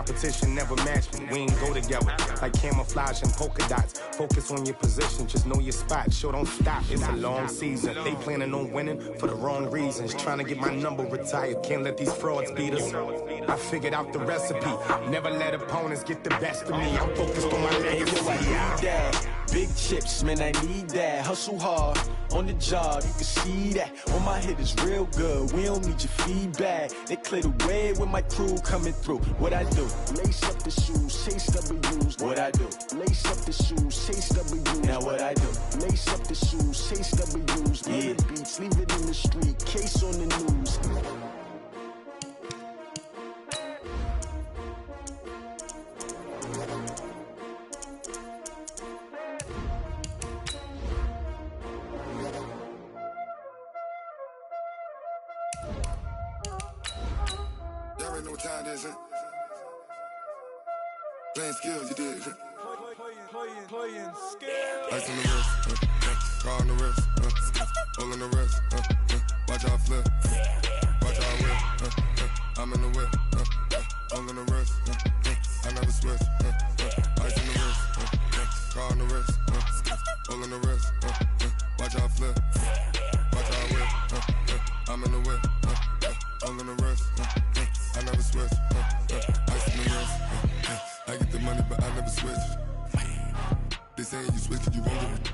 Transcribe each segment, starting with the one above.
Competition never match me. We ain't go together like camouflage and polka dots. Focus on your position, just know your spot. Sure, don't stop. It's a long season. They planning on winning for the wrong reasons. Trying to get my number retired. Can't let these frauds beat us. I figured out the recipe. Never let opponents get the best of me. I'm focused on my legacy. Big chips, man, I need that. Hustle hard on the job, you can see that. On my hit is real good, we don't need your feedback. They clear the way with my crew coming through. What I do? Lace up the shoes, chase W's. What I do? Lace up the shoes, chase W's. Now what I do? Lace up the shoes, chase W's. Yeah. Beats, leave it in the street, case on the news. Time this, playing skills, you did. Playing skills. Ice on the wrist, car on the wrist, hole in the wrist, watch out flip, watch out whip, I'm in the whip, hole in the wrist, I never switch, ice on the wrist, car on the wrist, hole in the wrist, watch out flip, watch out whip, I'm in the whip, hole in the wrist, I never switch, ice in the wrist, I get the money but I never switch. They saying you switch it, you won't get it.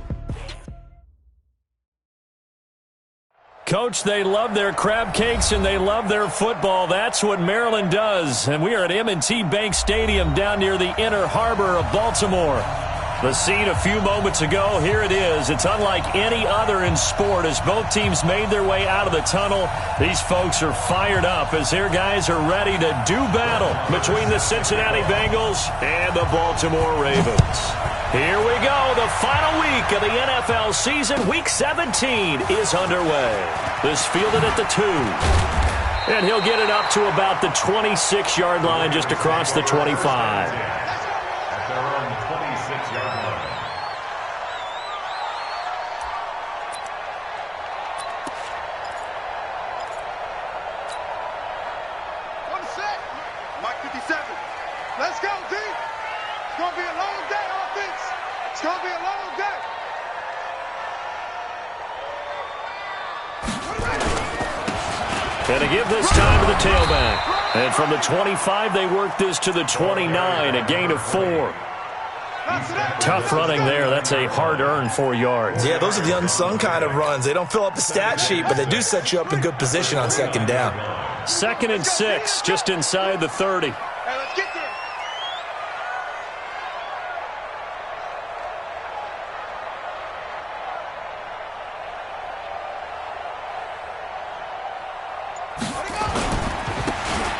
Coach, they love their crab cakes and they love their football. That's what Maryland does. And we are at M&T Bank Stadium down near the Inner Harbor of Baltimore. The scene a few moments ago, here it is. It's unlike any other in sport as both teams made their way out of the tunnel. These folks are fired up as their guys are ready to do battle between the Cincinnati Bengals and the Baltimore Ravens. Here we go. The final week of the NFL season. Week 17 is underway. This fielded at the 2. And he'll get it up to about the 26-yard line just across the 25. Let's go, D. It's going to be a long day, offense. It's going to be a long day. And to give this time to the tailback. And from the 25, they work this to the 29, a gain of 4. Tough running there. That's a hard-earned 4 yards. Yeah, those are the unsung kind of runs. They don't fill up the stat sheet, but they do set you up in good position on second down. 2nd and 6, just inside the 30. Hey, let's get there.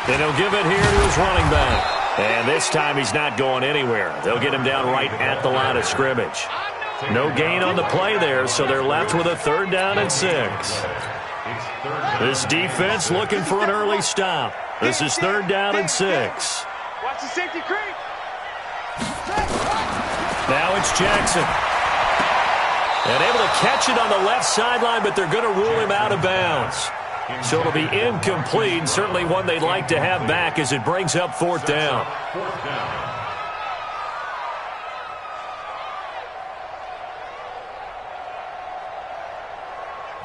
And he'll give it here to his running back. And this time he's not going anywhere. They'll get him down right at the line of scrimmage. No gain on the play there, so they're left with a 3rd down and 6. This defense looking for an early stop. This is 3rd down and 6. Watch the safety creep. Now it's Jackson. And able to catch it on the left sideline, but they're going to rule him out of bounds. So it'll be incomplete, certainly one they'd like to have back as it brings up 4th down.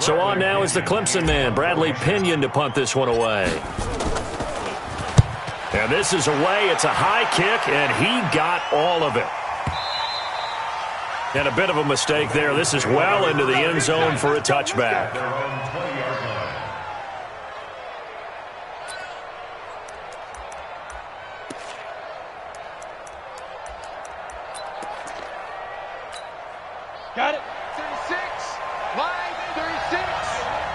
So on now is the Clemson man, Bradley Pinion, to punt this one away. And this is away. It's a high kick, and he got all of it. And a bit of a mistake there. This is well into the end zone for a touchback. Got it. 36. Line 36.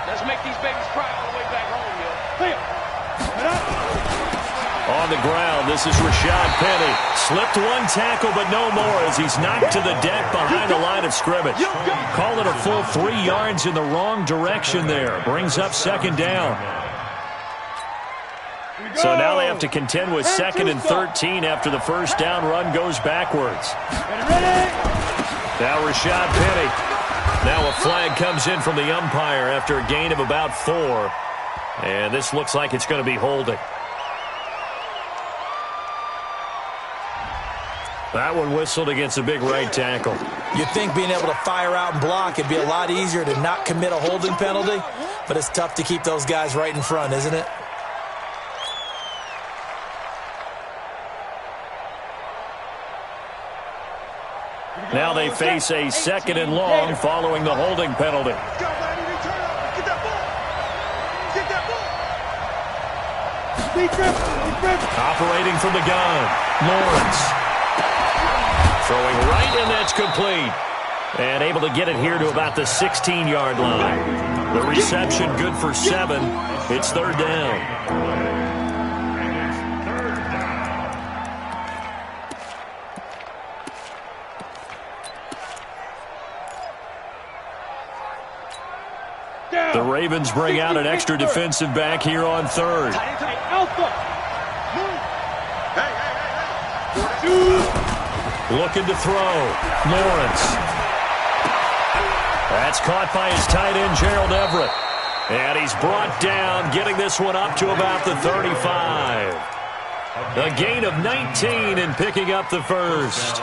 Let's make these babies cry all the way back home, yo. On the ground, this is Rashad Penny. Slipped one tackle, but no more as he's knocked to the deck behind the line of scrimmage. Call it a full 3 yards in the wrong direction there. Brings up 2nd down. So now they have to contend with 2nd and 13 after the first down run goes backwards. Now Rashad Penny. Now a flag comes in from the umpire after a gain of about 4. And this looks like it's going to be holding. That one whistled against a big right tackle. You'd think being able to fire out and block, it'd be a lot easier to not commit a holding penalty, but it's tough to keep those guys right in front, isn't it? Now they face a 2nd and long following the holding penalty. Operating from the gun, Lawrence. Throwing right, and that's complete. And able to get it here to about the 16-yard line. The reception good for 7. It's 3rd down. The Ravens bring out an extra defensive back here on 3rd. Looking to throw. Lawrence. That's caught by his tight end, Gerald Everett. And he's brought down, getting this one up to about the 35. A gain of 19 and picking up the first.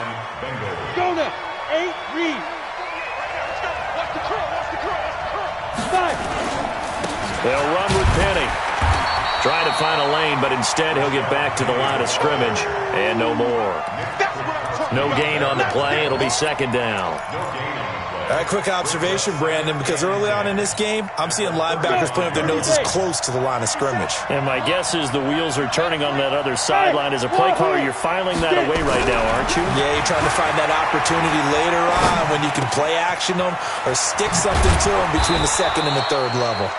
Go now. 8, read. Watch the curl. They'll run with Penny. Trying to find a lane, but instead he'll get back to the line of scrimmage. And no more. No gain on the play. It'll be 2nd down. A quick observation, Brandon, because early on in this game, I'm seeing linebackers putting up their noses close to the line of scrimmage. And my guess is the wheels are turning on that other sideline. As a play caller, you're filing that away right now, aren't you? Yeah, you're trying to find that opportunity later on when you can play action them or stick something to them between the 2nd and the 3rd level.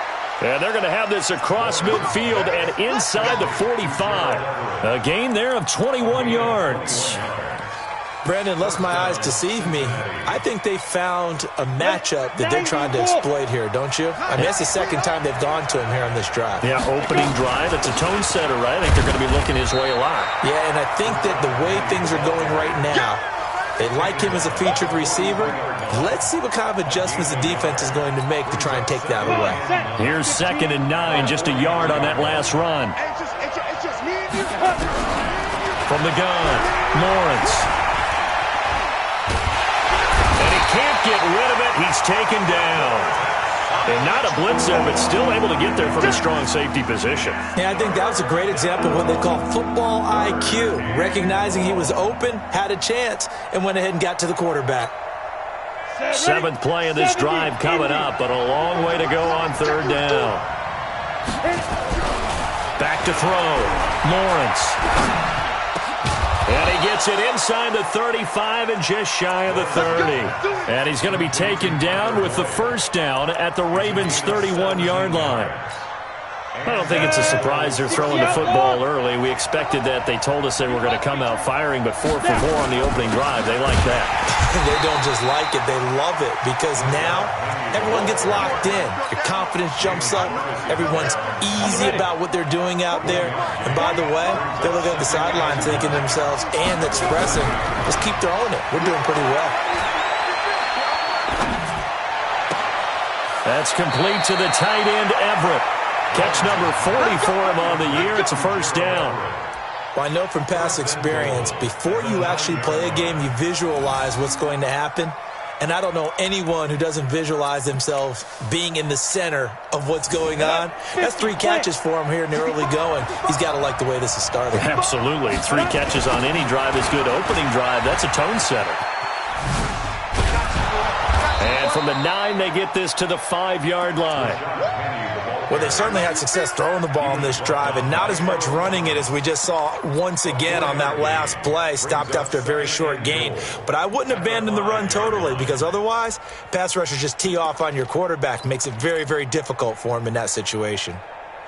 And they're going to have this across midfield and inside the 45. A gain there of 21 yards. Brandon, lest my eyes deceive me, I think they found a matchup that they're trying to exploit here, don't you? I mean, that's the 2nd time they've gone to him here on this drive. Yeah, opening drive. It's a tone setter, right? I think they're going to be looking his way a lot. Yeah, and I think that the way things are going right now, they like him as a featured receiver. Let's see what kind of adjustments the defense is going to make to try and take that away. Here's 2nd and 9, just a yard on that last run. From the gun, Lawrence. Can't get rid of it. He's taken down. And not a blitzer, but still able to get there from a strong safety position. Yeah, I think that was a great example of what they call football IQ. Recognizing he was open, had a chance, and went ahead and got to the quarterback. 7th play of this drive coming up, but a long way to go on 3rd down. Back to throw. Lawrence. And he gets it inside the 35 and just shy of the 30. And he's going to be taken down with the 1st down at the Ravens' 31-yard line. I don't think it's a surprise they're throwing the football early. We expected that. They told us they were going to come out firing, but 4 for 4 on the opening drive. They like that. They don't just like it, they love it, because now everyone gets locked in. Your confidence jumps up. Everyone's easy about what they're doing out there. And by the way, they're looking at the sideline thinking to themselves and expressing, just keep throwing it. We're doing pretty well. That's complete to the tight end, Everett. Catch number 40 for him on the year. It's a 1st down. Well, I know from past experience, before you actually play a game, you visualize what's going to happen. And I don't know anyone who doesn't visualize themselves being in the center of what's going on. That's 3 catches for him here in the early going. He's got to like the way this is starting. Absolutely. 3 catches on any drive is good. Opening drive, that's a tone setter. And from the 9, they get this to the 5-yard line. Well, they certainly had success throwing the ball on this drive, and not as much running it as we just saw once again on that last play. Stopped after a very short gain. But I wouldn't abandon the run totally, because otherwise, pass rushers just tee off on your quarterback. Makes it very, very difficult for him in that situation.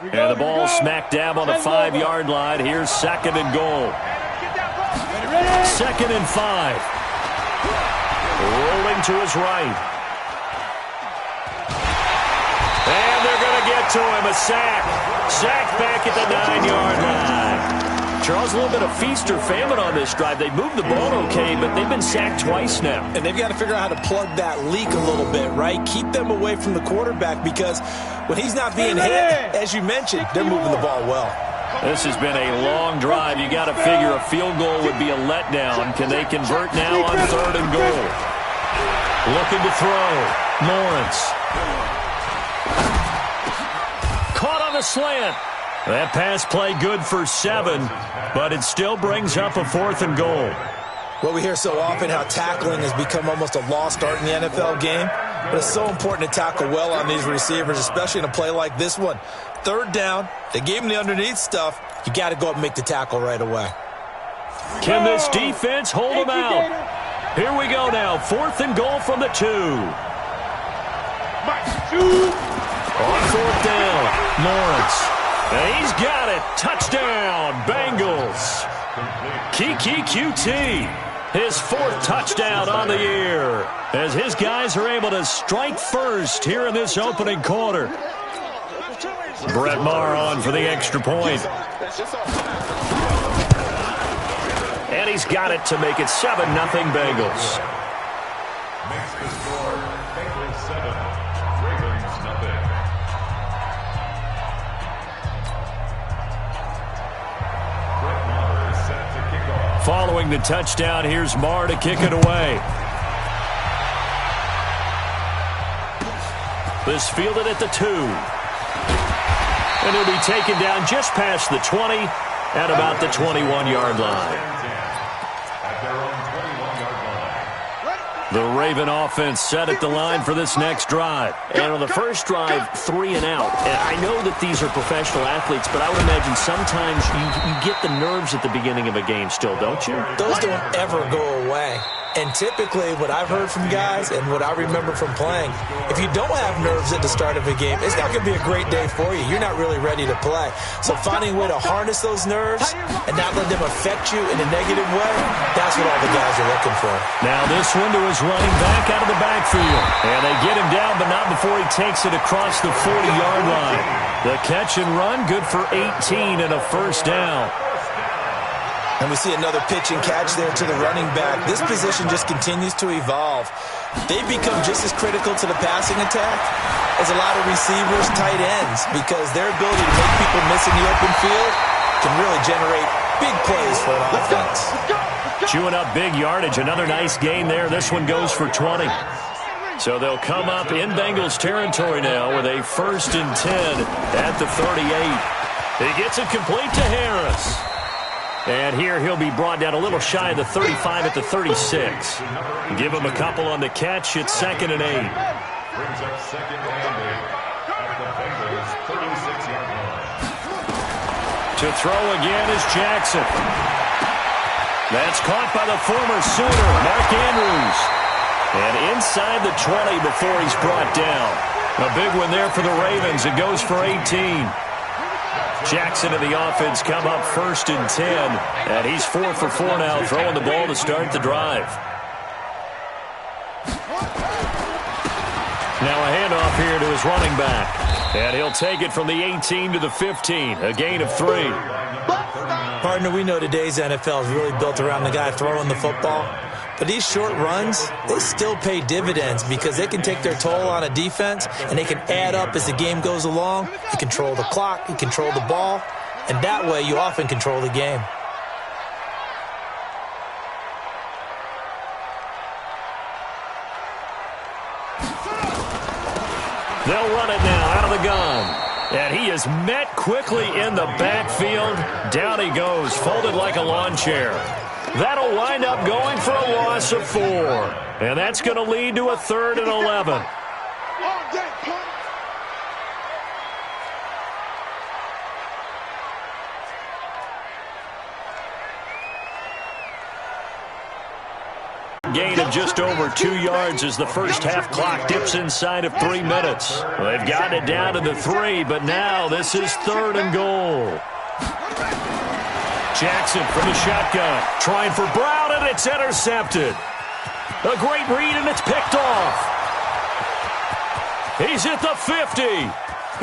And the ball smack dab on the 5-yard line. Here's 2nd and goal. 2nd and 5. Rolling to his right. And they're going to get to him. A sack. Sack back at the 9-yard line. Charles, a little bit of feast or famine on this drive. They moved the ball okay, but they've been sacked twice now. And they've got to figure out how to plug that leak a little bit, right? Keep them away from the quarterback, because when he's not being hit, as you mentioned, they're moving the ball well. This has been a long drive. You got to figure a field goal would be a letdown. Can they convert now on 3rd and goal? Looking to throw. Lawrence. Caught on the slant. That pass play good for 7, but it still brings up a 4th and goal. Well, we hear so often how tackling has become almost a lost art in the NFL game, but it's so important to tackle well on these receivers, especially in a play like this one. 3rd down, they gave him the underneath stuff. You got to go up and make the tackle right away. Can this defense hold him out? Here we go now, 4th and goal from the 2. On 4th down, Lawrence. And he's got it. Touchdown, Bengals. Keke QT. His 4th touchdown on the year as his guys are able to strike first here in this opening quarter. Brett Maher on for the extra point. And he's got it to make it 7-0 Bengals. Next to score, Bengals 7, Ravens nothing. Brett Maher is set to kick off. Following the touchdown, here's Maher to kick it away. This fielded at the 2. And he'll be taken down just past the 20 at about the 21-yard line. At their own 21-yard line. The Raven offense set at the line for this next drive. And on the first drive, 3 and out. And I know that these are professional athletes, but I would imagine sometimes you get the nerves at the beginning of a game still, don't you? Those don't ever go away. And typically, what I've heard from guys and what I remember from playing, if you don't have nerves at the start of a game, it's not going to be a great day for you. You're not really ready to play. So finding a way to harness those nerves and not let them affect you in a negative way, that's what all the guys are looking for. Now this one to his running back out of the backfield. And they get him down, but not before he takes it across the 40-yard line. The catch and run, good for 18 and a first down. And we see another pitch and catch there to the running back. This position just continues to evolve. They've become just as critical to the passing attack as a lot of receivers, tight ends, because their ability to make people miss in the open field can really generate big plays for an offense. Chewing up big yardage. Another nice gain there. This one goes for 20. So they'll come up in Bengals territory now with a 1st and 10 at the 38. He gets it complete to Harris. And here he'll be brought down a little shy of the 35 at the 36. Give him a couple on the catch. It's 2nd and 8. Brings up 2nd and 8 at the Bengals 36-yard line. To throw again is Jackson. That's caught by the former Sooner, Mark Andrews. And inside the 20 before he's brought down. A big one there for the Ravens. It goes for 18. Jackson and the offense come up 1st and 10. And he's 4 for 4 now, throwing the ball to start the drive. Now a handoff here to his running back. And he'll take it from the 18 to the 15. A gain of 3. Partner, we know today's NFL is really built around the guy throwing the football. But these short runs, they still pay dividends because they can take their toll on a defense and they can add up as the game goes along. You control the clock, you control the ball, and that way you often control the game. They'll run it now out of the gun. And he is met quickly in the backfield. Down he goes, folded like a lawn chair. That'll wind up going for a loss of 4. And that's going to lead to a 3rd and 11. Gain of just over 2 yards as the first half clock dips inside of 3 minutes. They've gotten it down to the 3, but now this is 3rd and goal. Jackson from the shotgun, trying for Brown, and it's intercepted. A great read, and it's picked off. He's at the 50.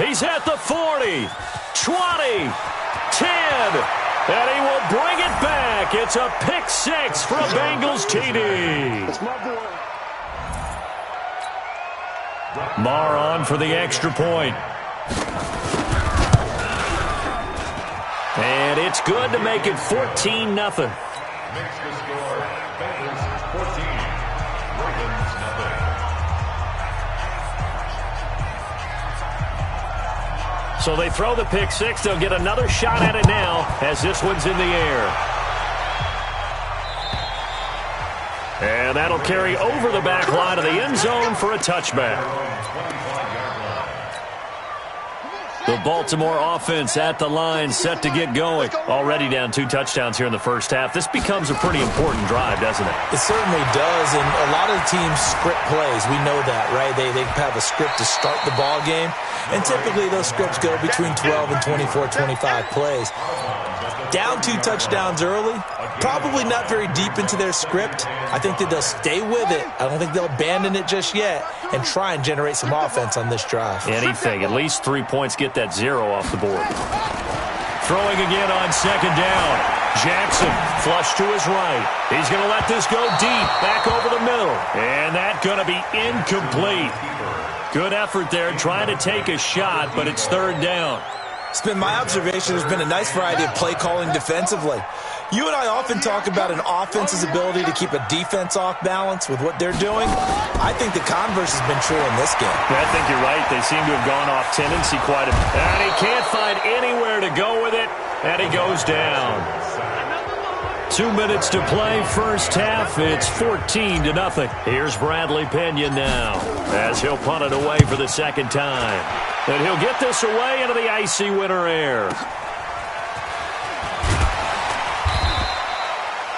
He's at the 40, 20, 10, and he will bring it back. It's a pick 6 for a Bengals TD. Maher on for the extra point. And it's good to make it 14-0. Makes the score Bengals 14, Ravens 0. So they throw the pick six. They'll get another shot at it now as this one's in the air. And that'll carry over the back line of the end zone for a touchback. The Baltimore offense at the line, set to get going. Already down 2 touchdowns here in the first half. This becomes a pretty important drive, doesn't it? It certainly does, and a lot of teams script plays. We know that, right? They have a script to start the ball game, and typically those scripts go between 12 and 24, 25 plays. Down 2 touchdowns early, probably not very deep into their script. I think that they'll stay with it. I don't think they'll abandon it just yet and try and generate some offense on this drive. Anything, at least 3 points, get that 0 off the board. Throwing again on second down. Jackson, flush to his right. He's going to let this go deep, back over the middle. And that's going to be incomplete. Good effort there, trying to take a shot, but it's third down. It's been my observation there's been a nice variety of play calling defensively. You and I often talk about an offense's ability to keep a defense off balance with what they're doing. I think the converse has been true in this game. I think you're right. They seem to have gone off tendency quite a bit. And he can't find anywhere to go with it, and he goes down. 2 minutes to play, first half. It's 14-0. Here's Bradley Pinion now as he'll punt it away for the second time. And he'll get this away into the icy winter air.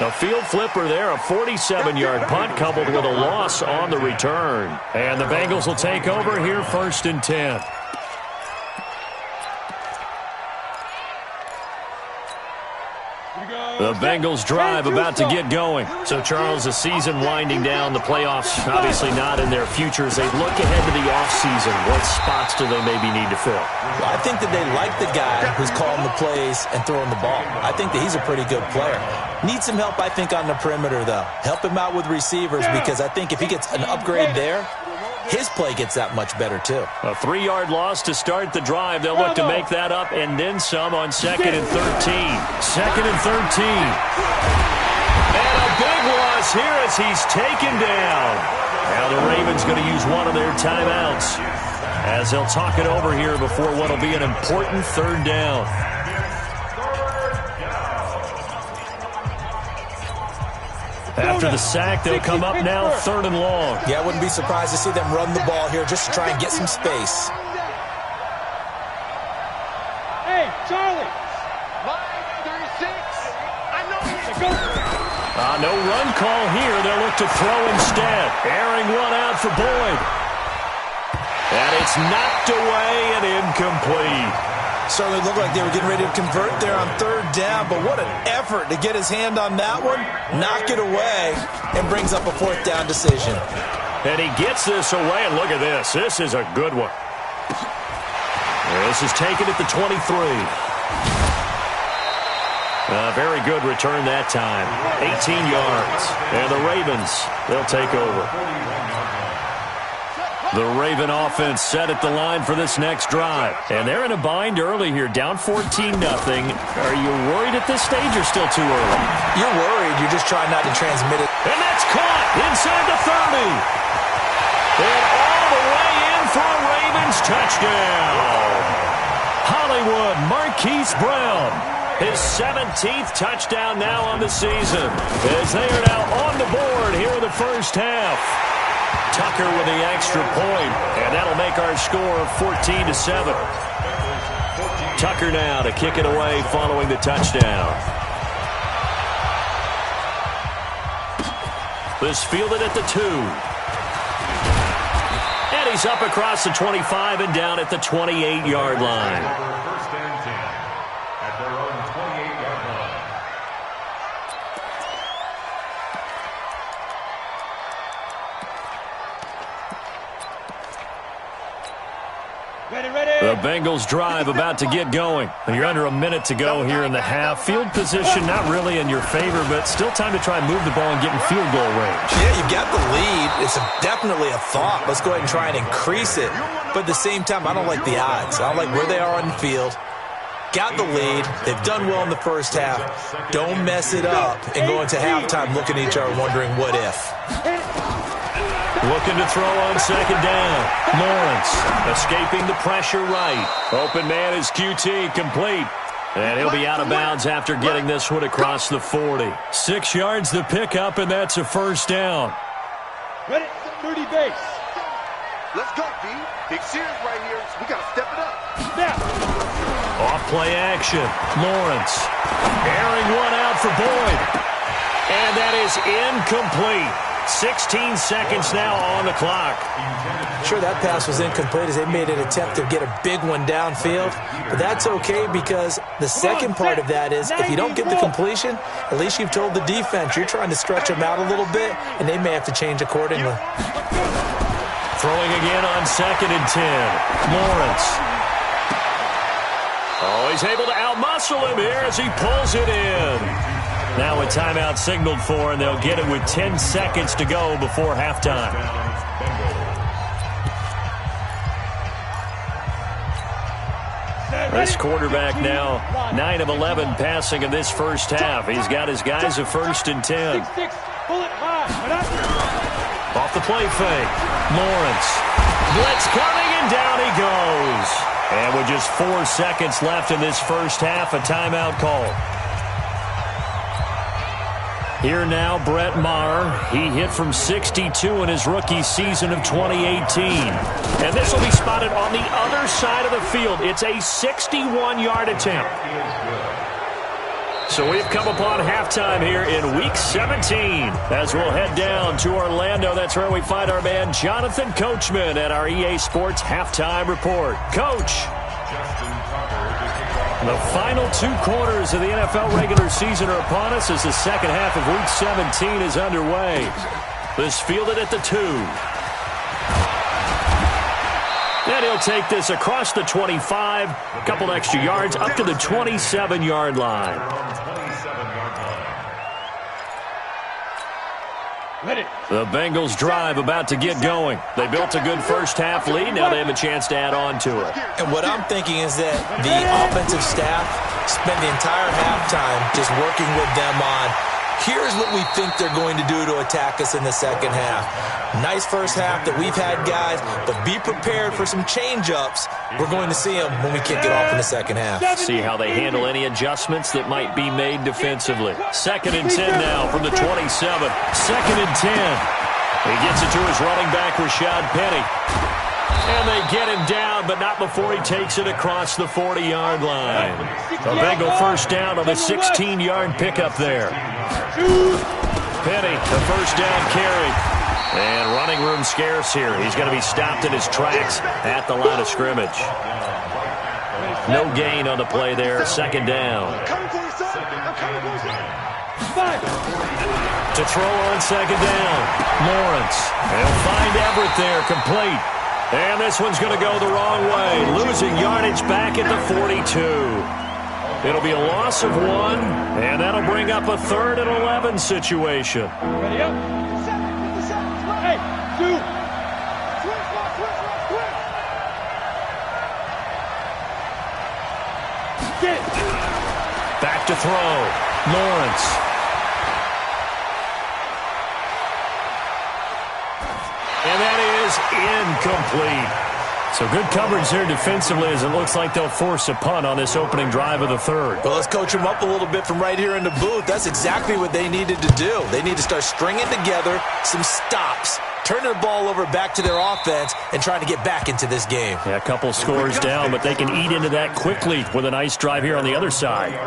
A field flipper there, a 47-yard punt coupled with a loss on the return. And the Bengals will take over here, 1st and 10. The Bengals drive about to get going. So, Charles, the season winding down, the playoffs obviously not in their future. As they look ahead to the offseason, what spots do they maybe need to fill? Well, I think that they like the guy who's calling the plays and throwing the ball. I think that he's a pretty good player. Needs some help, I think, on the perimeter, though. Help him out with receivers, because I think if he gets an upgrade there, his play gets that much better, too. A 3-yard loss to start the drive. They'll look to make that up and then some on 2nd and 13. 2nd and 13. And a big loss here as he's taken down. Now the Ravens going to use one of their timeouts as they'll talk it over here before what will be an important 3rd down. After the sack, they'll come up now 3rd and long. Yeah, I wouldn't be surprised to see them run the ball here just to try and get some space. Hey, Charlie. Line 36. I know you. No run call here. They'll look to throw instead. Airing one out for Boyd. And it's knocked away and incomplete. Certainly looked like they were getting ready to convert there on 3rd down, but what an effort to get his hand on that one, knock it away, and brings up a 4th down decision. And he gets this away, and look at this. This is a good one. This is taken at the 23. Very good return that time. 18 yards. And the Ravens, they'll take over. The Raven offense set at the line for this next drive. And they're in a bind early here, down 14-0. Are you worried at this stage or still too early? You're worried. You're just trying not to transmit it. And that's caught inside the 30. And all the way in for a Ravens touchdown. Hollywood Marquise Brown. His 17th touchdown now on the season. As they are now on the board here in the first half. Tucker with the extra point, and that'll make our score 14-7. Tucker now to kick it away following the touchdown. This fielded at the 2. And he's up across the 25 and down at the 28-yard line. First and 10 at their own 28-yard line. The Bengals drive about to get going. You're under a minute to go here in the half. Field position not really in your favor, but still time to try and move the ball and get in field goal range. Yeah, you've got the lead. It's definitely a thought. Let's go ahead and try and increase it. But at the same time, I don't like the odds. I don't like where they are on the field. got the lead. They've done well in the first half. Don't mess it up and go into halftime looking at each other wondering what if. Looking to throw on second down. Lawrence escaping the pressure right. Open man is QT, complete. And he'll be out of bounds after getting this one across the 40. 6 yards the pickup, and that's a first down. Ready, 30 base. Let's go, D. Big series right here. We got to step it up. Snap. Off play action. Lawrence airing one out for Boyd. And that is incomplete. 16 seconds now on the clock. Sure, that pass was incomplete as they made an attempt to get a big one downfield. But that's okay because the second part of that is if you don't get the completion, at least you've told the defense you're trying to stretch them out a little bit, and they may have to change accordingly. Throwing again on second and 10. Lawrence. Oh, he's able to outmuscle him here as he pulls it in. Now a timeout signaled for, and they'll get it with 10 seconds to go before halftime. This quarterback now 9 of 11 passing in this first half. He's got his guys a 1st and 10. Off the play fake. Lawrence. Blitz coming, and down he goes. And with just 4 seconds left in this first half, a timeout call. Here now, Brett Maher. He hit from 62 in his rookie season of 2018. And this will be spotted on the other side of the field. It's a 61-yard attempt. So we've come upon halftime here in Week 17 as we'll head down to Orlando. That's where we find our man Jonathan Coachman at our EA Sports Halftime Report. Coach. The final 2 quarters of the NFL regular season are upon us as the second half of Week 17 is underway. This fielded at the 2. And he'll take this across the 25, a couple extra yards, up to the 27-yard line. The Bengals drive about to get going. They built a good first half lead. Now they have a chance to add on to it. And what I'm thinking is that the offensive staff spent the entire halftime just working with them on, here's what we think they're going to do to attack us in the second half. Nice first half that we've had, guys, but be prepared for some change-ups. We're going to see them when we kick it off in the second half. See how they handle any adjustments that might be made defensively. 2nd and 10 now from the 27. 2nd and 10. He gets it to his running back, Rashad Penny. And they get him down, but not before he takes it across the 40-yard line. A Bengal first down on the 16-yard pickup there. Penny, the first down carry. And running room scarce here. He's going to be stopped in his tracks at the line of scrimmage. No gain on the play there. 2nd down. To throw on 2nd down. Lawrence. They'll find Everett there, complete. And this one's going to go the wrong way. Losing yardage back at the 42. It'll be a loss of 1, and that'll bring up a 3rd and 11 situation. Ready up. Hey, 2. Get it. Back to throw. Lawrence. And that is incomplete. So good coverage there defensively as it looks like they'll force a punt on this opening drive of the 3rd. Well, let's coach them up a little bit from right here in the booth. That's exactly what they needed to do. They need to start stringing together some stops, turn the ball over back to their offense, and trying to get back into this game. Yeah, a couple scores down, but they can eat into that quickly with a nice drive here on the other side.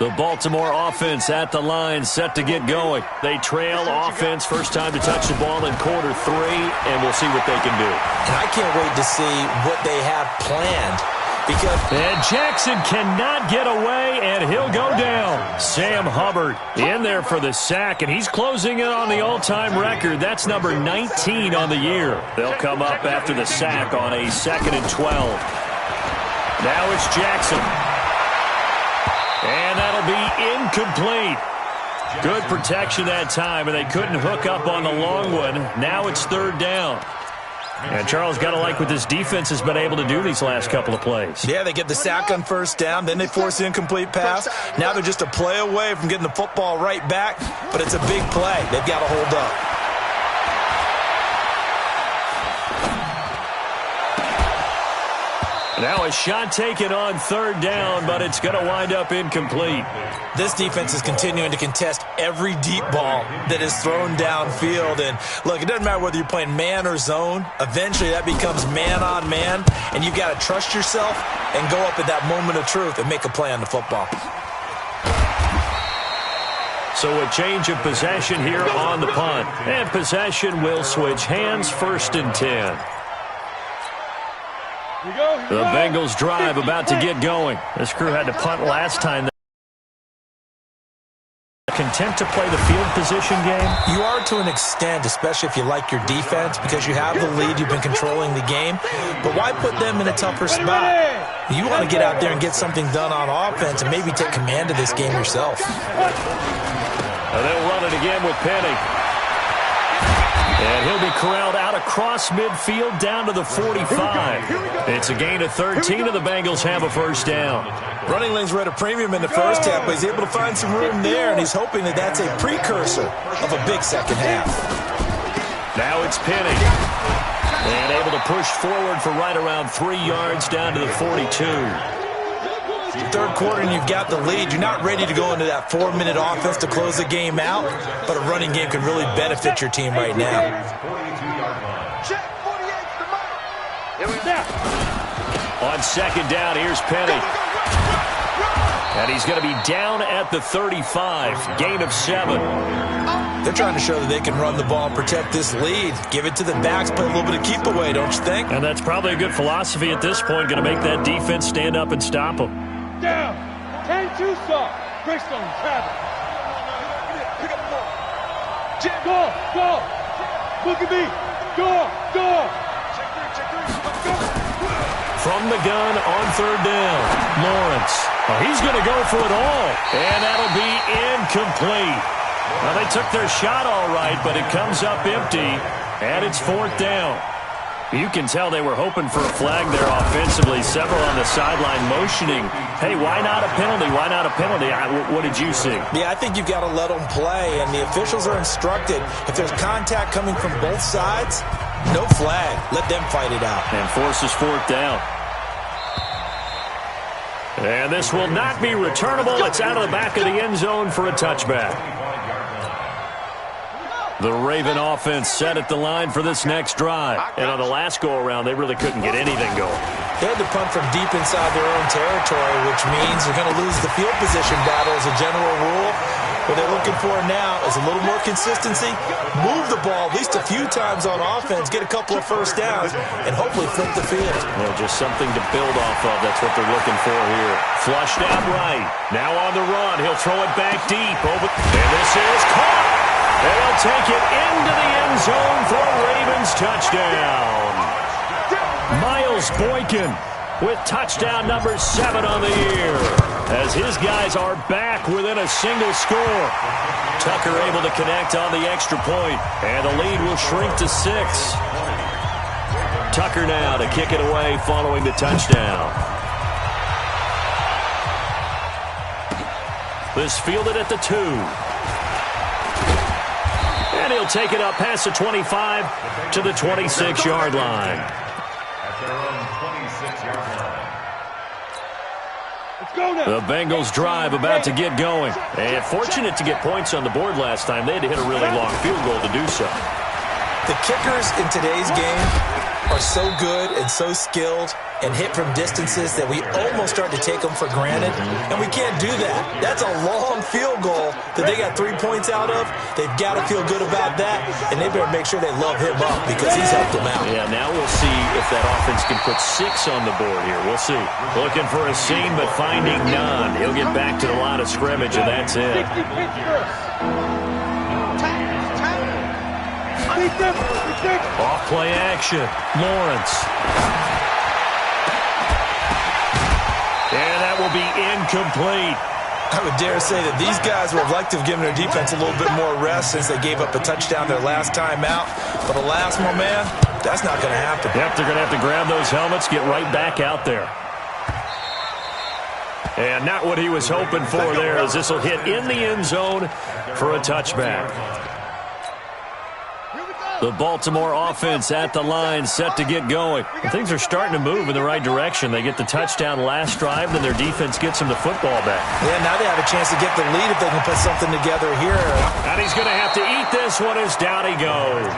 The Baltimore offense at the line, set to get going. They trail offense, first time to touch the ball in quarter 3, and we'll see what they can do. And I can't wait to see what they have planned. And Jackson cannot get away, and he'll go down. Sam Hubbard in there for the sack, and he's closing in on the all-time record. That's number 19 on the year. They'll come up after the sack on a 2nd and 12. Now it's Jackson. And that'll be incomplete. Good protection that time, and they couldn't hook up on the long one. Now it's 3rd down. And Charles, got to like what this defense has been able to do these last couple of plays. Yeah, they get the sack on first down, then they force the incomplete pass. Now they're just a play away from getting the football right back, but it's a big play. They've got to hold up. Now a shot taken on third down, but it's going to wind up incomplete. This defense is continuing to contest every deep ball that is thrown downfield. And, look, it doesn't matter whether you're playing man or zone. Eventually that becomes man on man, and you've got to trust yourself and go up at that moment of truth and make a play on the football. So a change of possession here on the punt. And possession will switch hands, 1st and 10. The Bengals drive about to get going. This crew had to punt last time. Content to play the field position game? You are to an extent, especially if you like your defense, because you have the lead, you've been controlling the game. But why put them in a tougher spot? You want to get out there and get something done on offense and maybe take command of this game yourself. And they'll run it again with Penny. And he'll be corralled out across midfield down to the 45. It's a gain of 13, and the Bengals have a first down. Running lanes were at a premium in the first half, but he's able to find some room there, and he's hoping that that's a precursor of a big second half. Now it's Penny. And able to push forward for right around 3 yards down to the 42. Third quarter and you've got the lead. You're not ready to go into that 4-minute offense to close the game out, but a running game can really benefit your team right now. On second down, here's Penny. And he's going to be down at the 35. Gain of 7. They're trying to show that they can run the ball and protect this lead. Give it to the backs, play a little bit of keep away, don't you think? And that's probably a good philosophy at this point. Going to make that defense stand up and stop them. Down. 10-2 soft. Greystone, Travis. Pick up the ball. Jet, go. Look at me. Go. From the gun on third down, Lawrence. Oh, he's going to go for it all. And that'll be incomplete. Well, they took their shot all right, but it comes up empty. And it's 4th down. You can tell they were hoping for a flag there offensively. Several on the sideline motioning, hey, why not a penalty? Why not a penalty? What did you see? Yeah, I think you've got to let them play, and the officials are instructed. If there's contact coming from both sides, no flag. Let them fight it out. And forces 4th down. And this will not be returnable. It's out of the back of the end zone for a touchback. The Raven offense set at the line for this next drive. And on the last go-around, they really couldn't get anything going. They had to punt from deep inside their own territory, which means they're going to lose the field position battle as a general rule. What they're looking for now is a little more consistency, move the ball at least a few times on offense, get a couple of first downs, and hopefully flip the field. Well, just something to build off of. That's what they're looking for here. Flushed out right. Now on the run. He'll throw it back deep. And this is caught. They'll take it into the end zone for a Ravens touchdown. Miles Boykin with touchdown number 7 on the year, as his guys are back within a single score. Tucker able to connect on the extra point, and the lead will shrink to 6. Tucker now to kick it away following the touchdown. This fielded at the 2. And he'll take it up past the 25 to the 26-yard line. At their own 26-yard line. Let's go now. The Bengals drive about to get going. And fortunate to get points on the board last time. They had to hit a really long field goal to do so. The kickers in today's game are so good and so skilled and hit from distances that we almost start to take them for granted, and we can't do that. That's a long field goal that they got 3 points out of. They've got to feel good about that, and they better make sure they love him up because he's helped them out. Yeah, now we'll see if that offense can put 6 on the board here. We'll see. Looking for a seam, but finding none. He'll get back to the line of scrimmage, and that's it. Off play action. Lawrence. And that will be incomplete. I would dare say that these guys would have liked to have given their defense a little bit more rest since they gave up a touchdown their last time out. But alas, my man, that's not going to happen. Yep, they're going to have to grab those helmets, get right back out there. And not what he was hoping for there, as this will hit in the end zone for a touchback. The Baltimore offense at the line, set to get going. And things are starting to move in the right direction. They get the touchdown last drive, then their defense gets them the football back. Yeah, now they have a chance to get the lead if they can put something together here. And he's going to have to eat this one as down he goes.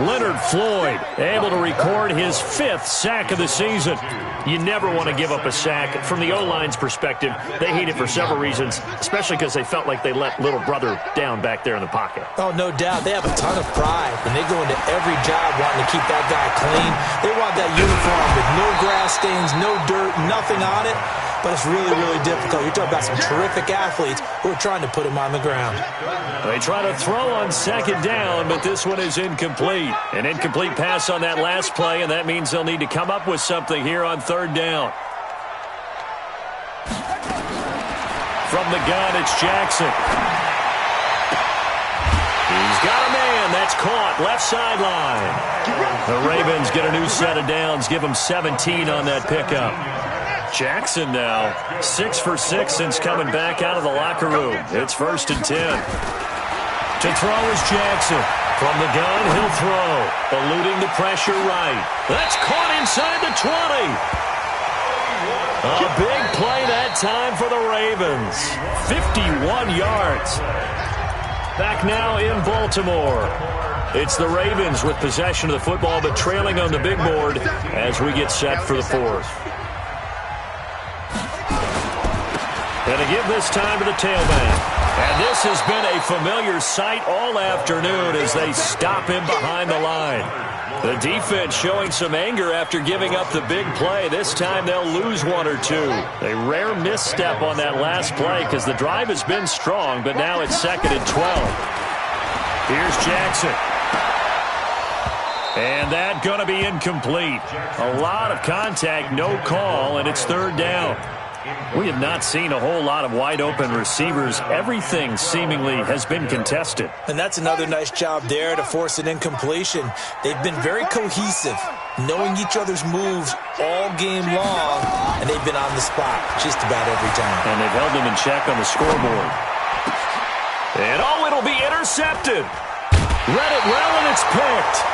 Leonard Floyd able to record his 5th sack of the season. You never want to give up a sack. From the O-line's perspective, they hate it for several reasons, especially because they felt like they let little brother down back there in the pocket. Oh, no doubt. They have a ton of pride, and they go into every job wanting to keep that guy clean. They want that uniform with no grass stains, no dirt, nothing on it. But it's really, really difficult. You're talking about some terrific athletes who are trying to put him on the ground. They try to throw on second down, but this one is incomplete. An incomplete pass on that last play, and that means they'll need to come up with something here on third down. From the gun, it's Jackson. He's got a man. That's caught. Left sideline. The Ravens get a new set of downs. Give them 17 on that pickup. Jackson now 6 for 6 since coming back out of the locker room. It's 1st and 10. To throw is Jackson. From the gun, he'll throw. Eluding the pressure right. That's caught inside the 20. A big play that time for the Ravens. 51 yards. Back now in Baltimore. It's the Ravens with possession of the football, but trailing on the big board as we get set for the 4th. And to give this time to the tailback. And this has been a familiar sight all afternoon as they stop him behind the line. The defense showing some anger after giving up the big play. This time they'll lose 1 or 2. A rare misstep on that last play because the drive has been strong, but now it's 2nd and 12. Here's Jackson. And that going to be incomplete. A lot of contact, no call, and it's 3rd down. We have not seen a whole lot of wide-open receivers. Everything seemingly has been contested. And that's another nice job there to force an incompletion. They've been very cohesive, knowing each other's moves all game long, and they've been on the spot just about every time. And they've held them in check on the scoreboard. And it'll be intercepted. Read it well, and it's picked.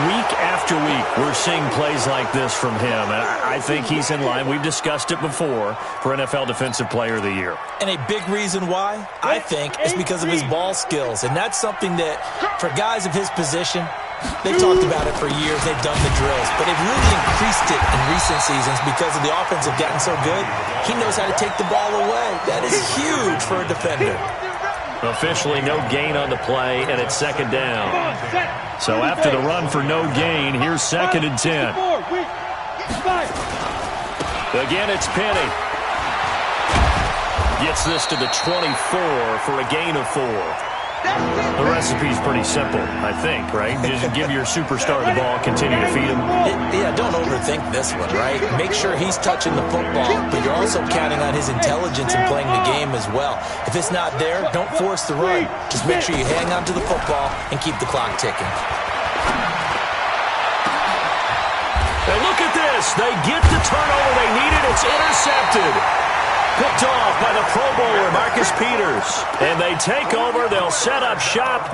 Week after week, we're seeing plays like this from him. And I think he's in line. We've discussed it before for NFL Defensive Player of the Year. And a big reason why, I think, is because of his ball skills. And that's something that, for guys of his position, they've talked about it for years. They've done the drills. But they've really increased it in recent seasons because of the offense have gotten so good. He knows how to take the ball away. That is huge for a defender. Officially no gain on the play, and it's 2nd down. So after the run for no gain, here's 2nd and 10. Again, it's Penny. Gets this to the 24 for a gain of 4. The recipe's pretty simple, I think, right? Just give your superstar the ball, continue to feed him. Yeah, don't overthink this one, right? Make sure he's touching the football, but you're also counting on his intelligence in playing the game as well. If it's not there, don't force the run. Just make sure you hang on to the football and keep the clock ticking. And look at this. They get the turnover they needed. It's intercepted. Picked off by the Pro Bowler, Marcus Peters. And they take over. They'll set up shop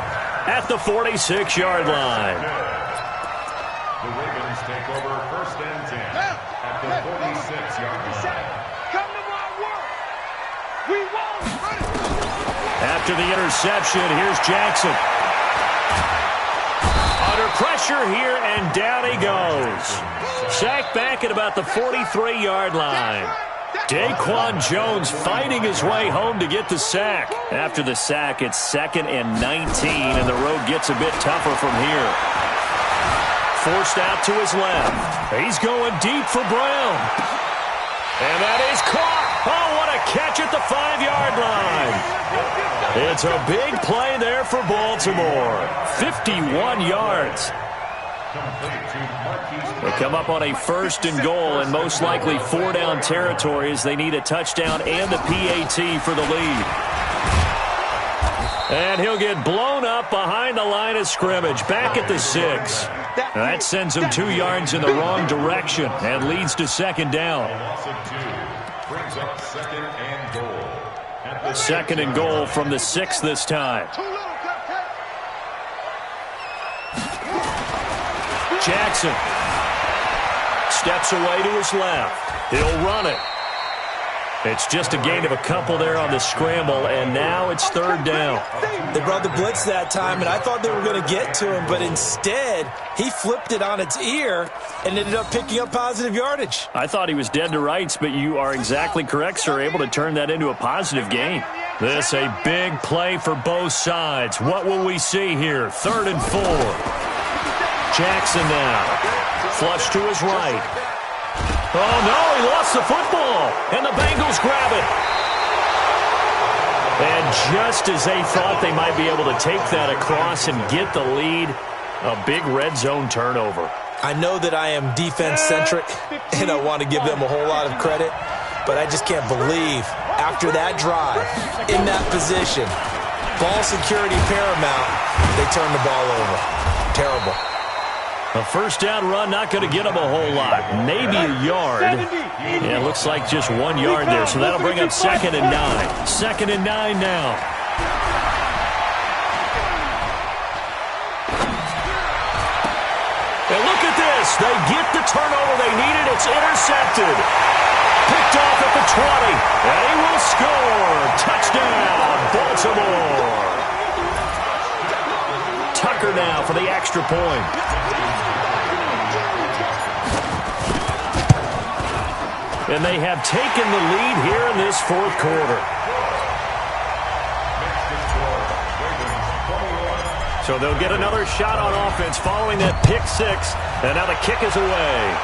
at the 46-yard line. The Ravens take over 1st and 10 at the 46-yard line. Come to my work. We won't. After the interception, here's Jackson. Under pressure here, and down he goes. Sacked back at about the 43-yard line. Daquan Jones fighting his way home to get the sack. After the sack, it's 2nd and 19, and the road gets a bit tougher from here. Forced out to his left. He's going deep for Brown. And that is caught. Oh, what a catch at the 5-yard line. It's a big play there for Baltimore. 51 yards. They come up on a 1st and goal and most likely 4-down territory as they need a touchdown and the PAT for the lead. And he'll get blown up behind the line of scrimmage, back at the 6. That sends him 2 yards in the wrong direction and leads to 2nd down. Brings up 2nd and goal. 2nd and goal from the 6 this time. Jackson steps away to his left. He'll run it. It's just a gain of a couple there on the scramble, and now it's 3rd down. They brought the blitz that time, and I thought they were going to get to him, but instead he flipped it on its ear and ended up picking up positive yardage. I thought he was dead to rights, but you are exactly correct, sir, able to turn that into a positive gain. This a big play for both sides. What will we see here? 3rd and 4. Jackson now. Flush to his right. Oh, no, he lost the football, and the Bengals grab it. And just as they thought they might be able to take that across and get the lead, a big red zone turnover. I know that I am defense-centric, and I want to give them a whole lot of credit, but I just can't believe after that drive, in that position, ball security paramount, they turn the ball over. Terrible. A 1st down run, not going to get him a whole lot. Maybe a yard. Yeah, it looks like just 1 yard there, so that'll bring up 2nd and 9. 2nd and 9 now. And look at this. They get the turnover they needed. It's intercepted. Picked off at the 20. And he will score. Touchdown, Baltimore. Tucker now for the extra point. And they have taken the lead here in this 4th quarter. So they'll get another shot on offense following that pick 6. And now the kick is away.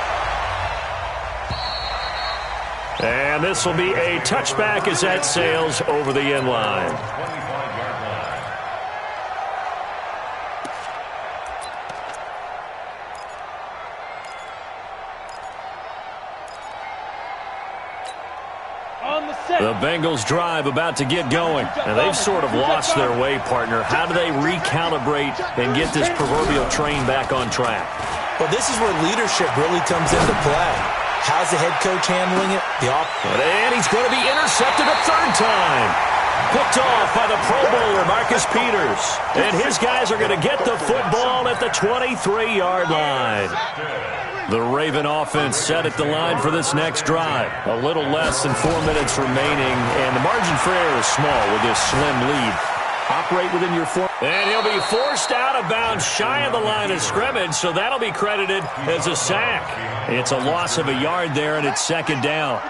And this will be a touchback as that sails over the end line. The Bengals drive about to get going, and they've sort of lost their way, partner. How do they recalibrate and get this proverbial train back on track? Well, this is where leadership really comes into play. How's the head coach handling it? And he's going to be intercepted a 3rd time. Picked off by the Pro Bowler, Marcus Peters. And his guys are going to get the football at the 23-yard line. The Raven offense set at the line for this next drive. A little less than 4 minutes remaining, and the margin for error is small with this slim lead. Operate within your four. And he'll be forced out of bounds shy of the line of scrimmage, so that'll be credited as a sack. It's a loss of a yard there, and it's 2nd down.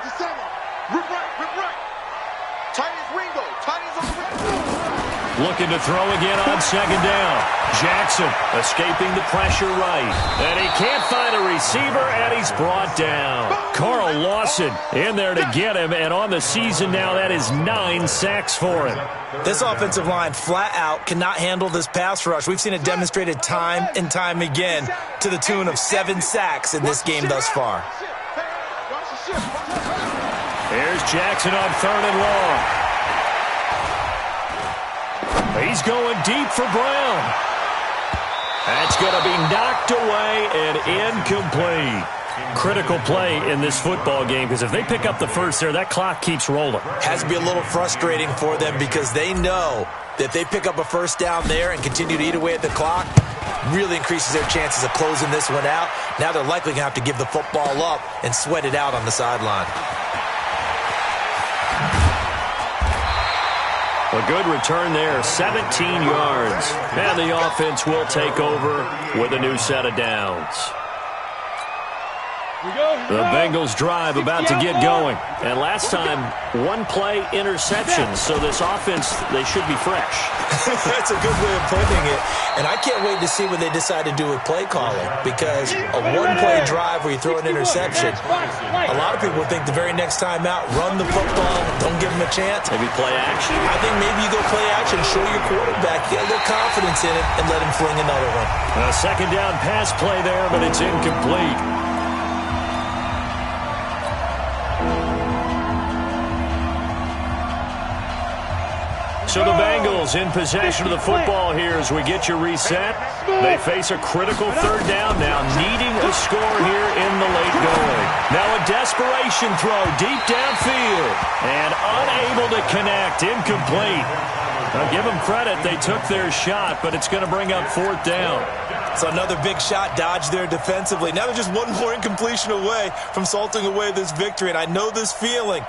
Looking to throw again on 2nd down. Jackson escaping the pressure right. And he can't find a receiver, and he's brought down. Carl Lawson in there to get him, and on the season now, that is 9 sacks for him. This offensive line flat out cannot handle this pass rush. We've seen it demonstrated time and time again to the tune of 7 sacks in this game thus far. Here's Jackson on 3rd and long. He's going deep for Brown. That's going to be knocked away and incomplete. Critical play in this football game, because if they pick up the first there, that clock keeps rolling. Has to be a little frustrating for them, because they know that if they pick up a 1st down there and continue to eat away at the clock, really increases their chances of closing this one out. Now they're likely going to have to give the football up and sweat it out on the sideline. A good return there, 17 yards. And the offense will take over with a new set of downs. The Bengals drive about to get going. And last time, one-play interception. So this offense, they should be fresh. That's a good way of putting it. And I can't wait to see what they decide to do with play calling. Because a one-play drive where you throw an interception, a lot of people think the very next time out, run the football, don't give them a chance. Maybe play action? I think maybe you go play action, show your quarterback, get a little confidence in it, and let him fling another one. A second down pass play there, but it's incomplete. So the Bengals in possession of the football here as we get you reset. They face a critical third down now, needing a score here in the late going. Now a desperation throw deep downfield and unable to connect, incomplete. Now give them credit, they took their shot, but it's going to bring up fourth down. So another big shot dodged there defensively. Now they're just one more incompletion away from salting away this victory, and I know this feeling.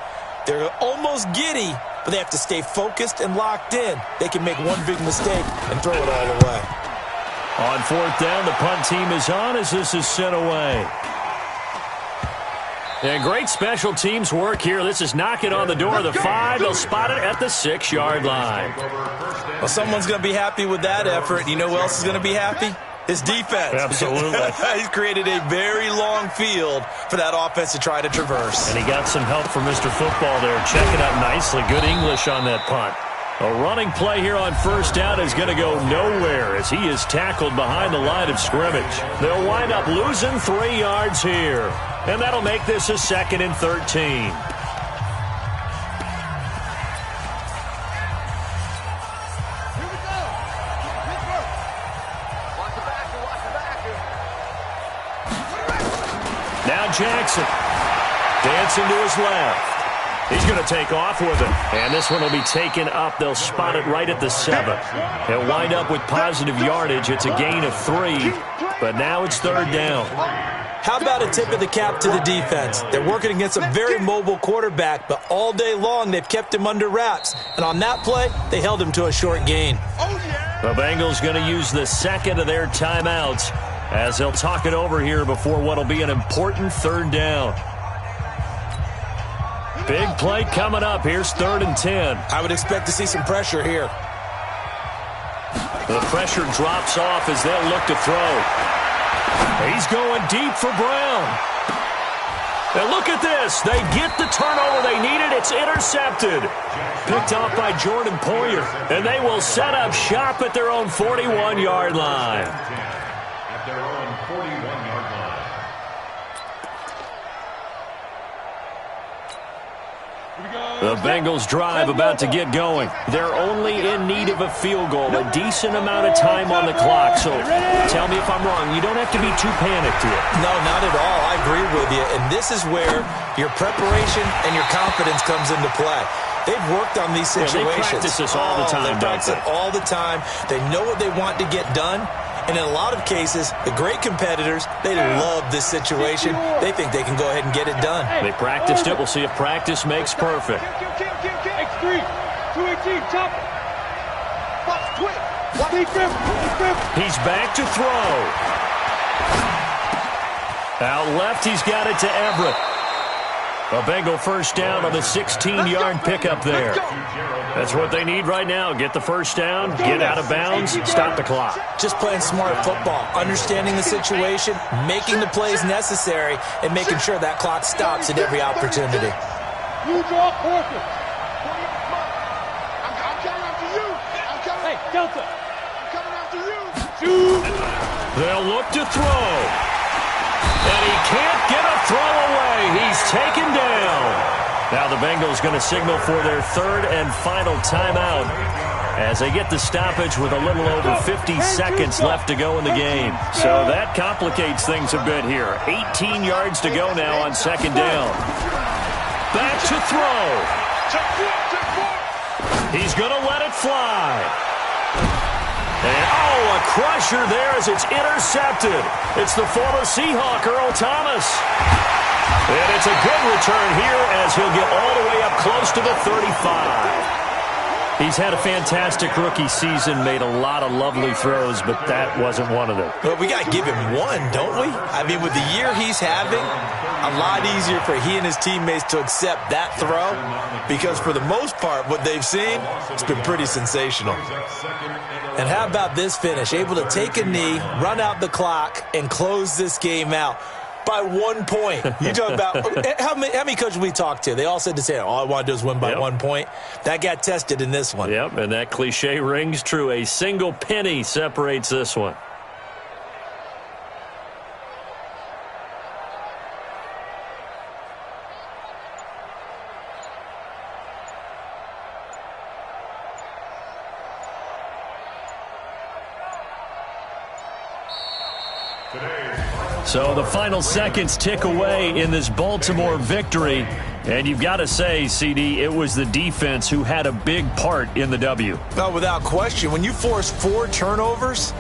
They're almost giddy, but they have to stay focused and locked in. They can make one big mistake and throw it all away. On fourth down, the punt team is on as this is sent away. And great special teams work here. This is knocking on the door of the 5. They'll spot it at the 6-yard line. Well, someone's going to be happy with that effort. You know who else is going to be happy? His defense. Absolutely. He's created a very long field for that offense to try to traverse. And he got some help from Mr. Football there. Checking up nicely. Good English on that punt. A running play here on first down is going to go nowhere as he is tackled behind the line of scrimmage. They'll wind up losing 3 yards here. And that'll make this a 2nd and 13. Now Jackson dancing to his left. He's going to take off with it. And this one will be taken up. They'll spot it right at the 7. He'll wind up with positive yardage. It's a gain of 3. But now it's third down. How about a tip of the cap to the defense? They're working against a very mobile quarterback, but all day long they've kept him under wraps. And on that play, they held him to a short gain. The Bengals going to use the second of their timeouts as they'll talk it over here before what will be an important third down. Big play coming up. Here's 3rd and 10. I would expect to see some pressure here. The pressure drops off as they'll look to throw. He's going deep for Brown. And look at this. They get the turnover they needed. It's intercepted. Picked off by Jordan Poyer. And they will set up shop at their own 41-yard line. At their own 41-yard line. The Bengals drive about to get going. They're only in need of a field goal, a decent amount of time on the clock. So tell me if I'm wrong. You don't have to be too panicked here. No, not at all. I agree with you. And this is where your preparation and your confidence comes into play. They've worked on these situations. Yeah, they practice this all the time, They practice it all the time. They know what they want to get done. And in a lot of cases, the great competitors, they love this situation. They think they can go ahead and get it done. They practiced it. We'll see if practice makes perfect. X3, 218, chop. He's back to throw. Out left, he's got it to Everett. A Bengal first down on the 16-yard pickup there. That's what they need right now. Get the first down, get out of bounds, stop the clock. Just playing smart football, understanding the situation, making the plays necessary, and making sure that clock stops at every opportunity. You draw quarter. I'm coming after you. Hey, Delta. I'm coming after you. Shoot. They'll look to throw. And he can't get a throw away. He's taken down. Now the Bengals going to signal for their 3rd and final timeout as they get the stoppage with a little over 50 seconds left to go in the game. So that complicates things a bit here. 18 yards to go now on 2nd down. Back to throw. He's going to let it fly. And, a crusher there as it's intercepted. It's the former Seahawk, Earl Thomas. And it's a good return here as he'll get all the way up close to the 35. He's had a fantastic rookie season, made a lot of lovely throws, but that wasn't one of them. Well, we got to give him one, don't we? I mean, with the year he's having, a lot easier for he and his teammates to accept that throw because for the most part, what they've seen, it's been pretty sensational. And how about this finish? Able to take a knee, run out the clock, and close this game out by 1 point. You talk about how many coaches we talked to? They all said the same. All I want to do is win by 1 point. That got tested in this one. Yep, and that cliche rings true. A single penny separates this one. So the final seconds tick away in this Baltimore victory. And you've got to say, CD, it was the defense who had a big part in the W. Well, without question, when you force 4 turnovers,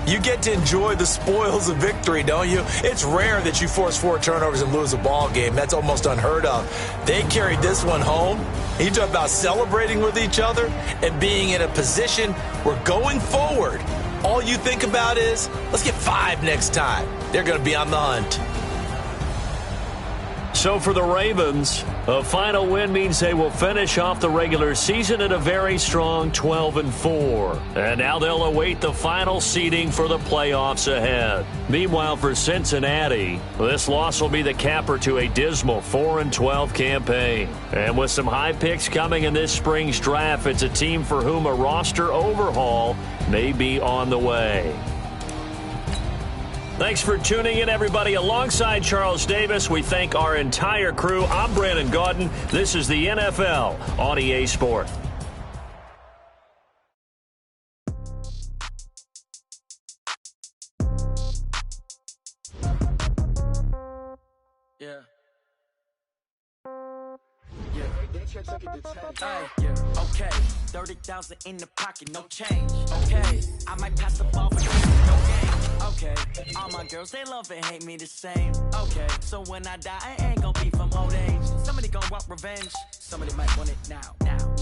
you get to enjoy the spoils of victory, don't you? It's rare that you force 4 turnovers and lose a ball game. That's almost unheard of. They carried this one home. You talk about celebrating with each other and being in a position where going forward, all you think about is, let's get 5 next time. They're going to be on the hunt. So for the Ravens, a final win means they will finish off the regular season at a very strong 12-4. And now they'll await the final seeding for the playoffs ahead. Meanwhile, for Cincinnati, this loss will be the capper to a dismal 4-12 campaign. And with some high picks coming in this spring's draft, it's a team for whom a roster overhaul may be on the way. Thanks for tuning in, everybody. Alongside Charles Davis, we thank our entire crew. I'm Brandon Gaudin. This is the NFL on EA Sport. Yeah. Okay, 30,000 in the pocket, no change. Okay, I might pass the ball, but no game. Okay, all my girls, they love and hate me the same. Okay, so when I die, I ain't gon' be from old age. Somebody gon' want revenge, somebody might want it now.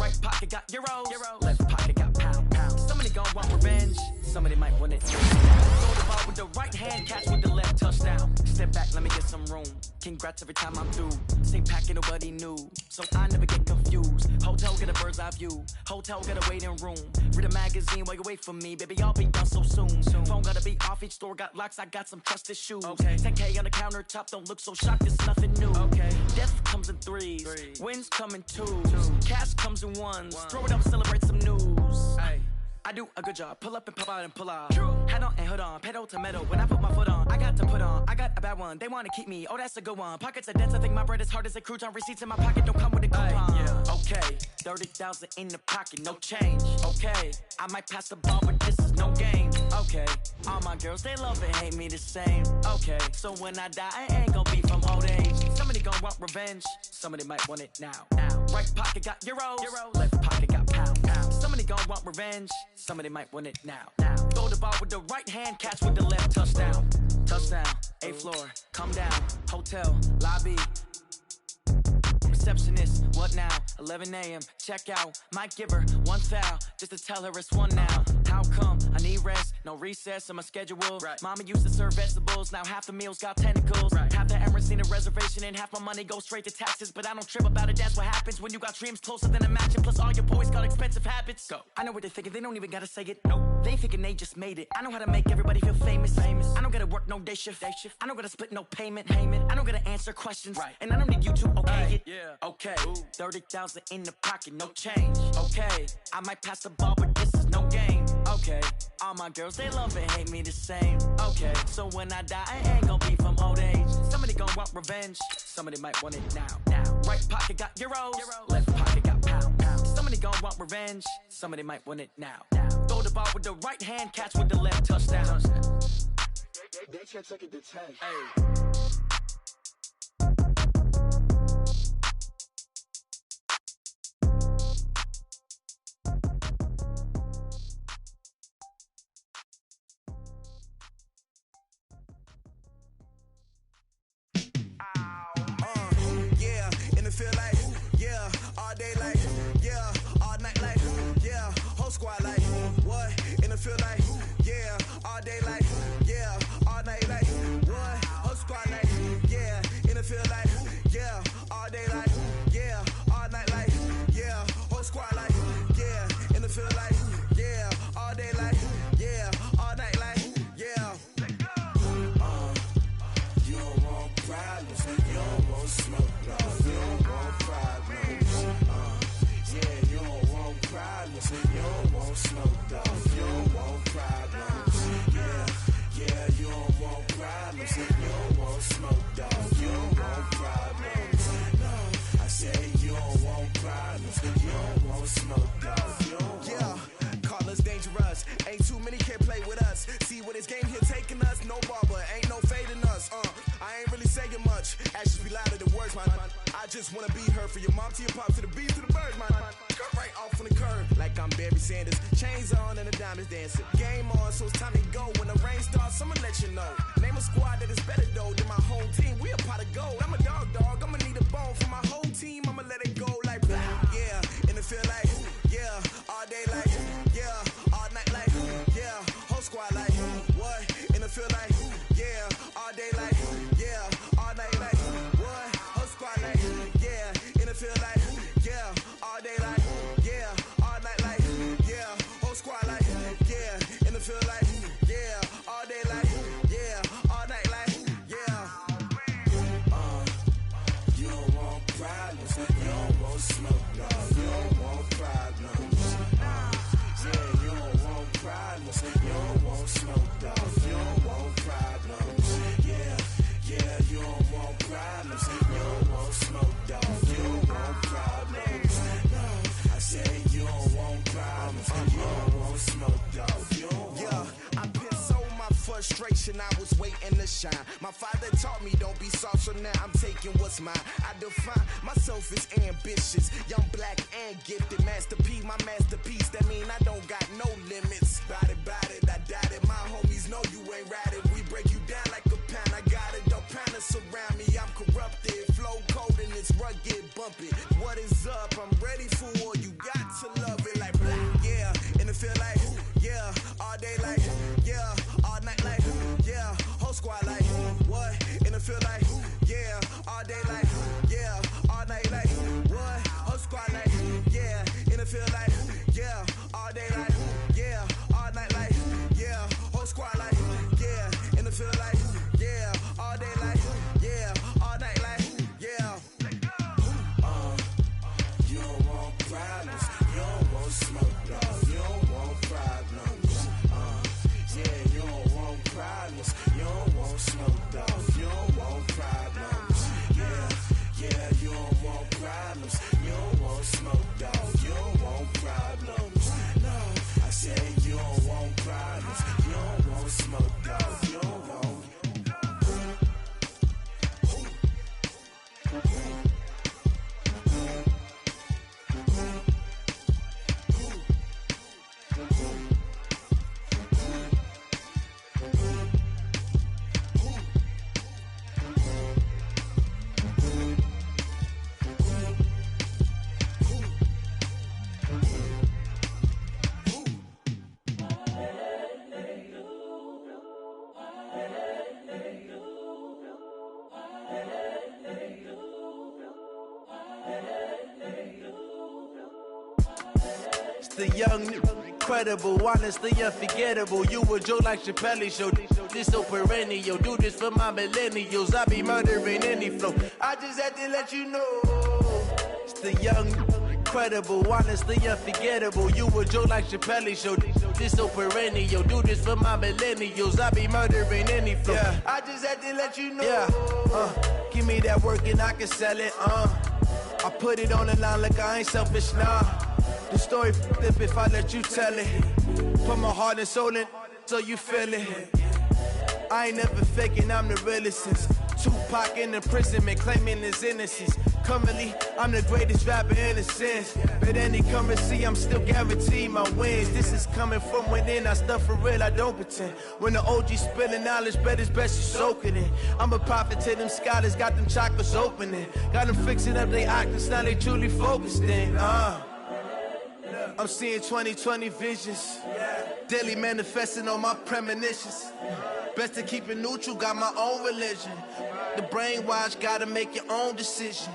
Right pocket got euros, left pocket got pound. Somebody gon' want revenge, somebody might want it now. Throw the ball with the right hand, catch with the left, touchdown. Step back, let me get some room. Congrats every time I'm through. Same packet, nobody knew, so I never get confused. Hotel get a bird's eye view, hotel get a waiting room. Read a magazine while you wait for me, baby, I'll be done so soon. Phone gotta be off, each store got locks, I got some trusted shoes. 10K on the countertop, don't look so shocked, it's nothing new. Death comes in threes, wins come in twos, cash comes in ones. Throw it up, celebrate some news. I do a good job, pull up and pop out and pull out. Head on and hood on, pedal to metal. When I put my foot on, I got to put on. I got a bad one, they wanna keep me, oh that's a good one. Pockets are dense, I think my bread is hard as a crouton. Receipts in my pocket don't come with a coupon. Okay, 30,000 in the pocket, no change. Okay, I might pass the ball, but this is no game. Okay, all my girls, they love and hate me the same. Okay, so when I die, I ain't gon' be from old age. Somebody gon' want revenge, somebody might want it now. Right pocket got euros, left pocket got pound. Somebody gon' want revenge, somebody might want it now. Throw the ball with the right hand, catch with the left, touchdown. Touchdown, 8th floor, come down, hotel, lobby. Receptionist, what now? 11 a.m., check out. Might give her one foul, just to tell her it's one now. How come? I need rest, no recess in my schedule. Mama used to serve vegetables, now half the meals got tentacles. Half the errands need a reservation and half my money goes straight to taxes. But I don't trip about it, that's what happens when you got dreams closer than a match. And plus all your boys got expensive habits. Go. I know what they're thinking, they don't even gotta say it. Nope. They thinking they just made it. I know how to make everybody feel famous. I don't gotta work no day shift. I don't gotta split no payment. I don't gotta answer questions. And I don't need you to okay it. Okay, 30,000 in the pocket, no change. Okay, I might pass the ball, but this is no game. Okay, all my girls, they love and hate me the same. Okay, so when I die, I ain't gon' be from old age. Somebody gon' want revenge, somebody might want it now. Right pocket got euros, left pocket got pound. Somebody gon' want revenge, somebody might want it now. Throw the ball with the right hand, catch with the left, touchdown. They can't take it to 10. Feel like, yeah, all day like, yeah, all night like, it feel like, yeah, all day like, yeah, all night like, what? Whole squad like, yeah, and it feel like, yeah, all day like, yeah, all night like, yeah, whole squad like, yeah, and it feel like, yeah, all day like, yeah, all night like, yeah. You don't want problems, you don't want smoke, dog. You don't want problems, yeah, you don't want problems, you don't want smoke, dog. You don't want problems, yeah, you don't want problems, you don't want smoke, dog. You don't want problems, no, I say you don't want problems, you don't want smoke, dog. You don't want. Call us dangerous, ain't too many can play with us. See what this game here taking us, no barber, ain't no fading us. I ain't really saying much, actions be louder than words, man. I just wanna be heard from your mom to your pop to the beat to the birds, man. Cut right off on the curb, like I'm Barry Sanders. Chains on and the diamonds dancing. Game on, so it's time to go. When the rain starts, I'ma let you know. Name a squad that is better though than my home team. We a pot of gold. I'm a dog, I'ma need a bone for my whole team. I'ma let it go like blah, yeah. And it feel like, yeah, all day like, yeah, all night like, yeah, whole squad like, what? And it feel like, yeah, all day like, yeah, all night like, what? Whole squad like, yeah, and it feel like, yeah, all day like, yeah, all night like, yeah, whole squad like, yeah, and it feel like, yeah, all day like, yeah, all night like, yeah. You don't want problems, you don't want smoke, dog. You don't want problems, yeah, you don't want problems, you don't want smoke, dog. You don't want problems, yeah, you don't want problems, you don't want smoke, dog. You don't want problems, no, I say you don't want problems, you don't want smoke, dog. You don't want. I pissed so my frustration, I was waiting to shine. My father taught me don't be soft, so now I'm taking what's mine. I define myself as ambitious, young, black, and gifted. Master P, my masterpiece, that mean I don't got no limits. Bout it, I doubt it. My homies know you ain't ratted. We break you down like a pound. I got it, don't pound to surround me. I'm corrupted, flow cold and it's rugged, bumpy. What is up? I'm ready for war. You got to love it like blah, yeah. And it feel like, yeah, all day like, yeah, all night like, yeah, whole squad like, what? And it feel like, yeah, all day like, yeah, all night like, what? Whole squad like, yeah, and it feel like, yeah, all day like, yeah, all night like, yeah, whole squad like, yeah, and it feel like, yeah, all day like, yeah, all night like, yeah. You don't want problems, you don't want smoke, dog. You don't want problems, yeah, you don't want problems, you don't want smoke, dog. You don't want problems, yeah, you don't want problems, you don't want smoke, dog. You don't want problems, no, I say you don't want problems, you don't want smoke, dog. You don't want. The young, incredible, honestly unforgettable. You a joke like Chappelle Show. This so perennial. Do this for my millennials. I be murdering any flow. I just had to let you know. It's the young, incredible, honestly unforgettable. You a joke like Chappelle Show. This so perennial. Do this for my millennials. I be murdering any flow. Yeah. I just had to let you know. Yeah. Give me that work and I can sell it. I put it on the line like I ain't selfish, nah. The story flip if I let you tell it. Put my heart and soul in so you feel it. I ain't never faking, I'm the realest since Tupac in imprisonment, claiming his innocence. Currently, I'm the greatest rapper in a sense. But any currency, I'm still guaranteed my wins. This is coming from within, I stuff for real, I don't pretend. When the OG spilling knowledge, bet it's best you soak it in. I'm a prophet to them scholars, got them chakras opening. Got them fixing up their octaves, now they truly focused in. I'm seeing 20/20 visions. Daily manifesting on my premonitions. Best to keep it neutral, got my own religion. The brainwash, gotta make your own decision.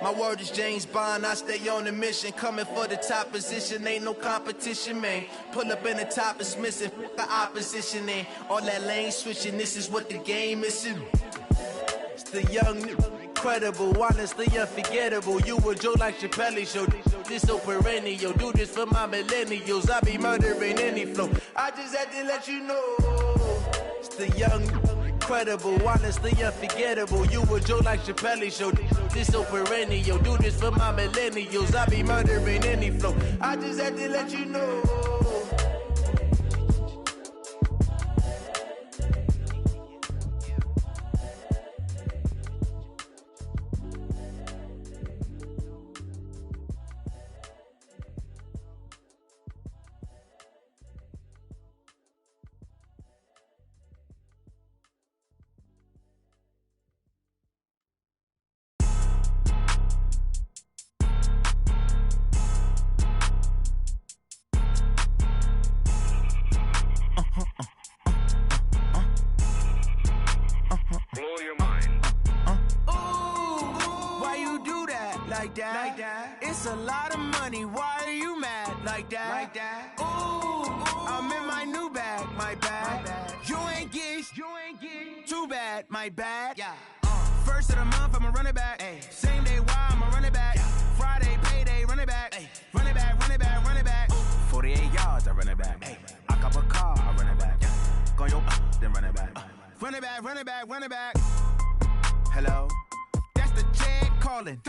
My word is James Bond, I stay on a mission. Coming for the top position, ain't no competition, man. Pull up in the top, it's missing, the opposition ain't. All that lane switching, this is what the game is. It's the young, incredible, honest, the unforgettable. You a Joe like Chappelle show, this so perennial. Do this for my millennials, I be murdering any flow. I just had to let you know. It's the young, incredible, honest, the unforgettable. You a Joe like Chappelle show, this so perennial. Do this for my millennials, I be murdering any flow. I just had to let you know. It's a lot of money, why are you mad like that? Ooh, I'm in my new bag, my bad. You ain't get too bad, my bad. First of the month, I'ma run it back. Same day, why I'ma run it back. Friday, payday, run it back. Run it back, run it back, run it back. 48 yards, I run it back. I cop a car, I run it back. Go yo, then run it back. Run it back, run it back, run it back. Hello? That's the check calling.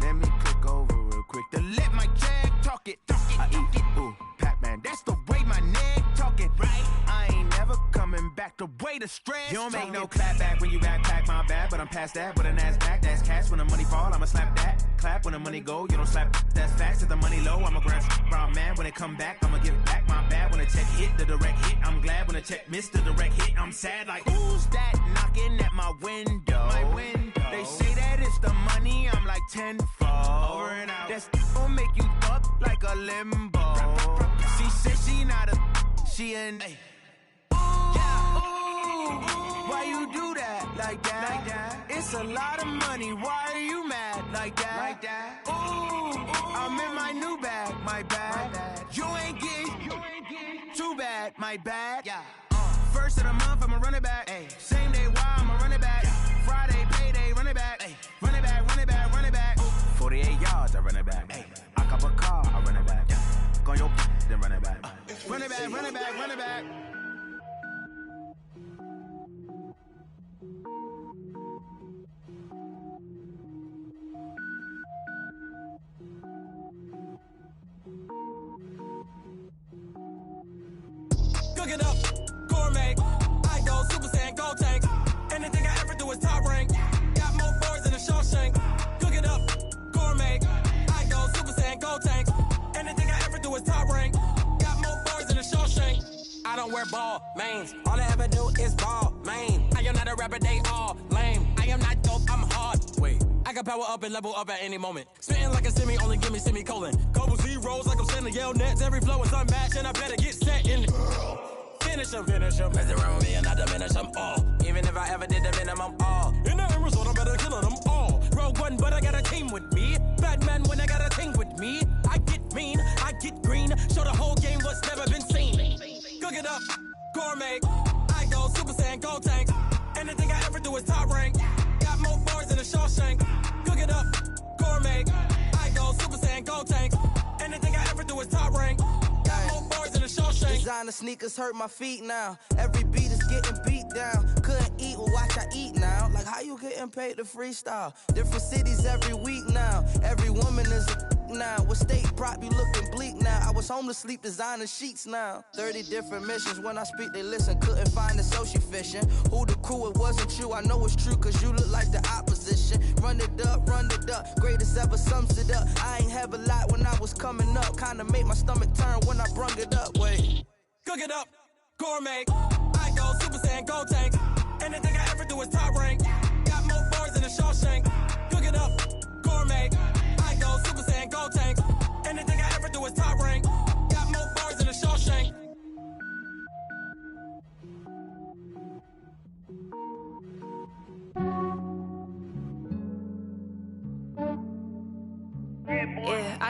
Let me click over real quick to let my check talk it. I eat it, ooh, Pac-Man, that's the way my neck talking. Right? I ain't never coming back the way the stress. You don't make no clap back when you backpack, my bad, but I'm past that. With an ass back, that's cash. When the money fall, I'ma slap that. Clap when the money go, you don't slap. That's facts. If the money low, I'ma grab brown man. When it come back, I'ma give back my bad. When the check hit, the direct hit, I'm glad. When the check missed the direct hit, I'm sad. Like, who's that knocking at my window? My window. They say that it's the money, I'm like tenfold. Over and out. That's gon' make you up like a limbo. She said she not a, she an. Why you do that like that? It's a lot of money, why are you mad like that? Ooh, I'm in my new bag, my bad. You ain't get too bad, my bad. First of the month, I'ma run it back. Same day, why I'ma run it back. Friday, payday, run it back. Run it back, run it back, run it back. 48 yards, I run it back. I cop a car, I run it back. Go yo, then run it back. Run it back, run it back, run it back. Cook it up, gourmet. I go Super Saiyan, go tank. Anything I ever do is top rank. Got more boards than a Shawshank. Cook it up, gourmet. I go Super Saiyan, go tank. Anything I ever do is top rank. Got more boards than a Shawshank. I don't wear ball mains. All I ever do is ball main. I am not a rapper, they all lame. I am not dope, I'm hard. Wait, I can power up and level up at any moment. Spitting like a semi, only give me semicolon. Couple zeros like I'm sending yell nets. Every flow is unmatched and I better get set in. Finish them. Mess around with me and I diminish them all. Even if I ever did the minimum all. In the end result, I'm better killing them all. Rogue One, but I got a team with me. Batman when I got a team with me. I get mean, I get green. Show the whole game what's never been seen. Cook it up, gourmet. I go Super Saiyan, go tank. Anything I ever do is top rank. Got more boards than a Shawshank. Cook it up, gourmet. I go Super Saiyan, go tank. Anything I ever do is top rank. Designer sneakers hurt my feet now. Every beat is getting beat down. Couldn't eat, well watch I eat now. Like how you getting paid to freestyle? Different cities every week now. Every woman is a now. With state prop, you looking bleak now. I was home to sleep, designer sheets now. 30 different missions. When I speak, they listen. Couldn't find it, so she fishing. Who the crew? It wasn't you. I know it's true, cause you look like the opposition. Run it up, run it up. Greatest ever sums it up. I ain't have a lot when I was coming up. Kinda made my stomach turn when I brung it up. Wait. Cook it up, gourmet. I go Super Saiyan, go tank. Anything I ever do is top rank. Got more boards than a Shawshank. Cook it up, gourmet. I go Super Saiyan, go tank. Anything I ever do is top rank.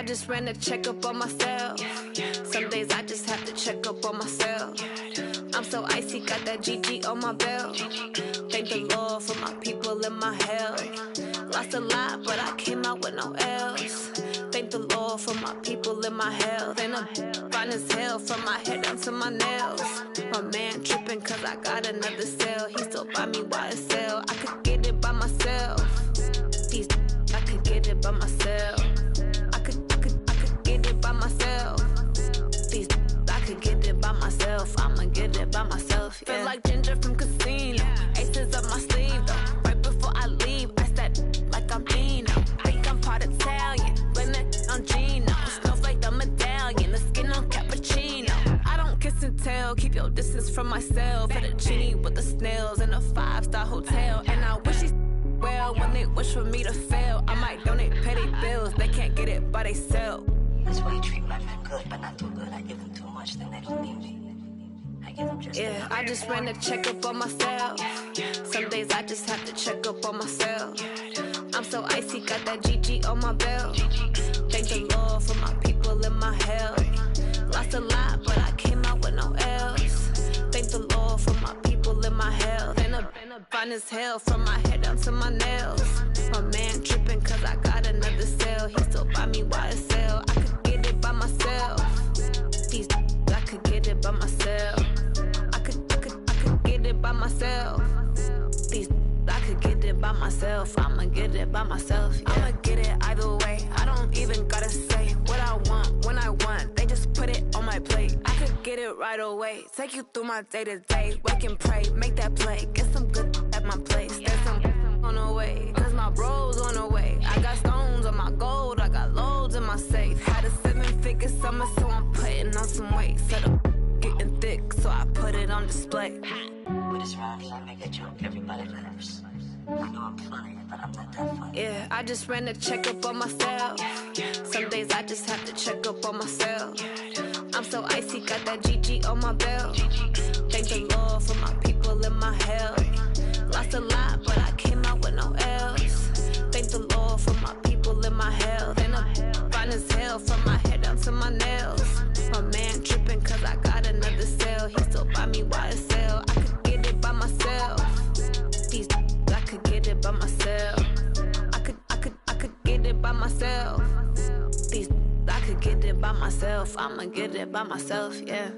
just ran a checkup on myself. Some days I just have to check up on myself. I'm so icy, got that GG on my belt. Thank the Lord for my people and my health. Lost a lot, but I came out with no L's. Thank the Lord for my people and my health. And I'm fine as hell from my head down to my nails. My man tripping cause I got another cell. He still buy me YSL. I could get it by myself. These I could get it by myself. I could get it by myself. These I could get it by myself. I'ma get it by myself. Yeah. Feel like Ginger from Casino. Aces up my sleeve though. Right before I leave, I step like I'm Dino. Think I'm part Italian. Blame it on Gino. Snowflake the medallion. The skin on cappuccino. I don't kiss and tell. Keep your distance from myself. At a genie with the snails in a 5-star hotel. And I wish he's well when they wish for me to fail. I might donate petty bills. They can't get it by they sell. That's why you treat my men good, but not too good. I give them too much, then they don't need me. I give them just yeah, I just ran a checkup on myself. Some days I just have to check up on myself. I'm so icy, got that GG on my belt. Thank the Lord for my people and my health. Lost a lot, but I came out with no L's. Thank the Lord for my people and my health. And I'm fine as hell from my head down to my nails. My man tripping cause I got another cell. He still buy me YSL. I could get it by myself. These I could get it by myself. I could get it by myself. These I could get it by myself. I'ma get it by myself. Yeah. I'ma get it either way. I don't even gotta say what I want when I want. They just put it on my plate. I could get it right away. Take you through my day to day. Wake and pray, make that play. Get some good at my place. There's some on the way, cause my bros on the way. I got stones on my gold. I got loads in my safe. Had a 7-figure summer, so I'm putting on some weight. Set up getting thick, so I put it on display. With this round, I make a joke, everybody laughs. I know I'm funny, but I'm not that funny. Yeah, I just ran a checkup on myself. Some days I just have to check up on myself. I'm so icy, got that GG on my belt. Thank the Lord for my people and my health. Lost a lot, but I came out with no L's. Thank the Lord for my people and my health. And I'm fine as hell from my head down to my nails. My man tripping cause I got another cell. He still buy me YSL. I could get it by myself. These I could get it by myself. I could get it by myself. These I could get it by myself. I'ma get it by myself, yeah.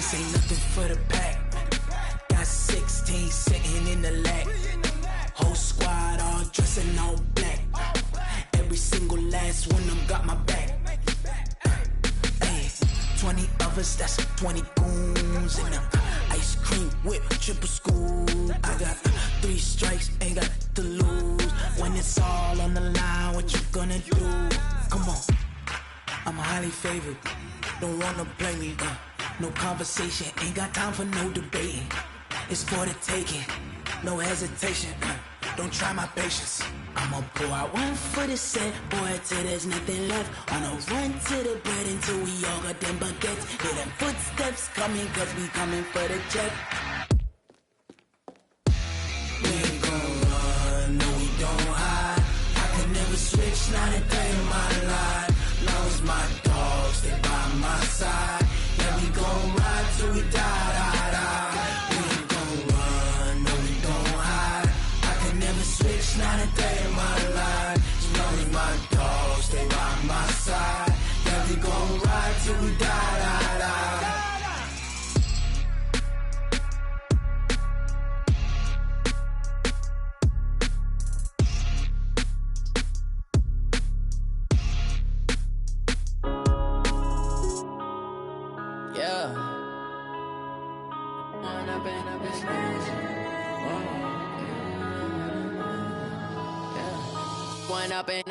This ain't nothing for the pack. Got 16 sitting in the lag. Whole squad all dressing all black. Every single last one of them got my back. Hey, 20 of us, that's 20 goons in them. Ice cream whip, triple scoop. I got 3 strikes, ain't got to lose. When it's all on the line, what you gonna do? Come on, I'm highly favored. Don't wanna play me, no conversation, ain't got time for no debating. It's for the taking, no hesitation. Don't try my patience. I'ma pour out one for the set, boy, till there's nothing left. On a run to the bread until we all got them baguettes. Hear them footsteps coming, cause we coming for the check. We ain't gon' run, no we don't hide. I could never switch, not a day in my life. Long as my dogs, they by my side. Yeah, we gon' ride till we die, die, die. We ain't gon' run, no we don't hide. I could never switch, not a day in my life. As long as my dogs, they by my side. Yeah, we gon' ride till we die, die, die.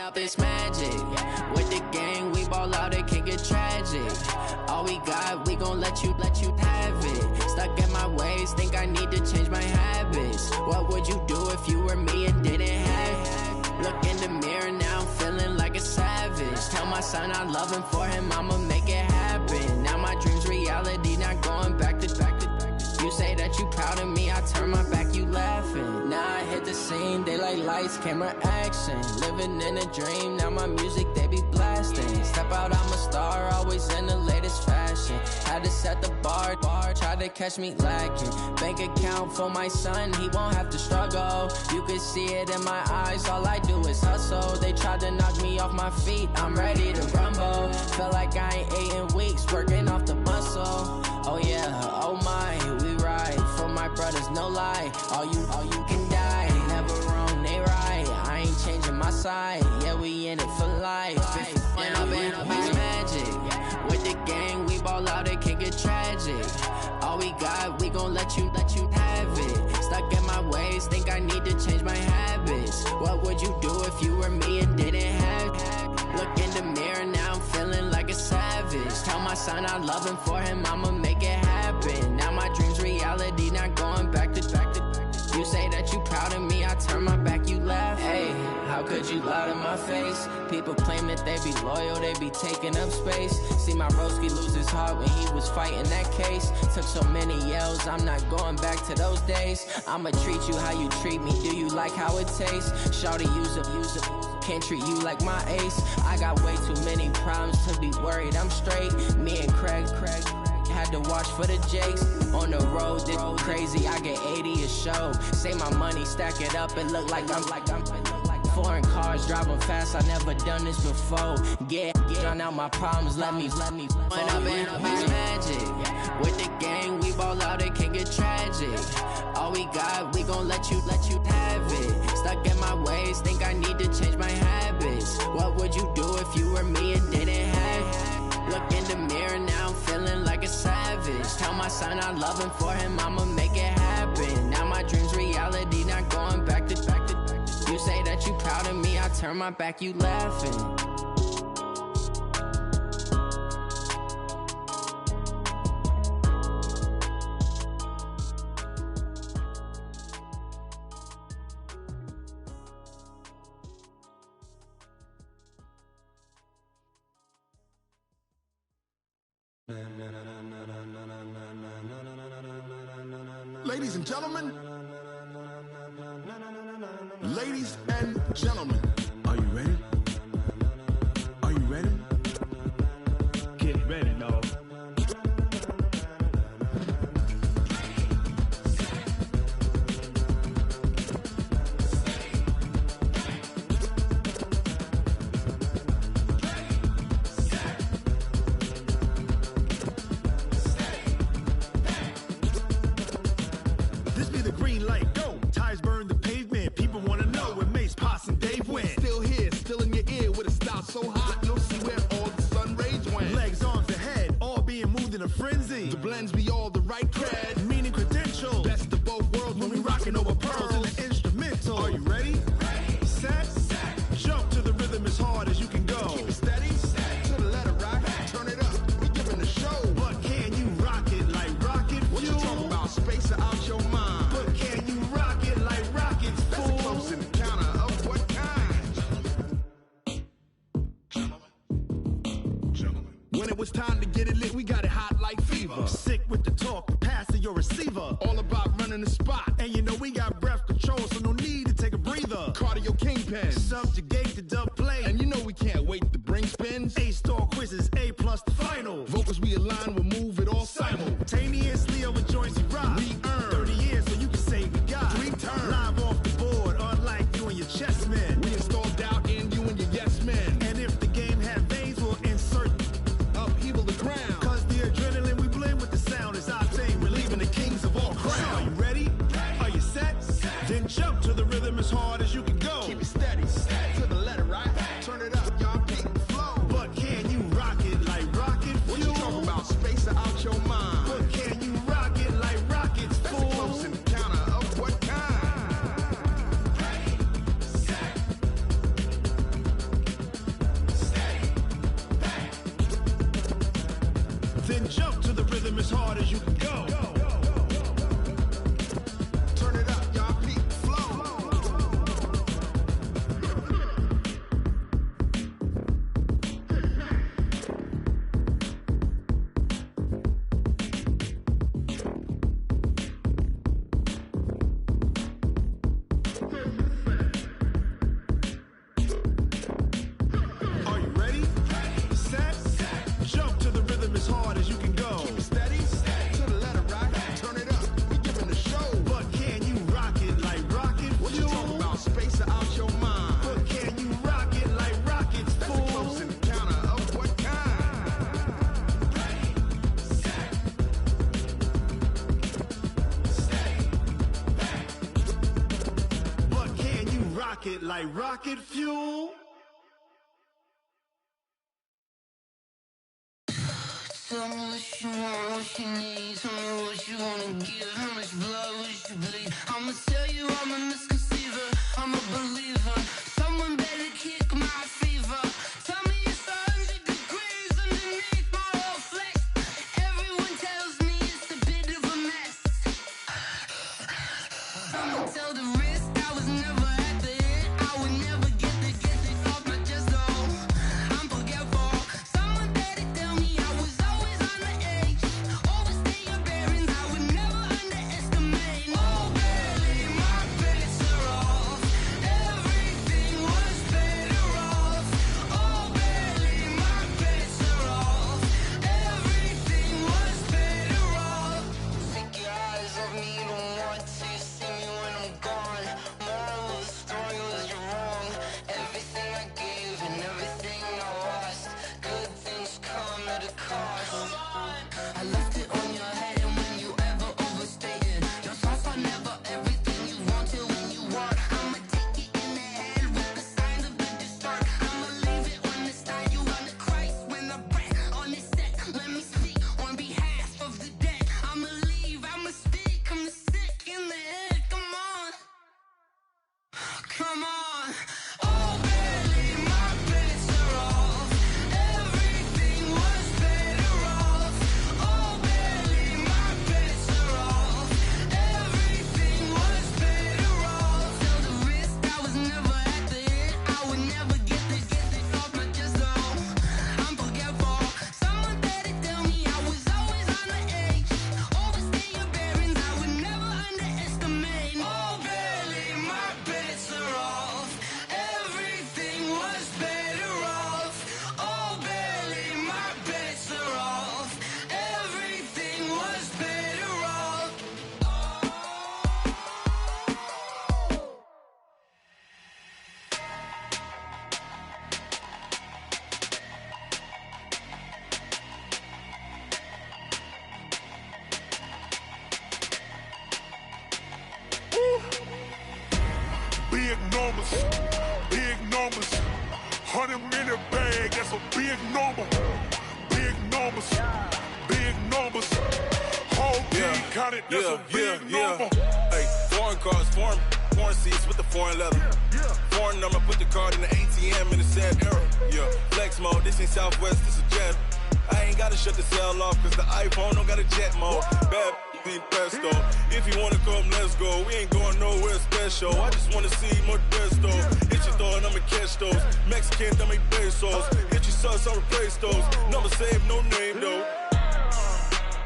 Up this magic. With the gang, we ball out, it can get tragic. All we got, we gon' let you have it. Stuck in my ways, think I need to change my habits. What would you do if you were me and didn't have it? Look in the mirror now, I'm feeling like a savage. Tell my son I love him, for him I'ma make it happen. Now my dream's reality, not going back to. You say that you proud of me, I turn my back, you laughing. Now I hit the scene, they like lights, camera, action. Living in a dream, now my music, they be blasting. Step out, I'm a star, always in the latest fashion. Had to set the bar, try to catch me lacking. Bank account for my son, he won't have to struggle. You can see it in my eyes, all I do is hustle. They tried to knock me off my feet, I'm ready to rumble. Felt like I ain't ate in weeks, working off the muscle. Oh yeah, oh my, we ride for my brothers, no lie. All you can die, never wrong, they right. I ain't changing my side, yeah, we in it for life. When up in it's magic. With the gang, we ball out, it can get tragic. All we got, we gon' let you have it. Stuck in my ways, think I need to change my habits. What would you do if you were me and didn't have it? Look in the mirror, now I'm feeling like a savage. Tell my son I love him, for him I'ma make it happen. Now my dream's reality, not going back to. You say that you proud of me, I turn my back, you laugh. Hey, how could you lie to my face? People claim that they be loyal, they be taking up space. See my broski lose his heart when he was fighting that case. Took so many yells, I'm not going back to those days. I'ma treat you how you treat me, do you like how it tastes? Shawty, use it, can't treat you like my ace. I got way too many problems to be worried, I'm straight. Me and Craig had to watch for the Jakes. On the road, this crazy, I get 80 a show. Say my money, stack it up, and look like I'm foreign cars, driving fast, I never done this before. Drown out my problems, let me. When up in it's magic. With the gang, we ball out, it can get tragic. All we got, we gon' let you have it. Stuck in my ways, think I need to change my habits. What would you do if you were me and didn't have it? Look in the mirror, now I'm feeling like a savage. Tell my son I love him, for him I'ma make it happen. Now my dream's reality, not going back to. You say that you proud of me, I turn my back, you laughing. Ladies and gentlemen, ladies and gentlemen, are you ready? Are you ready? Get ready, dog. green light, go. Tires burn the pavement. People wanna know where Mace, Potts, and Dave went. Still here, still in your ear with a style so hot, you'll see where all the sun rays went. Legs, arms, and head, all being moved in a frenzy. The blends be all the right cred, meaning credentials. Best of both worlds when we rockin' over pearls in the instrumental. Are you ready? Set, jump to the rhythm as hard as you can go. Keep it steady, to the letter right, turn it up, we giving the show. But can you rock it like rocket fuel? What you talking about, space out your mind? But can you rock it like rockets, fool? That's a close encounter of what kind? When it was time to get it lit, we got it hot like fever. Sick with the talk, pass to your receiver. All about running the spot. And you know we got breath control, so no need to take a breather. Cardio kingpin, subjugate the dub play. And you know we can't wait to bring spins. A-star quizzes, A+ the final. Vocals we align, we'll move it all simultaneously over joints we rock. We earn 30 years, so you can say we got 3 turns live off the board, unlike you and your chess men. We install doubt in you and your yes men. And if the game had veins, we'll insert upheaval the crown. Cause the adrenaline we blend with the sound is our thing, relieving the kings of all crowns. So are you ready? Are you set? Then jump to the rhythm as hard as you can go. Keep it steady, to the letter right. Turn it up, y'all beat the flow. But can you rock it like rocket fuel? What you talking about, space out your mind? But can you rock it like rockets, fool? That's a close encounter of what kind? Then jump to the rhythm as hard as you can go. Turn it up, y'all beat the flow. Are you ready? Set, jump to the rhythm as hard as you can go. Keep it steady, to the letter right. Turn it up, we giving the show. But can you rock it like rocket fuel? What you talking about, space out your mind? But can you rock it like rockets, fool? That's a close encounter of what kind? But can you rock it like rocket fuel? Tell me what you want, what you need. Tell me what you wanna give. How much blood would you bleed? I'ma tell you I'm a misconceiver. I'm a believer. Someone better kick my fever. Tell me it's 100 degrees underneath my whole flesh. Everyone tells me it's a bit of a mess. I'ma tell the risk I was never at the end. I would never get this off my chest though. I'm forgetful. Someone better tell me I was always on the edge. Overstay your bearings, I would never underestimate. Oh, barely, my bets are off. number. Big numbers. Big numbers. Whole team counted, that's a big number. Hey, foreign cars, foreign seats with the foreign leather. Foreign number, put the card in the ATM in the sad era. Yeah, flex mode, this ain't Southwest, this is Jet. I ain't gotta shut the cell off, cause the iPhone don't got a jet mode. Bad need pesto. If you wanna come, let's go. We ain't going nowhere special. I just wanna see Modesto. Hit your throw and I'ma catch those. Mexican, that make pesos. Hit your sus, I'll replace those. Number saved, no name though.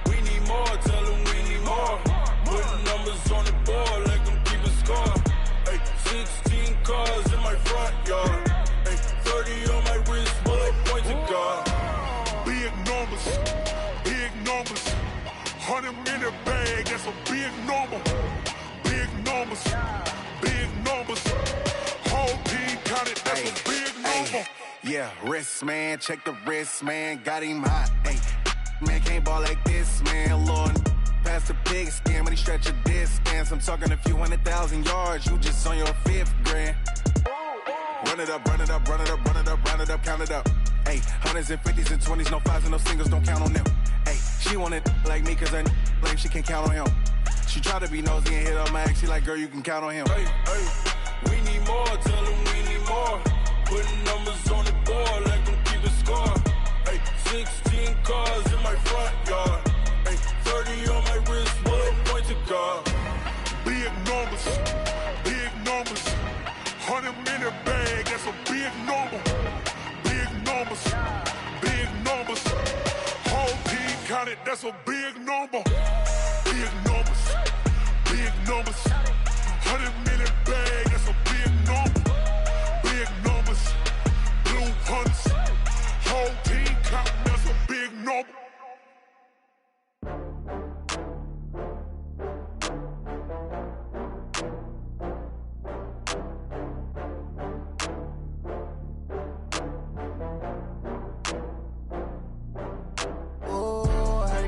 We need more, tell them we need more. Putting numbers on the board like I'm keeping score. Hey, 16 cars in my front yard. Hey, 30 on my wrist, bullet points to God. Big numbers, big numbers. 100 minute bag, that's a big number. Big numbers, big numbers. Whole team counted, that's a big number. Yeah, wrist man, check the wrist man, got him hot. Ay, man can't ball like this, man. Lord, past the pig skin, when he stretch a distance. I'm talking a few 100,000 yards, you just on your 5th grand. Run it up, run it up, run it up, run it up, run it up, count it up. Ay, 100s and 50s and 20s, no 5s and no singles, don't count on them. Ay, she want it like me, cause her lame, she can't count on him. She try to be nosy and hit up my ex, she like, girl, you can count on him. Hey, we need more, tell them we need more. Putting numbers on the board like I'm keeping score. Hey, 16 cars in my front yard. Hey, 30 on my wrist, bullet point to God. Big numbers, big numbers. 100 minute bag, that's a big number. Big numbers, big numbers. Whole team counted, that's a big number. Big numbers, big numbers. 100 minute bag, that's a big number. Big numbers, blue hunts. Whole team counting, that's a big number.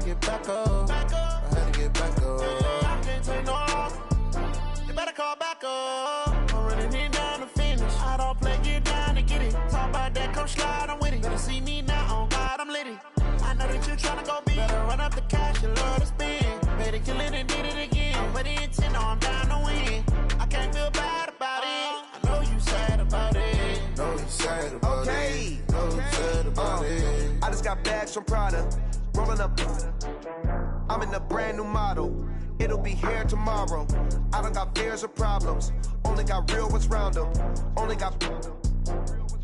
Get back up. I had to get back up. I can't take no loss. You better call back up. I'm running it down to finish. I don't play, get down to get it. Talk about that, come slide, I'm with it. Better see me now, on God, I'm litty. I know that you tryna go big. Better run up the cash, you love to spend. Better kill it and did it again. I'm ready and 10, I'm down to win. I can't feel bad about it. I know you sad about it. Know you sad about it. Know you sad about it. I just got bags from Prada. Rolling up, I'm in a brand new model. It'll be here tomorrow. I don't got fears or problems. Only got real ones round them. Only got.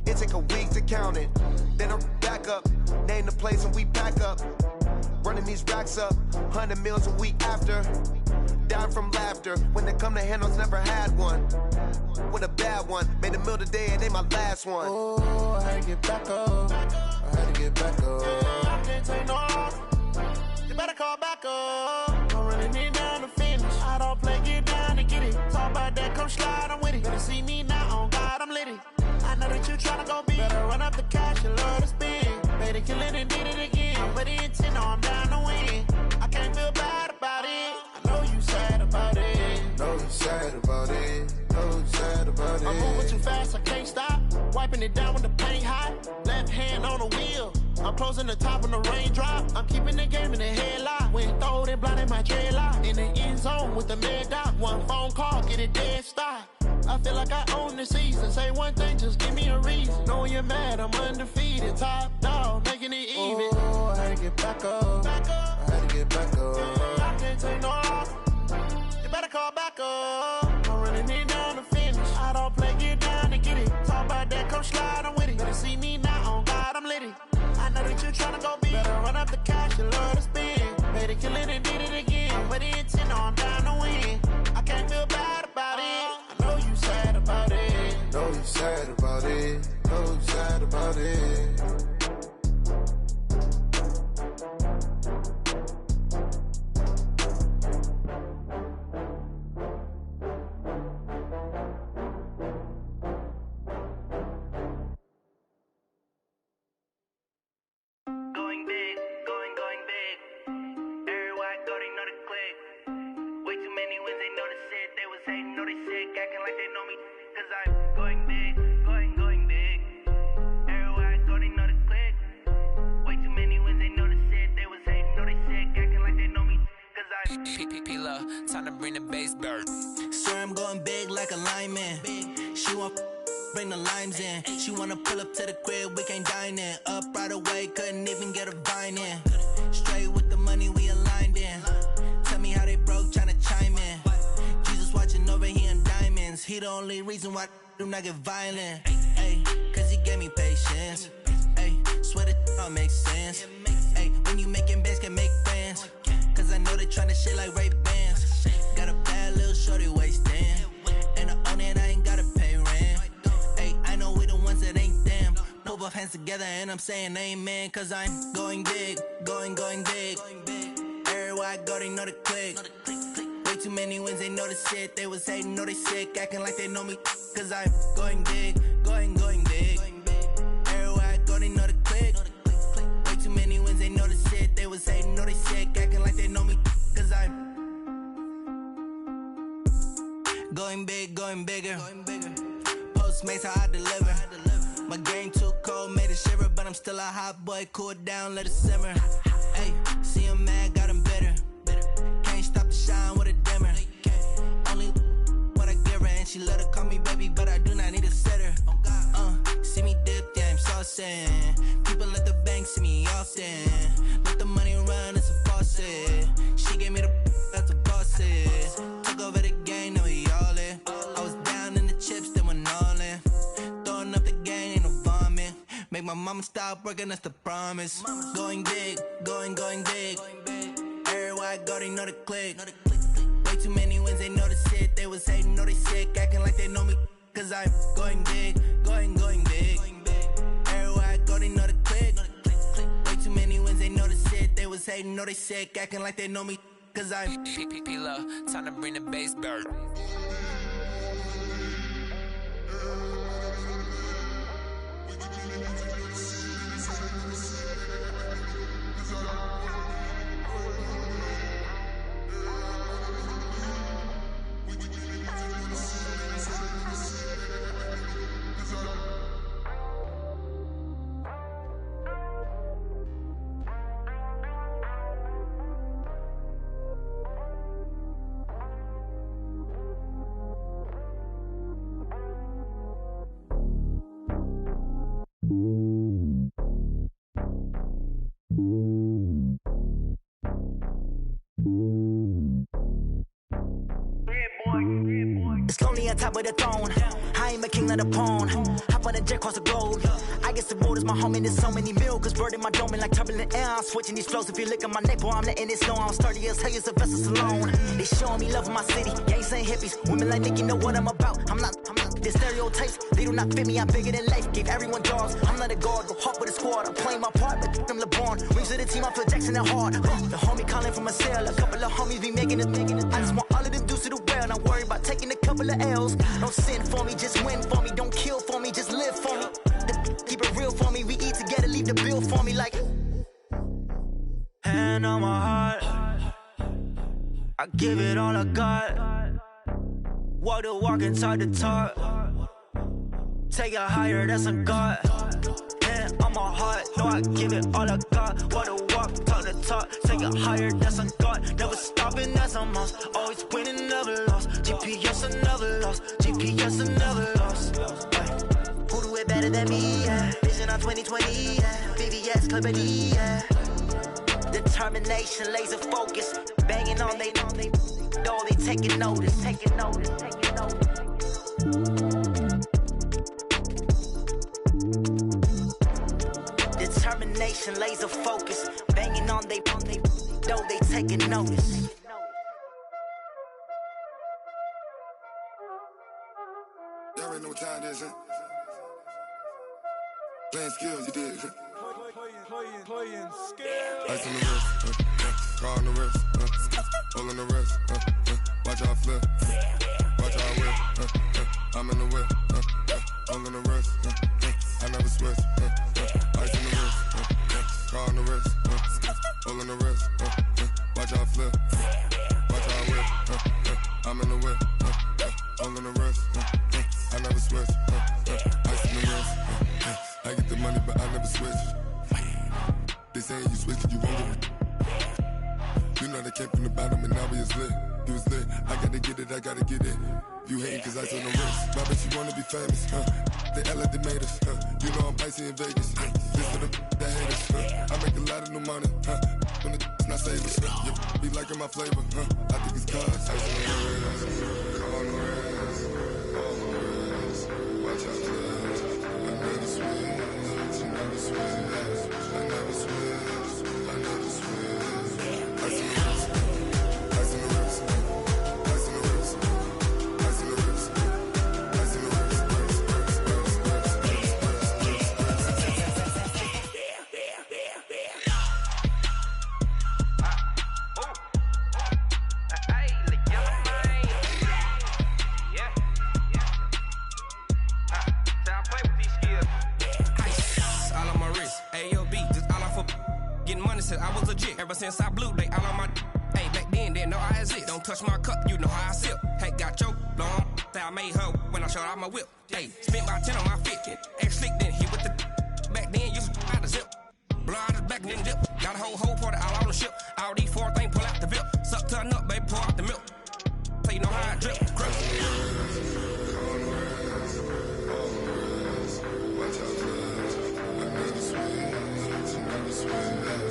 It take a week to count it. Then I'm back up. Name the place and we pack up. Running these racks up. 100 meals a week after. Down from laughter. When they come to handles, never had one. With a bad one. Made a meal today and they my last one. Oh, I had to get back up. I had to get back up. I can't take no loss. You better call back up. I'm running it down to finish. I don't play, get down to get it. Talk about that, come slide, I'm with it. Better see me now, on God, I'm litty. I know that you tryna go big. Better run up the cash, you love to spend. Better kill it and did it again. I'm ready and 10, I'm down to win. I can't feel bad about it. I know you sad about it. Know you sad about it. Know you sad about it. I'm moving too fast, I can't stop. Wiping it down with the paint hot. Left hand on the wheel. I'm closing the top when the raindrop. I'm keeping the game in the headlock. When throwed and blinded my dreadlock. In the end zone with the mad dot. One phone call, get it dead stop. I feel like I own the season. Say one thing, just give me a reason. Knowing you're mad, I'm undefeated. Top dog, making it even. Oh, I had to get back up. I had to get back up. I can't take no loss. You better call back up. I'm running it down to finish. I don't play, get down to get it. Talk about that, come slide, I'm with it. Better see me now, on God, I'm litty. I know that you tryna go big. Better run up the cash, you love to spend. Better kill it and did it again. I'm ready and 10, I'm down to win. I can't feel bad about it. I know you sad about it. Know you sad about it. Know you sad about it. Going big, going big. Everywhere I go, they know the Time to bring the bass bird. Sir, I'm going big like a lineman. She want bring the limes in. She wanna pull up to the crib, we can't dine in. Up right away, couldn't even get a vine in. Straight with the money, we aligned in. Tell me how they broke, tryna chime in. Jesus watching over here in diamonds. He the only reason why I do not get violent. Ay, cause he gave me patience. Ay, swear that all makes sense. Ay, when you making bands, can make friends. Cause I know they tryna shit like Ray-Bans. Got a bad little shorty wasting. And I own it, I ain't gotta pay rent. Ay, I know we the ones that ain't them. Put both hands together and I'm saying amen. Cause I'm going big, going big. Everywhere I go, they know the click. Way too many wins, they know the shit. They was hating, know they sick, acting like they know me. Cause I'm going big, going big. Everywhere I go, they know the click. Way too many wins, they know the shit. They was hating, know they sick, acting like they know me. Cause I'm going big, going bigger. Postmates how I deliver. My game too cold, made it shiver. But I'm still a hot boy, cool down, let it simmer. Hey, see him mad, got him bitter. Can't stop the shine with a dimmer. Only what I give her, and she let her call me baby, but I do not need a sitter. See me dip, yeah, I'm saucing. People at the bank see me often. Let the money run, it's a faucet. She gave me the that's a faucet. Took over the game, now we all in. I was down in the chips, then went all in. Throwing up the game, ain't no vomit. Make my mama stop working, that's the promise. Going big, going big. Everywhere I go, they know the click. Way too many wins, they know the shit. They was hating, know they sick, acting like they know me. Cause I'm going big, going big. Everywhere I go, they know the click. Way too many wins, they know the shit. They was hating, know they sick, acting like they know me. Cause I'm P-P-P-Love, time to bring the bass bird. It's lonely on top of the throne. I ain't a king, not a pawn. Hop on a jet across the globe. I guess the world is my home and there's so many milk. Bird in my dome and like turbulent air. I'm switching these flows. If you look at my neck, boy, I'm letting it snow. I'm sturdy as hell, as a vessel alone. They showing me love in my city. Gangs ain't hippies. Women like Nicki know what I'm about. I'm not the stereotypes. They do not fit me. I'm bigger than life. Gave everyone dogs. I'm not a guard. Go hard with a squad. I'm playing my part, but I'm LeBron. Rings to the team. I feel Jackson and hard. The homie calling from a cell. A couple of homies be making it. I just want all of them dudes to do well. Not worry about taking a couple of L's. Don't sin for me, just win for me. Don't kill for me, just live for me. Keep it real for me. We eat together, leave the bill for me like. Hand on my heart, I give it all I got. Walk the walk and talk the talk. Take it higher, that's a God. Hand on my heart, no, I give it all I got. Walk the walk, talk the talk. Take it higher, that's a God. Never stopping, that's a must. Always winning, never lost. GPS, I never lost. GPS, I never lost. Who do it better than me? Yeah. Vision on 2020. Yeah. VVS, Company. Yeah. Determination, laser focus. Banging on they know they taking notice. Taking notice. Determination, laser focus. Banging on they know they taking notice. Y'all already know what time it is, huh? Playing skills, you did. Playing skills. Ice on the wrist, car on the wrist, all on the wrist, watch how I flip, watch how I whip, I'm in the whip, all on the wrist, I never switch, ice on the wrist, car on the wrist, all on the wrist, watch how I flip, watch how I whip, I'm in the whip, all on the wrist, I never switch, ice on the wrist, I get the money but I never switch. They saying you switch, you won't get. You know the came from the bottom and now we is lit. He was lit. I gotta get it, I gotta get it. You hating cause I on the wrist. My bitch, you wanna be famous, huh? They Ella, they made us, huh? You know I'm icy in Vegas, huh? This for the that hate us, huh? I make a lot of new money, huh? When the not savers, huh? You be liking my flavor, huh? I think it's cause ice on the wrist, on the wrist, on the wrist. Watch out, cuz I never switch, I never switch, I never switch, I never switch. Ice on the wrist, ice on the wrist, ice on the wrist, ice on the wrist, ice on the wrist. I was legit ever since I blew they all on my hey back then didn't know I exist. Don't touch my cup, you know how I sip. Hey, got choked long. I made her when I showed out my whip. Hey, spent about 10 on my fit. Ex slick then hit with the back then used to out the zip. Blow out his back then dip. Got a whole party all on the ship. All these four things pull out the VIP. Suck to a nut, baby, pour out the milk. So you know how I drip. Crap. Watch out, cuz I never switch, I never switch.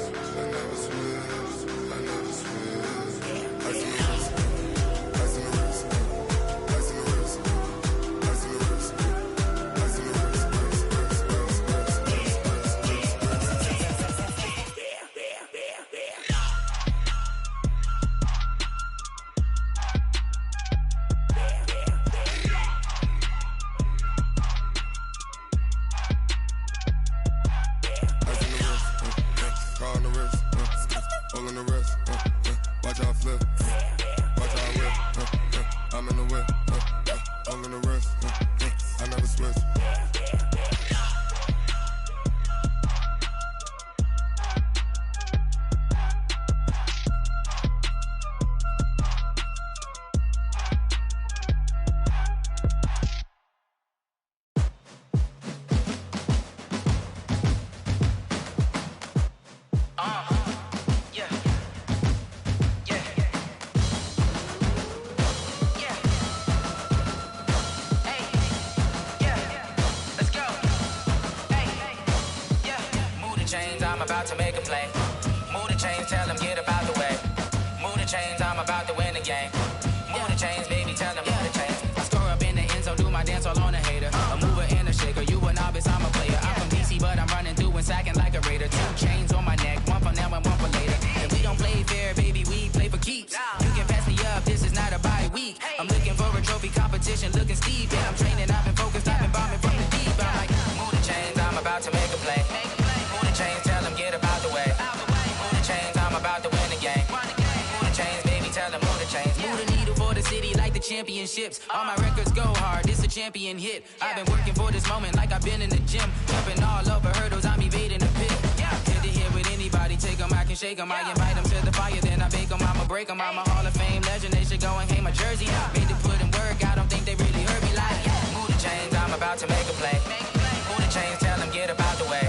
I'm about to make a play. Move the chains, tell them get up out the way. Move the chains, I'm about to win the game. Move the chains, baby, tell them move the chains. I score up in the end zone, do my dance all on a hater. A mover and a shaker, you a novice, I'm a player. I'm from DC, but I'm running through and sacking like a raider. 2 chains on my neck, one for now and one for later. And we don't play fair, baby, we play for keeps. You can pass me up, this is not a bye week. I'm looking for a trophy competition, looking steep. And I'm training, I've been focused, I've been bombing from the deep. I'm like, move the chains, I'm about to make a play. Move the chains, tell them get up out the way. Move the chains, I'm about to win the game. Move the chains, baby, tell them move the chains. Move the needle for the city like the championships. All my records go hard, this a champion hit. I've been working for this moment like I've been in the gym. Jumping all over hurdles, I'm evading the pit. Head to head with anybody, take them, I can shake them. I invite them to the fire, then I bake them, I'ma break them. I'm a Hall of Fame legend, they should go and hang my jersey. Made to put in work, I don't think they really heard me like. Move the chains, I'm about to make a play. Move the chains, tell them get up out the way.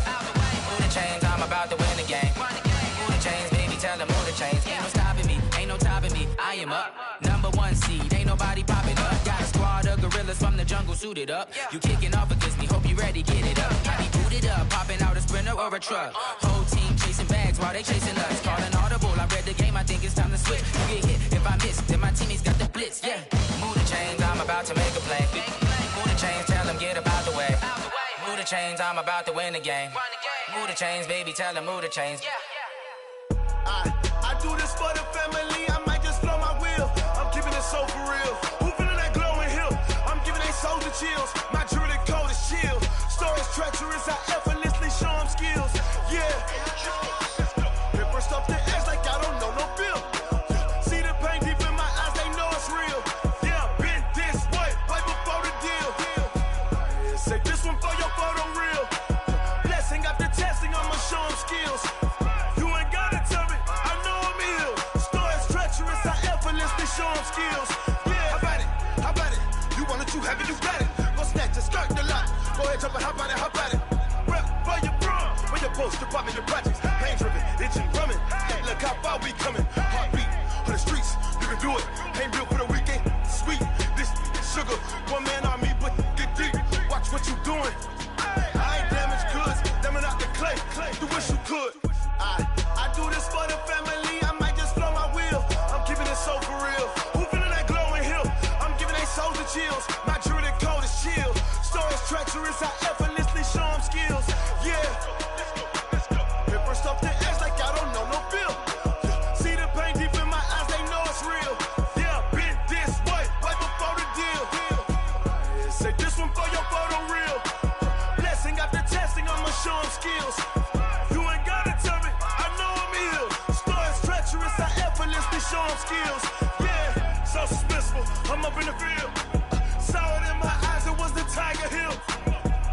Move the chains, I'm about to win the game. Move the chains, baby, tell them move the chains. Ain't no stopping me, ain't no topping me, I am up. Number 1 seed, ain't nobody popping up. Got a squad of gorillas from the jungle suited up. You kicking off against me, hope you ready, get it up. I be booted up, popping out a Sprinter or a truck. Whole team chasing bags while they chasing us. Calling audible, I read the game, I think it's time to switch. You get hit if I miss, then my teammates got the blitz, yeah. Move the chains, I'm about to make a play. Move the chains, tell them get up out the way. Move the chains, I'm about to win the game. Move the chains, baby, tell them move the chains. I do this for the family, I might just blow my wheel. I'm keeping it so for real. Who feeling that glowing hill? I'm giving they soldier chills. My jewelry cold is chill. Stories treacherous, I effortlessly show them skills. Yeah. Ripper stuff the edge like I don't know no bill. See the pain deep in my eyes, they know it's real. Yeah, been this way, right before the deal. Say this one for your photo reel. Blessing after testing, I'ma show them skills. You ain't gotta tell me, I know I'm ill. Stories treacherous, I effortlessly show them skills. Yeah, how about it? You want it, you have it, you got it. Go snatch it, skirt the lot. Go ahead, jump it, how about it? Rep for your bro, where your post, department, your projects. Pain driven, itching, drumming. Hey, look how far we coming. Heartbeat, do it. Ain't built for the weekend. Sweet, this sugar. One man on me, but get deep. Watch what you doing. I ain't damaged goods. Damn out the clay. You wish you could. I do this for the family. I might just blow my wheel. I'm keeping it so for real. Who feeling that glowing hill? I'm giving they souls the chills. My jewelry cold is chill. Stories treacherous. I effortlessly show them skills. Yeah. Paper stuff to edge like I don't know no feel. See the pain deep in my eyes, they know it's real. Yeah, been this way, right before the deal. Say this one for your photo reel. Blessing after testing, I'ma show them skills. You ain't gotta tell me, I know I'm ill. Stories treacherous, I effortlessly show them skills. Yeah, so suspenseful, I'm up in the field. Saw it in my eyes, it was the Tiger Hill.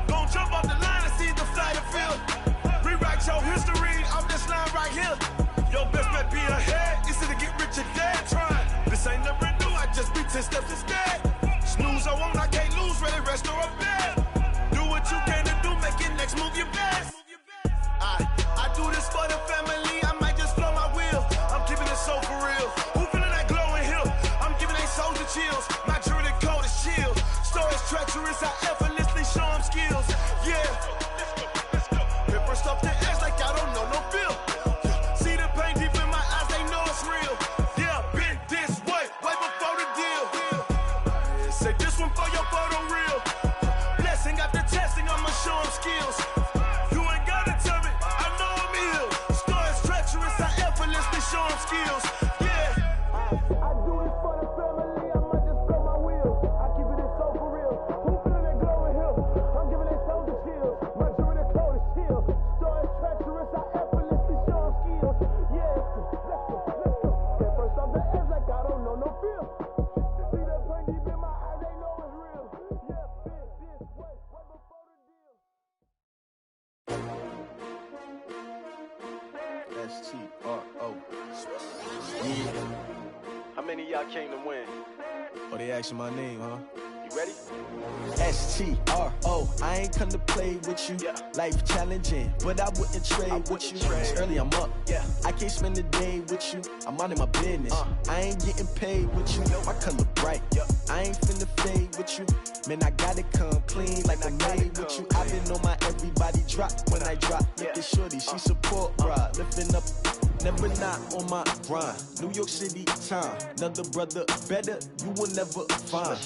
Gon' jump off the line and see the flight of field. Rewrite your history off this line right here. Your best bet be ahead, easy to get rich or dead. Trying, this ain't never new, I just be 10 steps instead. Snooze I won't, I can't lose, ready, rest or a bed. Do what you can to do, make it next move your best. I do this for the family, I might just blow my wheel. I'm keeping it so for real. Who feeling that glowing hill? I'm giving they souls the chills. My jewelry cold is chill. Stories treacherous, I effortlessly show them skills. Yeah. Paper stuff to edge like I don't know no feel. See the pain deep in my eyes, they know it's real. Yeah, been this way, way before the deal. Say this one for your photo reel. Blessing after testing, I'ma show them skills. You ain't gotta tell me, I know I'm ill. Stories treacherous, I effortlessly show them skills. Yeah. I do this for the family, I might just blow my wheel. I keep it so for real. Who feeling that glowing hill? I'm giving they souls the chills. My jewelry cold is chill. Stories treacherous, I effortlessly show them skills. Yeah, let's go. Get first off the edge like I don't know no feel. See that pain deep in my eyes, they know it's real. Yeah, been this way, way before the deal. S-T-R-O. Yeah. How many of y'all came to win? Oh, they asking my name, huh? You ready? S-T-R-O. I ain't come to play with you. Life challenging, but I wouldn't trade with you. It's early, I'm up. I can't spend the day with you. I'm minding my business. I ain't getting paid with you. My color bright. I ain't finna fade with you. Man, I gotta come clean like I made with you. I been on my everybody drop when I drop. Look at shorty, she support, bruh. Lifting up, never not on my grind. New York City time, another brother better, you will never find.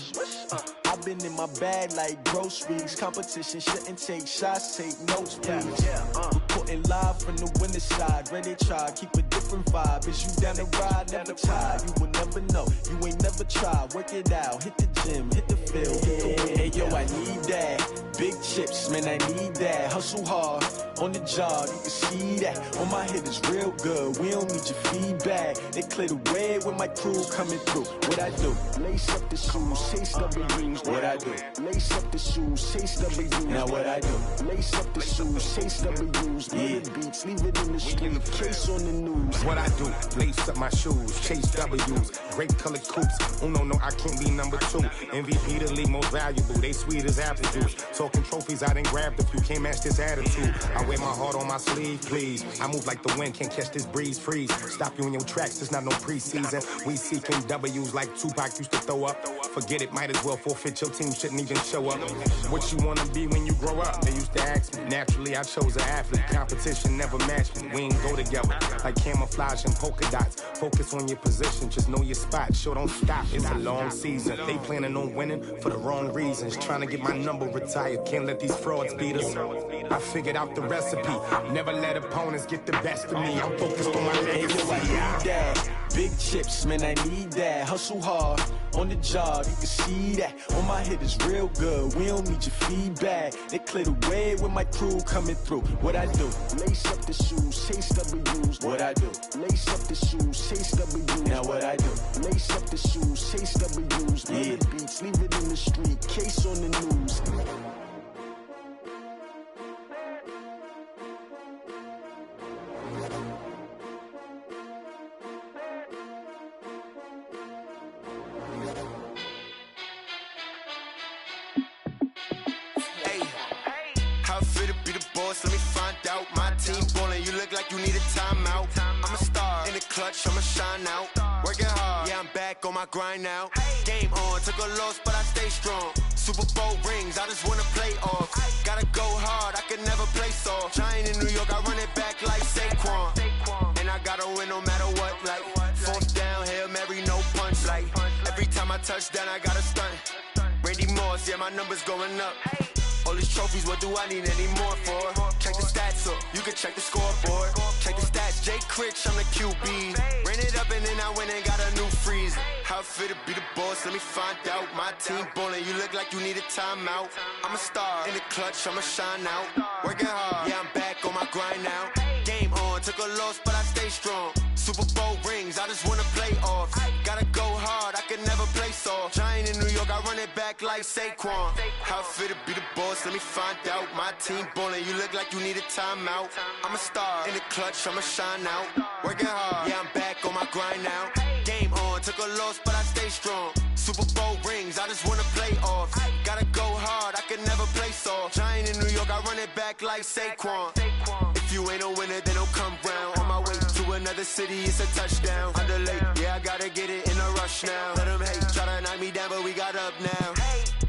I've been in my bag like groceries. Competition shouldn't take shots, take notes, please. Reporting live from the winter side. Ready to try, keep a different vibe. Is you down the ride, never tired. You will never know, you ain't never tried. Work it out, hit the gym, hit the field, hit the wind. Hey yo, I need that. Big chips, man, I need that. Hustle hard, on the job, you can see that. On my head is real good, we don't need your feedback. They clear the way when my crew coming through. What I do? Lace up the shoes, chase W's. What I do? Lace up the shoes, chase W's. Now what I do? Lace up the shoes, chase W's. Yeah. Beats, leave it in the street, case on the news. What I do? Lace up my shoes, chase W's. Great colored coops. Uno, no, I can't be number 2. MVP the league most valuable. They sweet as apple juice. Talking trophies, I done grabbed a few. Can't match this attitude. I wear my heart on my sleeve, please. I move like the wind, can't catch this breeze. Freeze. Stop you in your tracks, it's not no preseason. We seeking W's like Tupac used to throw up. Forget it, might as well forfeit. Your team shouldn't even show up. What you wanna be when you grow up? They used to ask me. Naturally, I chose an athlete. Competition never matched me. We ain't go together like camouflage and polka dots. Focus on your position, just know your spot. Sure, don't stop. It's a long season. They planning on winning for the wrong reasons. Trying to get my number retired. Can't let these frauds beat us. I figured out the recipe. Never let opponents get the best of me. I'm focused on my legacy. Big chips, man, I need that. Hustle hard, on the job, you can see that. On my head is real good, we don't need your feedback. They clear the way when my crew coming through. What I do? Lace up the shoes, chase W's. What I do? Lace up the shoes, chase W's. Now what I do? Lace up the shoes, chase W's. Yeah. Beats, leave it in the street, case on the news. Let me find out. My team ballin', you look like you need a timeout. I'm a star in the clutch, I'ma shine out. Working hard, yeah, I'm back my grind now. Game on, took a loss, but I stay strong. Super Bowl rings, I just wanna play off. Gotta go hard, I can never play soft. Giant in New York, I run it back like Saquon. And I gotta win no matter what, like fourth down, Hail Mary, no punch. Like every time I touch down, I gotta stunt. Randy Moss, yeah, my numbers going up. All these trophies, what do I need any more for? Check the stats up, you can check the scoreboard. Check the stats, Jay Critch, I'm the QB. Ran it up and then I went and got a new freeze. How it fit to be the boss, let me find out. My team ballin', you look like you need a timeout. I'm a star, in the clutch, I'ma shine out. Working hard, yeah, I'm back on my grind now. Game on, took a loss, but I stay strong. Super Bowl rings, I just wanna play off. Gotta go hard, I can never play soft. Giant in New York, I run it back like Saquon. How it fit to be the boss, let me find out. My team ballin', you look like you need a timeout. I'm a star, in the clutch, I'ma shine out. Working hard, yeah, I'm back on my grind now. Game on, took a loss, but I stay strong. Super Bowl rings, I just wanna play off. Gotta go hard, I can never play soft. Giant in New York, I run it back like Saquon. If you ain't a winner, then don't come round. On my way to another city, it's a touchdown. Underlay, yeah, I gotta get it in a rush now. Let them hate, try to knock me down, but we got up now.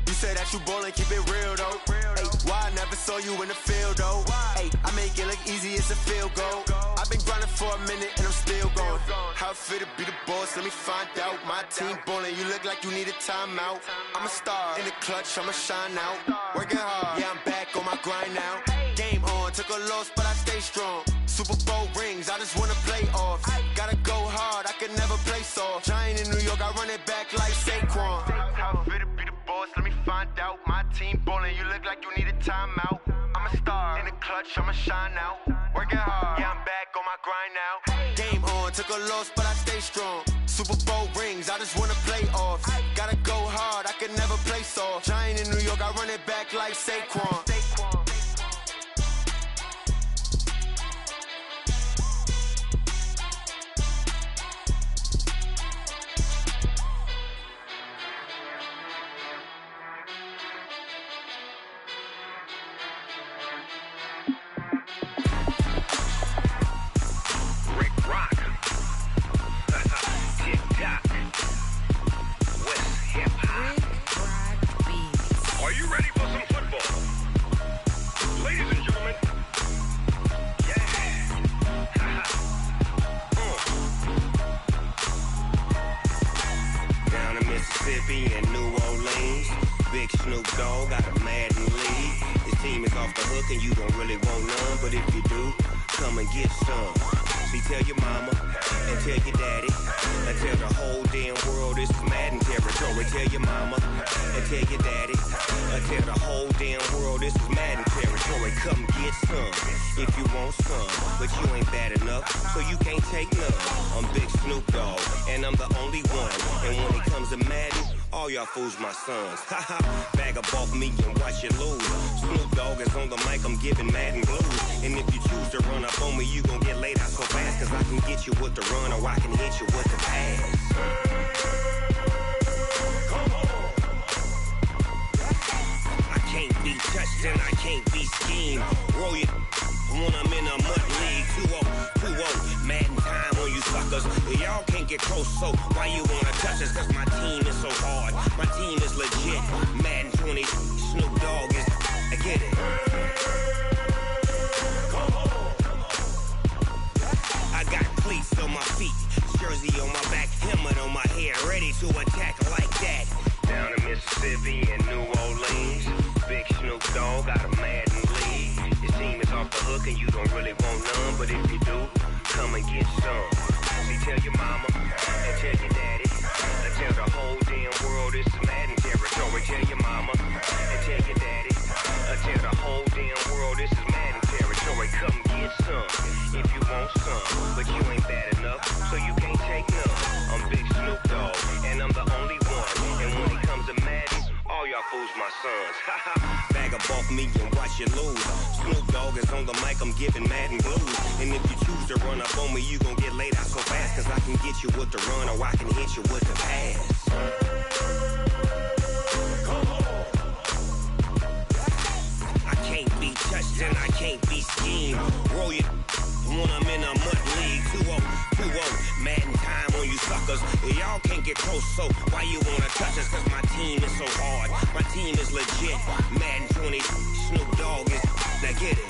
You say that you ballin', keep it real though. Hey, why I never saw you in the field though? Hey, I make it look easy, it's a field goal. I've been grinding for a minute and I'm still going. How it fit to be the boss, let me find out. My team ballin', you look like you need a timeout. I'm a star, in the clutch, I'ma shine out. Working hard, yeah, I'm back on my grind now. Game on, took a loss, but I stay strong. Super Bowl rings, I just wanna play off. Gotta go hard, I can never play soft. Giant in New York, I run it back like Saquon. How it fit to be the boss, let me find out. My team ballin', you look like you need a timeout. I'm a star, in the clutch, I'ma shine out. Working hard, yeah, I'm back on my grind now. Game on, took a loss, but I stay strong. Super Bowl rings, I just wanna play off. Gotta go hard, I can never play soft. Giant in New York, I run it back like Saquon. And New Orleans, Big Snoop Dogg got a Madden lead. His team is off the hook and you don't really want none, but if you do, come and get some. See, tell your mama and tell your daddy and tell the whole damn world this is Madden territory. Tell your mama and tell your daddy and tell the whole damn world this is Madden territory. Come get some if you want some, but you ain't bad enough, so you can't take none. I'm Big Snoop Dogg and I'm the only one, and when it comes to Madden, all y'all fools my sons. Haha, bag up off me and watch you lose. Snoop Dogg is on the mic, I'm giving Madden blues. And if you choose to run up on me, you gon' get laid out so fast, cause I can get you with the run or I can hit you with the pass. I can't be touched and I can't be schemed. Roll you when I'm in a mud league. 2-0, Madden time on you suckers. Y'all can't get close, so why you wanna touch us? Cause my team is so hard, my team is legit. Madden 20, Snoop Dogg is, I get it. I got cleats on my feet, jersey on my back, helmet on my head, ready to attack like that. Down in Mississippi and New Orleans, Big Snoop Dogg got a Madden lead. His team is off the hook and you don't really want none, but if you do, come and get some. See, tell your mama and tell your daddy and tell the whole damn world this is Madden territory. Tell your mama and tell your daddy and tell the whole damn world this is Madden territory. Come get some if you want some, but you ain't bad enough, so you can't take none. I'm Big Snoop Dogg and I'm the only one, and when it comes to Madden, all y'all fools my sons. Bag up off me and watch you lose. Snoop Dogg is on the mic, I'm giving Madden blues. And if you choose to run up on me, you gon' get laid out so fast, cause I can get you with the run or I can hit you with the pass. I can't be touched and I can't be schemed. Roll you when I'm in a mud league. 2-0, Madden time on you suckers. Y'all y'all can't get close, so why you wanna touch us? Cause my team is so hard, my team is legit. Madden 20, Snoop Dogg is, now get it.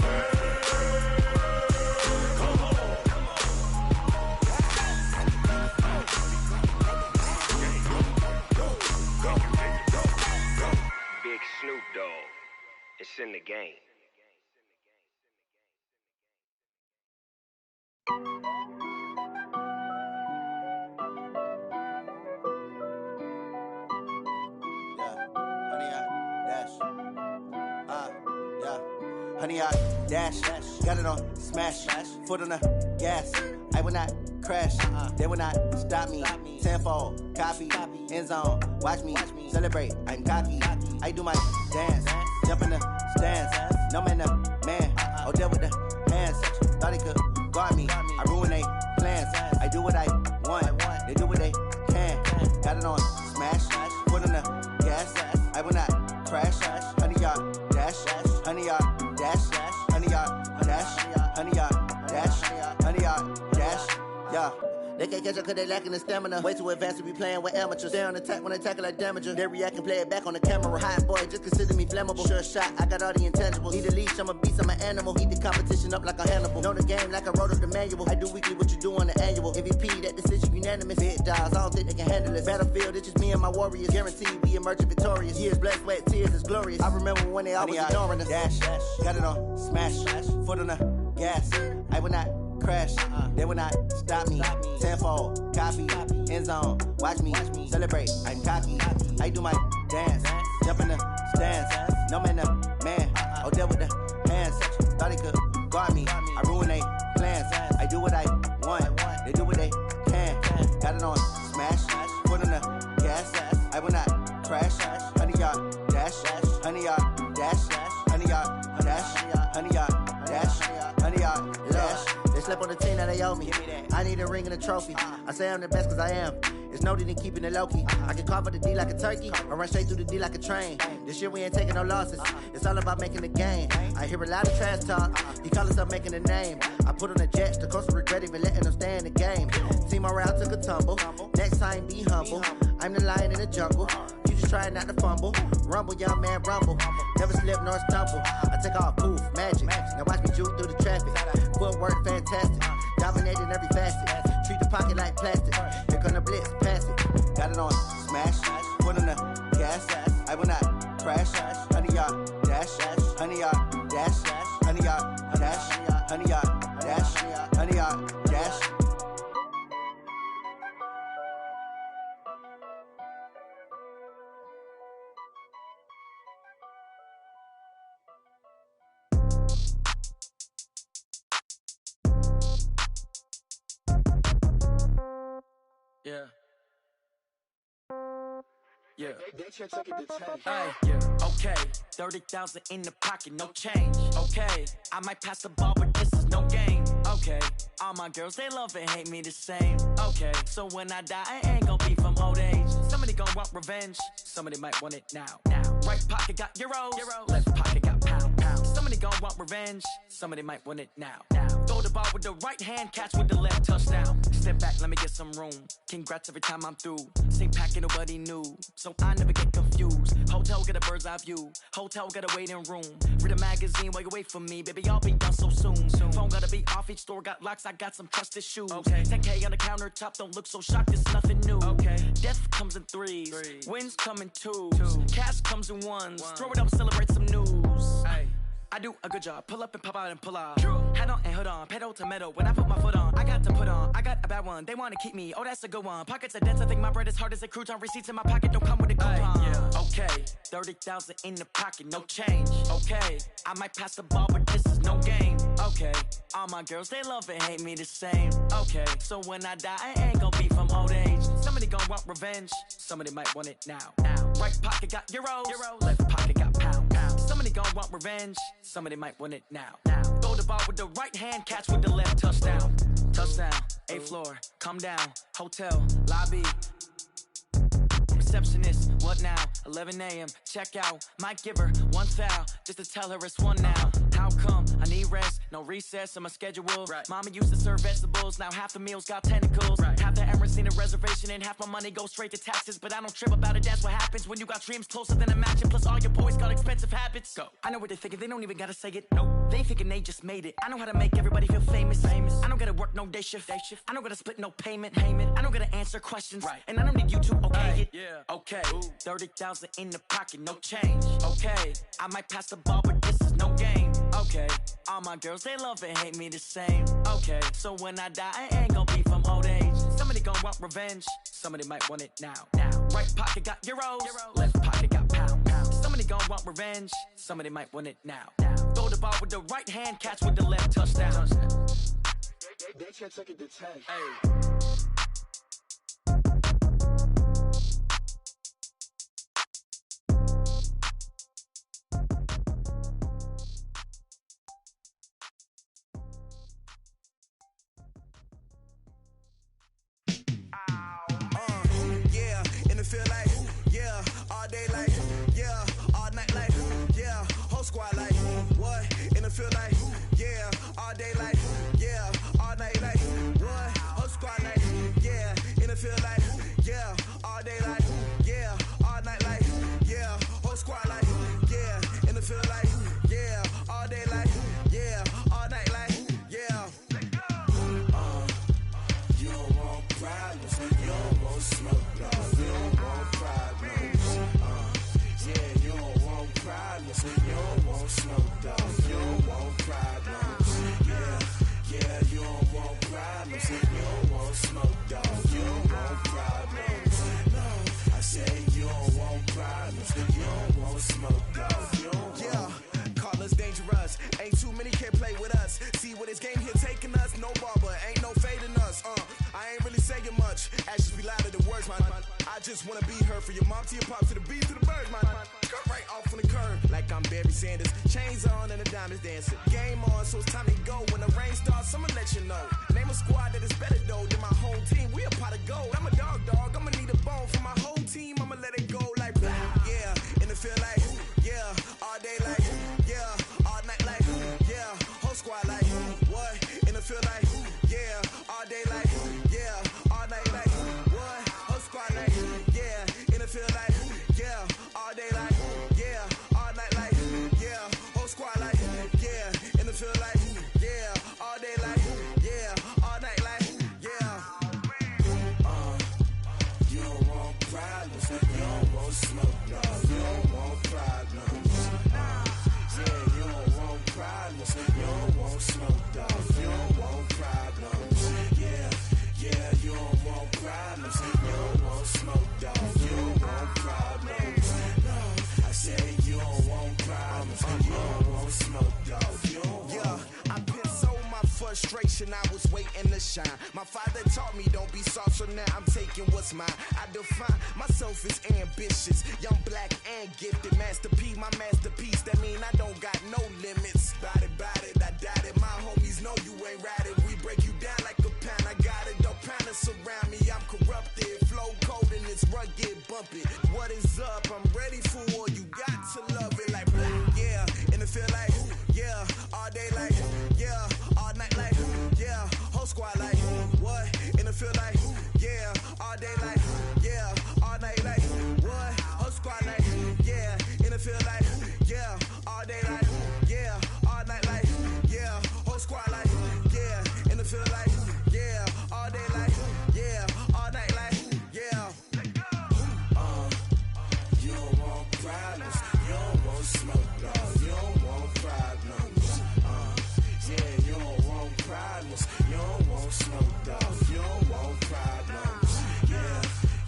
Big Snoop Dogg, it's in the game. Honey, I dash, got it on smash, foot on the gas. I will not crash, they will not stop me. Tenfold, copy, end zone, watch me celebrate. I'm cocky, I do my dance, jump in the stands. No man, the man, Odell with the hands. Thought he could guard me, I ruin they plans. I do what I want, they do what they can. Got it on smash, foot on the gas. I will not crash, honey, y'all dash, honey, y'all dash, honey, y'all dash, honey, y'all dash, honey, y'all dash, yeah. They can't catch up cause they lacking the stamina. Way too advanced to be playing with amateurs. Stay on attack when they tackle like damager. They react and play it back on the camera. Hot boy, just consider me flammable. Sure shot, I got all the intangibles. Need a leash, I'm a beast, I'm an animal. Heat the competition up like a Hannibal. Know the game like I wrote up the manual. I do weekly what you do on the annual. MVP, that decision unanimous. Big dogs, I don't think they can handle it. Battlefield, it's just me and my warriors. Guaranteed we emerging victorious. Years, blood, sweat, tears, it's glorious. I remember when they always ignoring us. Dash, got it on smash, foot on the gas. I will not crash, they will not stop me. Tenfold, copy, end zone, watch me celebrate. I'm cocky, I do my dance, jump in the stands. No man, the man, Odell with the hands. Thought he could guard me, I ruin they plans. I do what I want, they do what they can. Got it on smash, foot on the gas. I will not crash, honey, y'all dash, honey, y'all dash, honey, y'all dash, honey, y'all dash, honey, y'all dash. They slept on the team that they owe me. I need a ring and a trophy. I say I'm the best cause I am. It's no need in keeping it low-key. I can carve up the D like a turkey or run straight through the D like a train. This year we ain't taking no losses. It's all about making the game. I hear a lot of trash talk. He call us up making a name. I put on the Jets. The coach will regret even letting them stay in the game. Team morale took a tumble. Next time be humble. I'm the lion in the jungle. You just try not to fumble. Rumble, young man, rumble. Never slip nor stumble. I take off, poof, magic. Now watch me juke through the traffic. Footwork fantastic. Dominating every facet. Treat the pocket like plastic. Here come the blitz, pass it. Got it on smash, foot on the gas. I will not crash. Honey, y'all dash, honey, y'all dash, honey, y'all dash, honey, y'all dash, honey, y'all dash. Yeah. Yeah. Hey, yeah. Okay. 30,000 in the pocket, no change. Okay. I might pass the ball, but this is no game. Okay. All my girls, they love and hate me the same. Okay. So when I die, I ain't gon' be from old age. Somebody gon' want revenge. Somebody might want it now. Right pocket got euros. Left pocket got pound. Somebody gon' want revenge. Somebody might want it now. Throw the ball with the right hand, catch with the left, touchdown. Step back, let me get some room. Congrats every time I'm through. Same packet, nobody knew, so I never get confused. Hotel get a bird's eye view. Hotel got a waiting room. Read a magazine while you wait for me, baby. I'll be done so soon. Phone gotta be off. Each store got locks. I got some trusted shoes. 10K on the countertop. Don't look so shocked. It's nothing new. Death comes in threes. Wins come in twos. Cash comes in ones. Throw it up, celebrate some news. I do a good job. Pull up and pop out and pull out. Head on and hood on. Pedal to metal. When I put my foot on, I got to put on. I got a bad one. They want to keep me. Oh, that's a good one. Pockets are dense. I think my bread is hard as a crouton. Receipts in my pocket don't come with a coupon. Okay. 30,000 in the pocket. No change. Okay. I might pass the ball, but this is no game. Okay. All my girls, they love and hate me the same. Okay. So when I die, I ain't gon' be from old age. Somebody gon' want revenge. Somebody might want it now. Right pocket got euros. Left pocket got pound. Somebody gon' want revenge. Somebody might want it now. Throw the ball with the right hand, catch with the left, touchdown. Touchdown, 8th floor, come down, hotel, lobby. Receptionist, what now? 11 a.m., check out. Might give her one foul, just to tell her it's one now. How come? I need rest, no recess in my schedule. Right. Mama used to serve vegetables, now half the meals got tentacles. Right. Half the errands need a reservation and half my money goes straight to taxes. But I don't trip about it, that's what happens when you got dreams closer than a match. Plus all your boys got expensive habits. Go. I know what they're thinking, they don't even gotta say it. Nope. They thinking they just made it. I know how to make everybody feel famous. I don't gotta work no day shift. I don't gotta split no payment. I don't gotta answer questions. Right. And I don't need you to okay it. Yeah. Okay. 30,000 in the pocket, no change. Okay. I might pass the ball, but this is no game. Okay. All my girls, they love and hate me the same. Okay. So when I die, I ain't gonna be from old age. Somebody gon' want revenge. Somebody might want it now. Right pocket got euros. Left pocket got pound. Somebody gon' want revenge. Somebody might want it now. Throw the ball with the right hand, catch with the left, touchdown. They can't take it to 10. Hey. Feel like, yeah, all day like, yeah, all night like, yeah, whole squad like, what? And it feel like, yeah, all day like, yeah, all night like, what? Whole squad like, yeah, and it feel like, yeah, all day like, yeah, all night like, yeah, whole squad like, yeah, and it feel like, yeah, all day like, yeah, all night like, yeah. You don't want problems, you don't want smoke, no. You don't want problems, yeah, you don't want problems, you don't want smoke, dog. You don't want problems, yeah, you don't want problems, you don't want smoke, dog. You don't want problems, no. I say you don't want problems, you don't want smoke, dog. You don't yeah, call us dangerous. Ain't too many can play with us. See what this game here taking us. No barber, ain't no fading us. I ain't really saying much. Actions be louder than words, man. I just wanna be heard. For your mom to your pop to the beat to the birds, man. Cut right off on the curb like I'm Barry Sanders. Chains on and the diamonds dancing. Game on, so it's time to go. When the rain starts, I'ma let you know. Name a squad that is better though than my home team. We a pot of gold. I'm a dog. I'ma need a bone for my whole team. I'ma let it go like yeah, and it feel like yeah, all day like yeah, all night like yeah, whole squad like what? And it feel like yeah, all day like yeah, all night like what? Whole squad like yeah, and it feel like yeah, all day like yeah, all night like yeah, whole squad like yeah, and it feel like yeah, all day like yeah, all night like yeah. You don't want problems, you don't want smoke, no. You don't want problems, yeah, you don't want problems, you don't want smoke, dog. You don't want problems, yeah, you don't want problems, you don't want smoke, dog. You don't want problems, no. I say you don't want problems, you don't want smoke, dog. You don't yeah, I been so my frustration, I was waiting to shine. My father taught me don't be soft, so now I'm taking what's mine. I define myself as ambitious, young, black, and gifted. Master P, my masterpiece, that mean I don't got no limits. Bout it, I doubt it. My homies know you ain't ratted. We break you down like a pound. I got it, don't pound us around me. I'm corrupted, flow cold and it's rugged, bump it. What is up? I'm ready for war. You got to love it like yeah, and it feel like yeah, all day like yeah, all night like yeah, whole squad like what? And it feel like yeah, all day like yeah, all night like what? Whole squad like yeah, and it feel like yeah, all day like yeah, all night like yeah, whole squad like yeah, and it feel like yeah, all day like yeah, all night like yeah. You don't want problems, you don't want smoke, dog. You don't want problems, yeah, you don't want problems, you don't want smoke, dog. You don't want problems,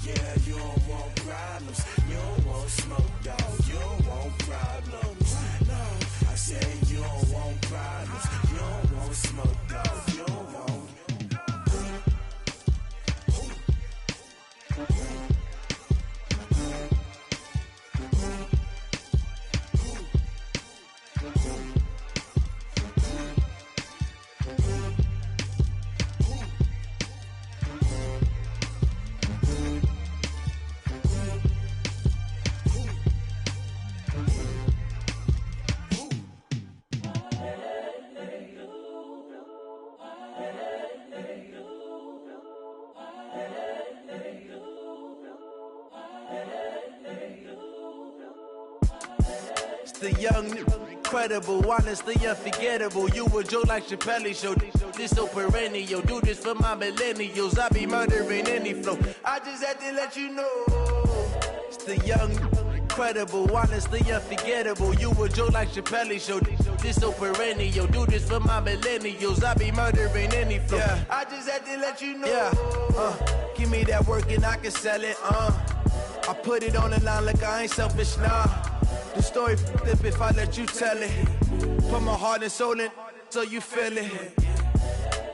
yeah, you don't want problems, you don't want smoke, dog. You don't want problems, no. I say you don't want problems, you don't want smoke, dog. You don't want. It's the young, incredible, honestly unforgettable. You a joke like Chappelle Show. This so perennial. Do this for my millennials. I be murdering any flow. I just had to let you know. It's the young, incredible, honestly unforgettable. You a joke like Chappelle Show. This so perennial. Do this for my millennials. I be murdering any flow. Yeah. I just had to let you know. Yeah. Give me that work and I can sell it. I put it on the line like I ain't selfish, nah. The story flip if I let you tell it. Put my heart and soul in so you feel it.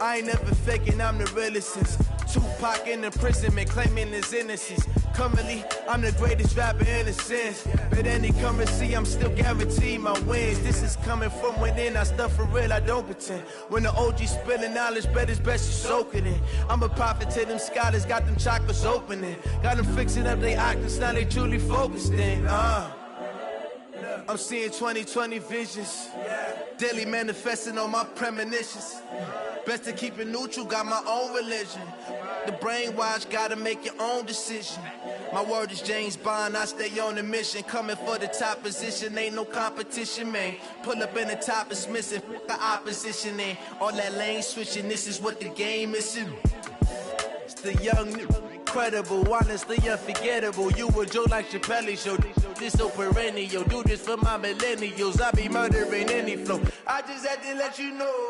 I ain't never faking, I'm the realest since Tupac in imprisonment, claiming his innocence. Currently, I'm the greatest rapper in a sense. But any currency, I'm still guaranteed my wins. This is coming from within, I stuff for real, I don't pretend. When the OG spilling knowledge, bet it's best you soak it in. I'm a prophet to them scholars, got them chakras opening. Got them fixing up they octaves, now they truly focused in. I'm seeing 2020 visions. Daily manifesting on my premonitions. Best to keep it neutral, got my own religion. The brainwash, gotta make your own decision. My word is James Bond, I stay on the mission. Coming for the top position, ain't no competition, man. Pull up in the top, it's missing, the opposition ain't. All that lane switching, this is what the game is. It's the young, incredible, honestly unforgettable. You a joke like Chappelle Show. This so perennial. Do this for my millennials. I be murdering any flow. I just had to let you know.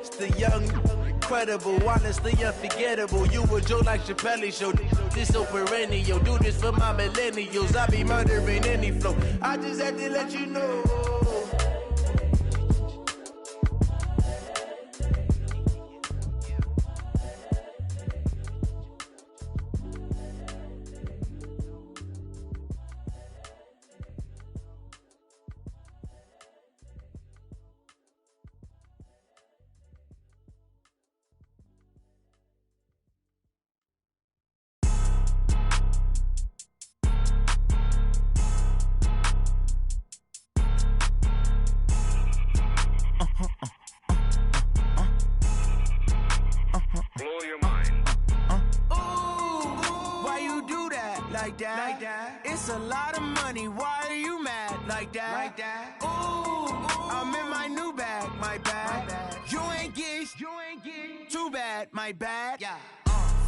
It's the young, incredible, honestly unforgettable. You a joke like Chappelle Show. This so perennial. Do this for my millennials. I be murdering any flow. I just had to let you know. It's a lot of money, why are you mad like that? Ooh, I'm in my new bag, my bad. You ain't get too bad, my bad. Yeah.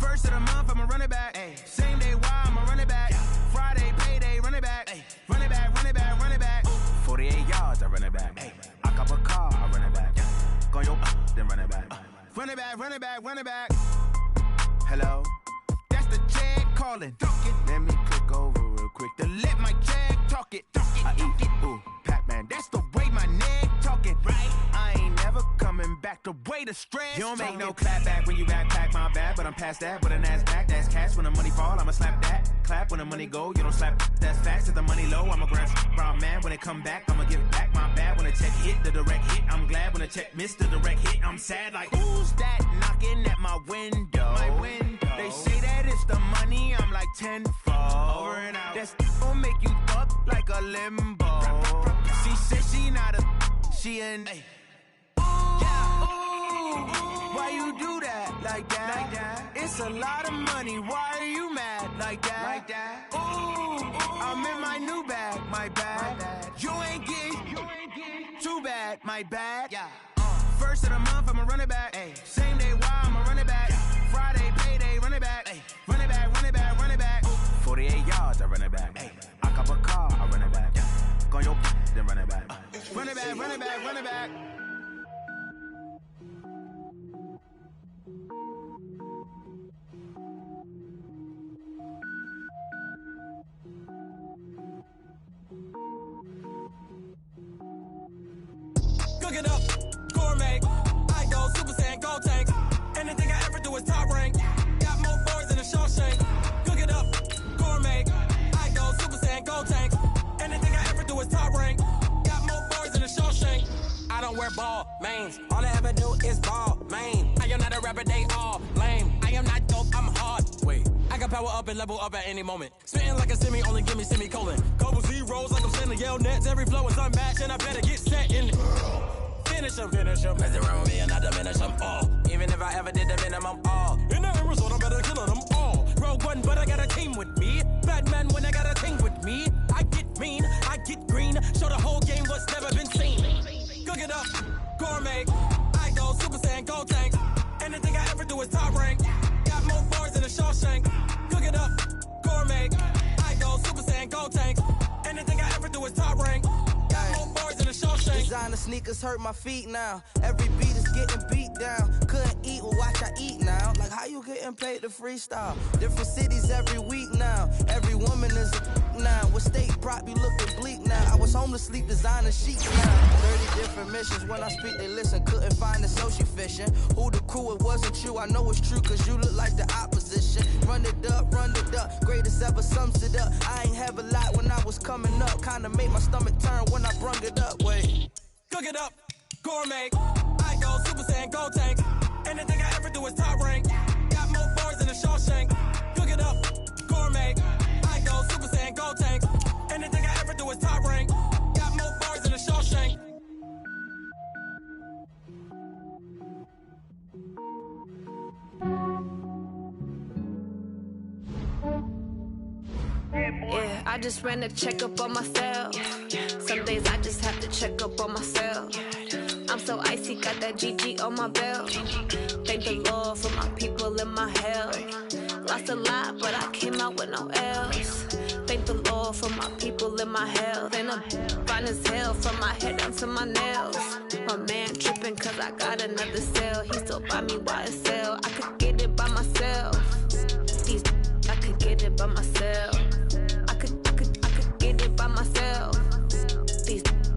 First of the month, I'ma run it back. Ay. Same day, why I'ma run it back. Yeah. Friday, payday, run it back. Ay. Run it back, run it back, run it back. 48 yards, I run it back. Ay. I cop a car, I run it back. Yeah. Go yo, then run it back. Run it back, run it back, run it back. Hello? That's the check calling. Let me click over real quick to let my check talk it. I eat it, ooh, Pac-Man. That's the way my neck talking. Right? I ain't never coming back the way the stress. You don't make no clap back when you backpack, my bad. But I'm past that with a NASDAQ. That's cash when the money fall, I'ma slap that. Clap when the money go, you don't slap. That's facts. If the money low, I'ma grab brown man. When it come back, I'ma give it back my bad. When the check hit, the direct hit. I'm glad when the check missed the direct hit. I'm sad like, who's that knocking at my window? My window. They say that it's the money, I'm like tenfold. Over and out. That's gon' make you up like a limbo. She said she not a, she an. Ooh, yeah. Ooh, why you do that like that? It's a lot of money, why are you mad like that? Ooh, I'm in my new bag, my bad. You ain't get too bad, my bad. Yeah. First of the month, I'ma run it back. Ay. Same day, why I'ma run it back. Friday, payday, run it back. Ay. Run it back, run it back, run it back. 48 yards, I run it back. Ay. I cop a car, I run it back. Yeah. Go yo, then run it back. Run it back, run it back, run it back. Cook it up, gourmet. I go Super Saiyan, gold tank. Anything I ever do is top rank. Got more boards than a Shawshank. Cook it up, gourmet. I go Super Saiyan, gold tank. Anything I ever do is top rank. Got more boards than a Shawshank. I don't wear ball mains. All I ever do is ball main. I am not a rapper, they all lame. I am not dope, I'm hard. Wait, I can power up and level up at any moment. Spitting like a semi, only give me semicolon. Couple zeros like I'm sending yell nets. Every flow is unmatched and I better get set in it. Finish them. Mess around with me and I diminish them all. Even if I ever did the minimum all. In the result, I'm better killing them all. Rogue One, but I got a team with me. Bad me. I get mean, I get green. Show the whole game what's never been seen. Cook it up, gourmet. I go Super Saiyan, Gold Tank. Anything I ever do is top rank. Got more bars than a Shawshank. Cook it up, gourmet. I go Super Saiyan, Gold Tank. Anything I ever do is top rank. Got more bars than a Shawshank. Designer sneakers hurt my feet now. Every beat is getting beat down. Couldn't eat, well watch I eat now. Like how you getting paid to freestyle? Different cities every week now. Every woman is a now. With state prop, you looking bleak now. I was home to sleep, designer sheets now. 30 different missions. When I speak, they listen. Couldn't find the social fishing. Who the crew? It wasn't you. I know it's true, cause you look like the opposition. Run it up, greatest ever sums it up. I ain't have a lot when I was coming up. Kinda made my stomach turn when I brung it up. Wait. Cook it up, gourmet. I go Super Saiyan, Gold Tank. Anything I ever do is top rank. Got more bars than a Shawshank. Cook it up, gourmet. I go Super Saiyan, Gold Tank. Anything I ever do is top rank. Got more bars than a Shawshank. Yeah, I just ran a checkup on myself. Some days I just have to check up on myself. I'm so icy, got that GG on my belt. Thank the Lord for my people in my health. Lost a lot, but I came out with no else. Thank the Lord for my people in my health. And I'm fine as hell from my head down to my nails. My man tripping cause I got another cell. He still buy me YSL. I could get it by myself. I could get it by myself. I could get it by myself.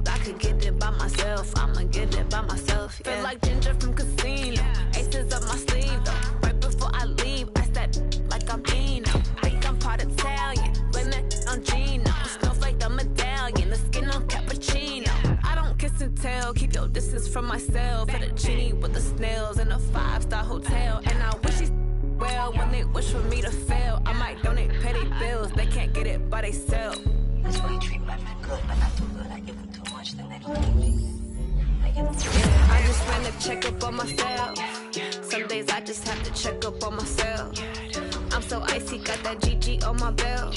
I could get it by myself. I'ma get it by myself. Yeah. Feel like Ginger from Casino. Aces up my sleeve though. Right before I leave, I step like I'm Dino. Think I'm part Italian. Blame that on Gino. Snowflake the medallion. The skin on cappuccino. I don't kiss and tell. Keep your distance from myself. Fettuccine with the snails in a 5-star hotel. And I wish he's well when they wish for me to fail. I might donate petty bills. They can't get it by themselves. That's why you treat my friend good, but not too good. I give them too much, then they don't give me. Yeah, I just ran a checkup on myself. Some days I just have to check up on myself. I'm so icy, got that GG on my belt.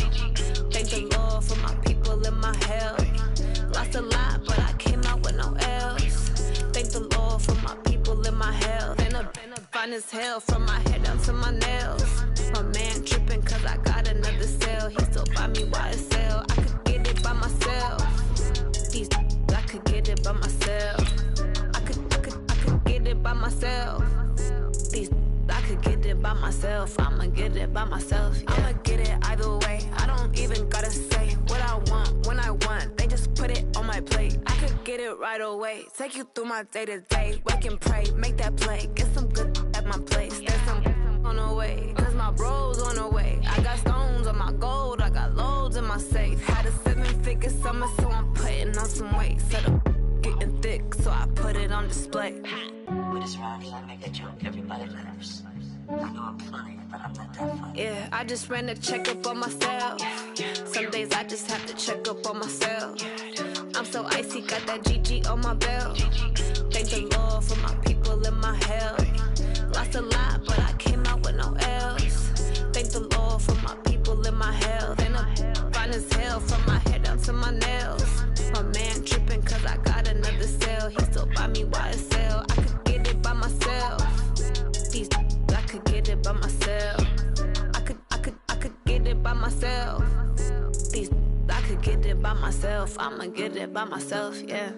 Thank the Lord for my people in my health. Lost a lot, but I came out with no else. Thank the Lord for my people in my health. And I'm fine as hell from my head down to my nails. My man tripping cause I got another cell. He still buy me YSL. I could get it by myself. I could get it by myself. I could get it by myself. I could get it by myself. I'ma get it by myself. Yeah. I'ma get it either way. I don't even gotta say what I want when I want. They just put it on my plate. I could get it right away. Take you through my day to day. Wake and pray, make that play. Get some good at my place. There's some on the way. Cause my bros on the way. I got stones on my gold. I got loads in my safe. Had a 7-figure summer, so I'm putting on some weight. Set up getting thick, so I put it on display. With this round here, I make a joke, everybody laughs. I know I'm funny, but I'm not that funny. Yeah, I just ran a checkup on myself. Some days I just have to check up on myself. I'm so icy, got that GG on my belt. Thank the Lord for my people in my health. Lost a lot, but I came out with no else. Thank the Lord for my people in my health. And I'm fine as hell from my head down to my nails. My man tripping cause I got another cell. He still buy me YSL. I could get it by myself. I could get it by myself. I could get it by myself. I could get it by myself. I'ma get it by myself, yeah.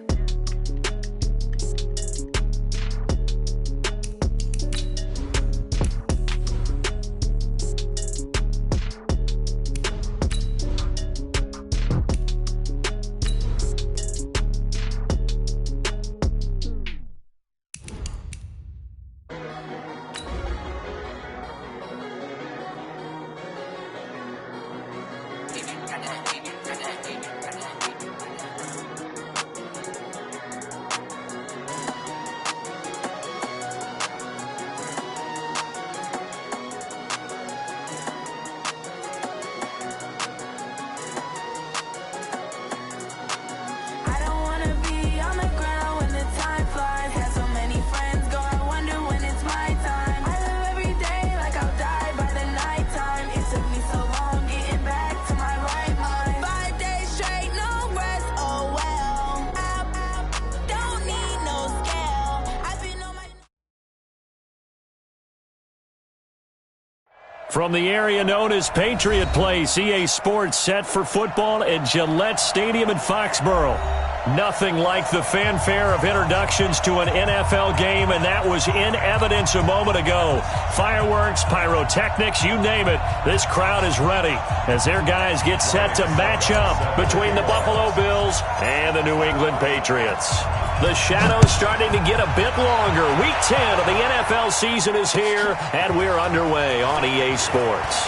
From the area known as Patriot Place, EA Sports set for football at Gillette Stadium in Foxborough. Nothing like the fanfare of introductions to an NFL game, and that was in evidence a moment ago. Fireworks, pyrotechnics, you name it. This crowd is ready as their guys get set to match up between the Buffalo Bills and the New England Patriots. The shadow's starting to get a bit longer. Week 10 of the NFL season is here, and we're underway on EA Sports.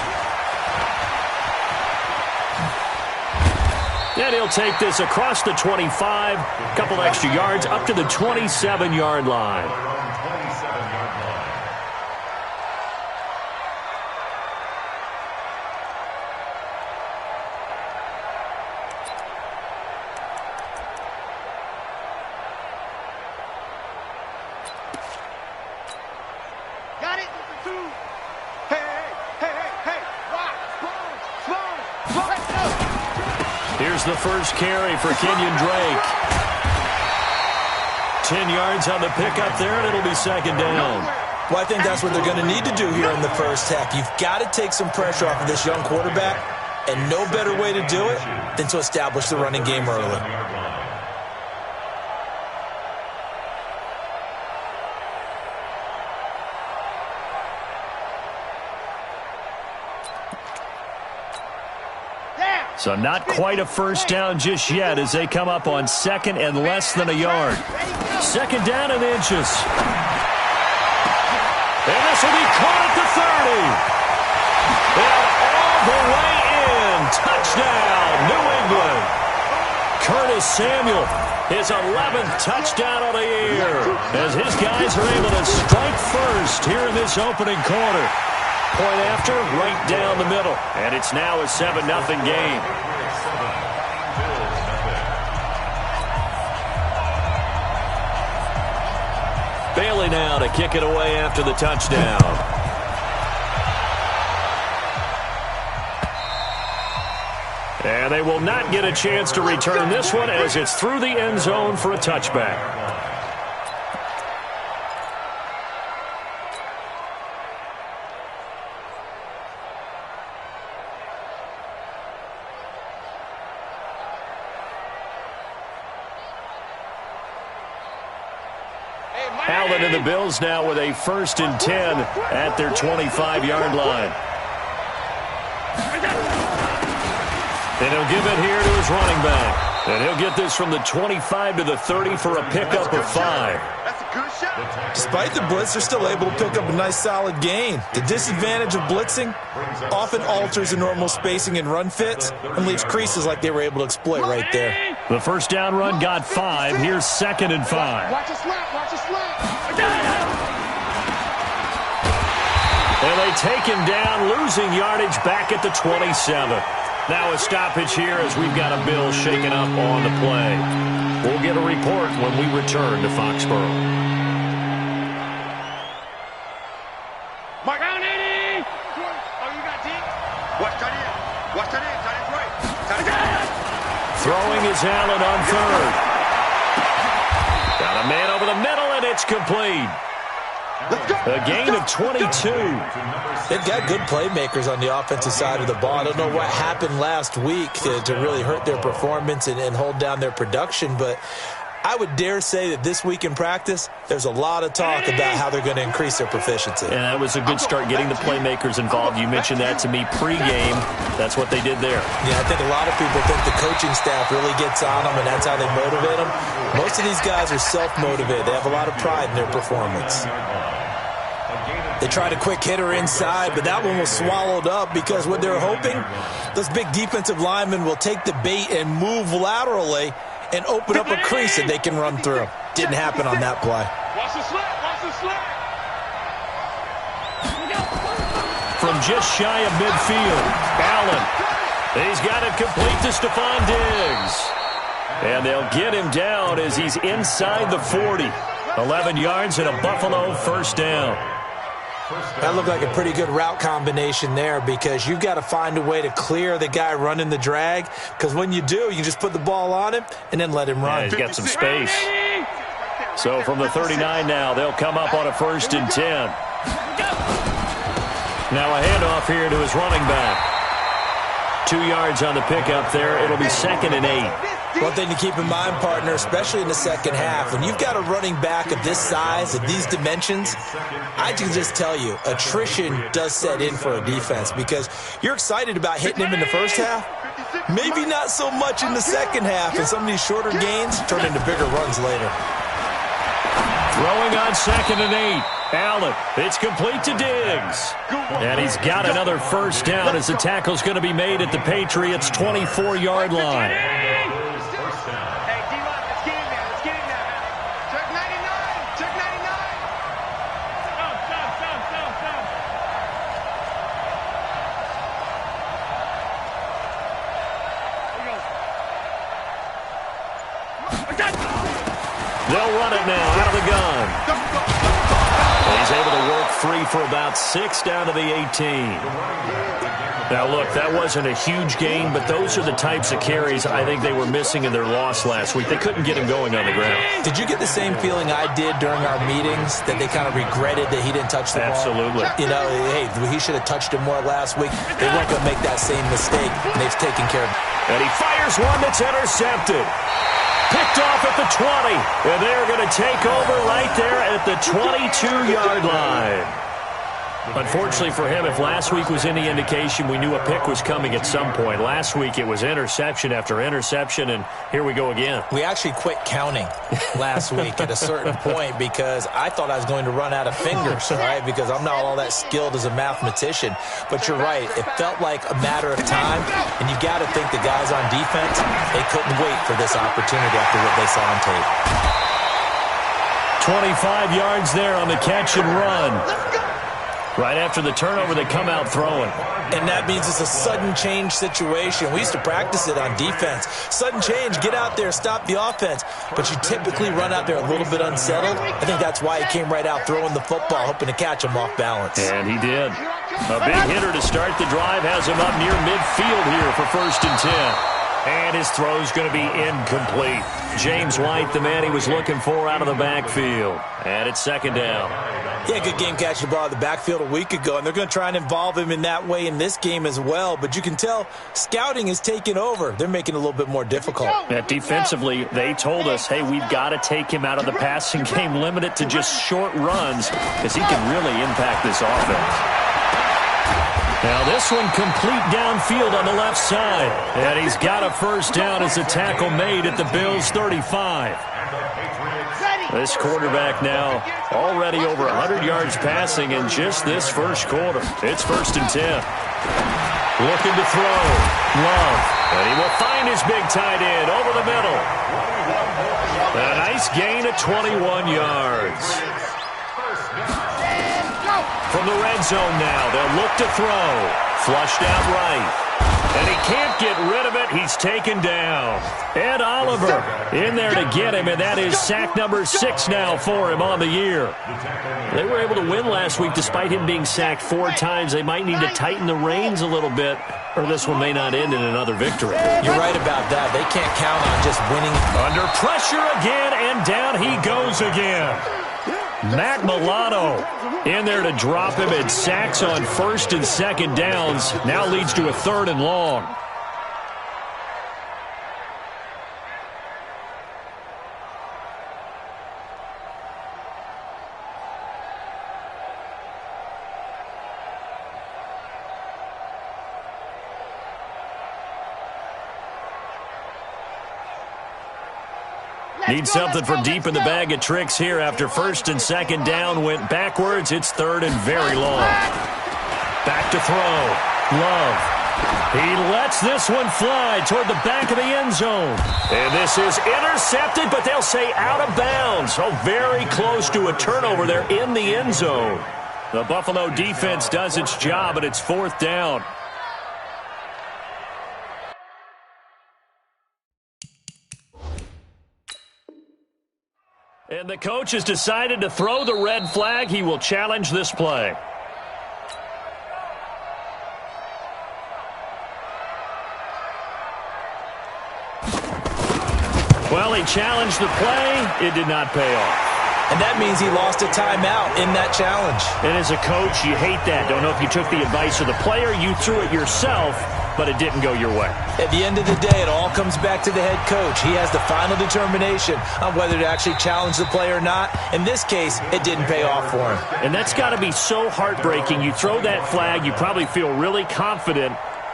And he'll take this across the 25, a couple extra yards up to the 27-yard line. Here's the first carry for Kenyon Drake. 10 yards on the pickup there, and it'll be second down. Well, I think that's what they're going to need to do here in the first half. You've got to take some pressure off of this young quarterback, and no better way to do it than to establish the running game early. So not quite a first down just yet as they come up on second and less than a yard. Second down and inches. And this will be caught at the 30. And all the way in. Touchdown, New England. Curtis Samuel, his 11th touchdown of the year, as his guys are able to strike first here in this opening quarter. Point after, right down the middle. And it's now a 7-0 game. Bailey now to kick it away after the touchdown. And they will not get a chance to return this one as it's through the end zone for a touchback. Allen and the Bills now with a 1st and 10 at their 25-yard line. And he'll give it here to his running back. And he'll get this from the 25 to the 30 for a pickup of 5. Despite the blitz, they're still able to pick up a nice solid gain. The disadvantage of blitzing often alters the normal spacing and run fits and leaves creases like they were able to exploit right there. The first down run got 5. Here's 2nd and 5. Watch a slap, watch a slap. And they take him down, losing yardage back at the 27. Now a stoppage here as we've got a Bill shaken up on the play. We'll get a report when we return to Foxborough. Mark out 80. Oh, you got deep. Watch that in. Watch that in. That is right. Throwing is Allen on 3rd. Got a man over the middle, and it's complete. A gain of 22. They've got good playmakers on the offensive side of the ball. I don't know what happened last week to really hurt their performance and hold down their production, but I would dare say that this week in practice, there's a lot of talk about how they're going to increase their proficiency. And that was a good start getting the playmakers involved. You mentioned that to me pregame. That's what they did there. Yeah, I think a lot of people think the coaching staff really gets on them, and that's how they motivate them. Most of these guys are self-motivated. They have a lot of pride in their performance. They tried a quick hitter inside, but that one was swallowed up because what they're hoping, those big defensive linemen will take the bait and move laterally and open up a crease that they can run through. Didn't happen on that play. Watch the slap, watch the slap. From just shy of midfield, Allen. He's got it complete to Stephon Diggs. And they'll get him down as he's inside the 40. 11 yards and a Buffalo first down. That looked like a pretty good route combination there because you've got to find a way to clear the guy running the drag, because when you do, you just put the ball on him and then let him run. Yeah, he's got some space. So from the 39 now, they'll come up on a 1st and 10. Now a handoff here to his running back. 2 yards on the pickup there. It'll be 2nd and 8. One thing to keep in mind, partner, especially in the second half, when you've got a running back of this size, of these dimensions, I can just tell you, attrition does set in for a defense because you're excited about hitting him in the first half. Maybe not so much in the second half, and some of these shorter gains turn into bigger runs later. Throwing on 2nd and 8. Allen, it's complete to Diggs. And he's got another first down as the tackle's going to be made at the Patriots' 24-yard line. They'll run it now out of the gun. And he's able to work free for about 6 down to the 18. Now, look, that wasn't a huge gain, but those are the types of carries I think they were missing in their loss last week. They couldn't get him going on the ground. Did you get the same feeling I did during our meetings, that they kind of regretted that he didn't touch the ball? Absolutely. You know, hey, he should have touched him more last week. They weren't going to make that same mistake, and they've taken care of it. And he fires one that's intercepted. Picked off at the 20, and they're going to take over right there at the 22-yard line. Unfortunately for him, if last week was any indication, we knew a pick was coming at some point. Last week it was interception after interception, and here we go again. We actually quit counting last week at a certain point because I thought I was going to run out of fingers, right? Because I'm not all that skilled as a mathematician. But you're right. It felt like a matter of time, and you got to think the guys on defense, they couldn't wait for this opportunity after what they saw on tape. 25 yards there on the catch and run. Right after the turnover, they come out throwing. And that means it's a sudden change situation. We used to practice it on defense. Sudden change, get out there, stop the offense. But you typically run out there a little bit unsettled. I think that's why he came right out throwing the football, hoping to catch him off balance. And he did. A big hitter to start the drive has him up near midfield here for 1st and 10. And his throw's going to be incomplete. James White, the man he was looking for out of the backfield. And it's 2nd down. Yeah, good game catching the ball in the backfield a week ago, and they're going to try and involve him in that way in this game as well. But you can tell scouting is taking over. They're making it a little bit more difficult. Defensively, they told us, hey, we've got to take him out of the passing game, limit it to just short runs, because he can really impact this offense. Now this one complete downfield on the left side. And he's got a first down as a tackle made at the Bills' 35. This quarterback now already over 100 yards passing in just this first quarter. It's 1st and 10. Looking to throw. Love. And he will find his big tight end over the middle. A nice gain of 21 yards. From the red zone now, they'll look to throw. Flushed out right. And he can't get rid of it. He's taken down. Ed Oliver in there to get him, and that is sack number 6 now for him on the year. They were able to win last week despite him being sacked 4 times. They might need to tighten the reins a little bit, or this one may not end in another victory. You're right about that. They can't count on just winning. Under pressure again, and down he goes again. Matt Milano in there to drop him, and sacks on 1st and 2nd downs. Now leads to a 3rd and long. Need something from deep in the bag of tricks here after 1st and 2nd down went backwards. It's 3rd and very long. Back to throw. Love. He lets this one fly toward the back of the end zone. And this is intercepted, but they'll say out of bounds. So very close to a turnover there in the end zone. The Buffalo defense does its job, and it's 4th down. And the coach has decided to throw the red flag. He will challenge this play. Well, he challenged the play. It did not pay off. and that means he lost a timeout in that challenge. And as a coach, you hate that. Don't know if you took the advice of the player, you threw it yourself, but it didn't go your way. At the end of the day, it all comes back to the head coach. He has the final determination on whether to actually challenge the play or not. In this case, it didn't pay off for him. And that's got to be so heartbreaking. You throw that flag, you probably feel really confident,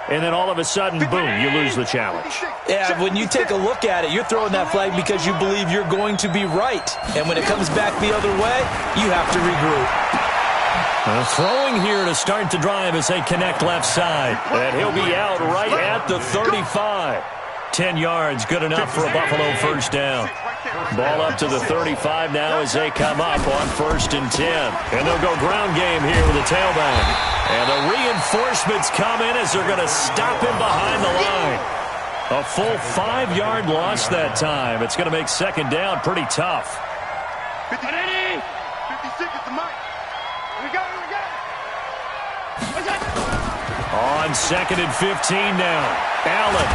and then all of a sudden, boom, you lose the challenge. Yeah, when you take a look at it, you're throwing that flag because you believe you're going to be right. And when it comes back the other way, you have to regroup. Throwing here to start the drive as they connect left side. And he'll be out right at the 35. 10 yards, good enough for a Buffalo first down. Ball up to the 35 now as they come up on 1st and 10. And they'll go ground game here with a tailback. And the reinforcements come in as they're going to stop him behind the line. A full 5-yard loss that time. It's going to make second down pretty tough. 56 is the mark. We go. On 2nd and 15 now. Allen.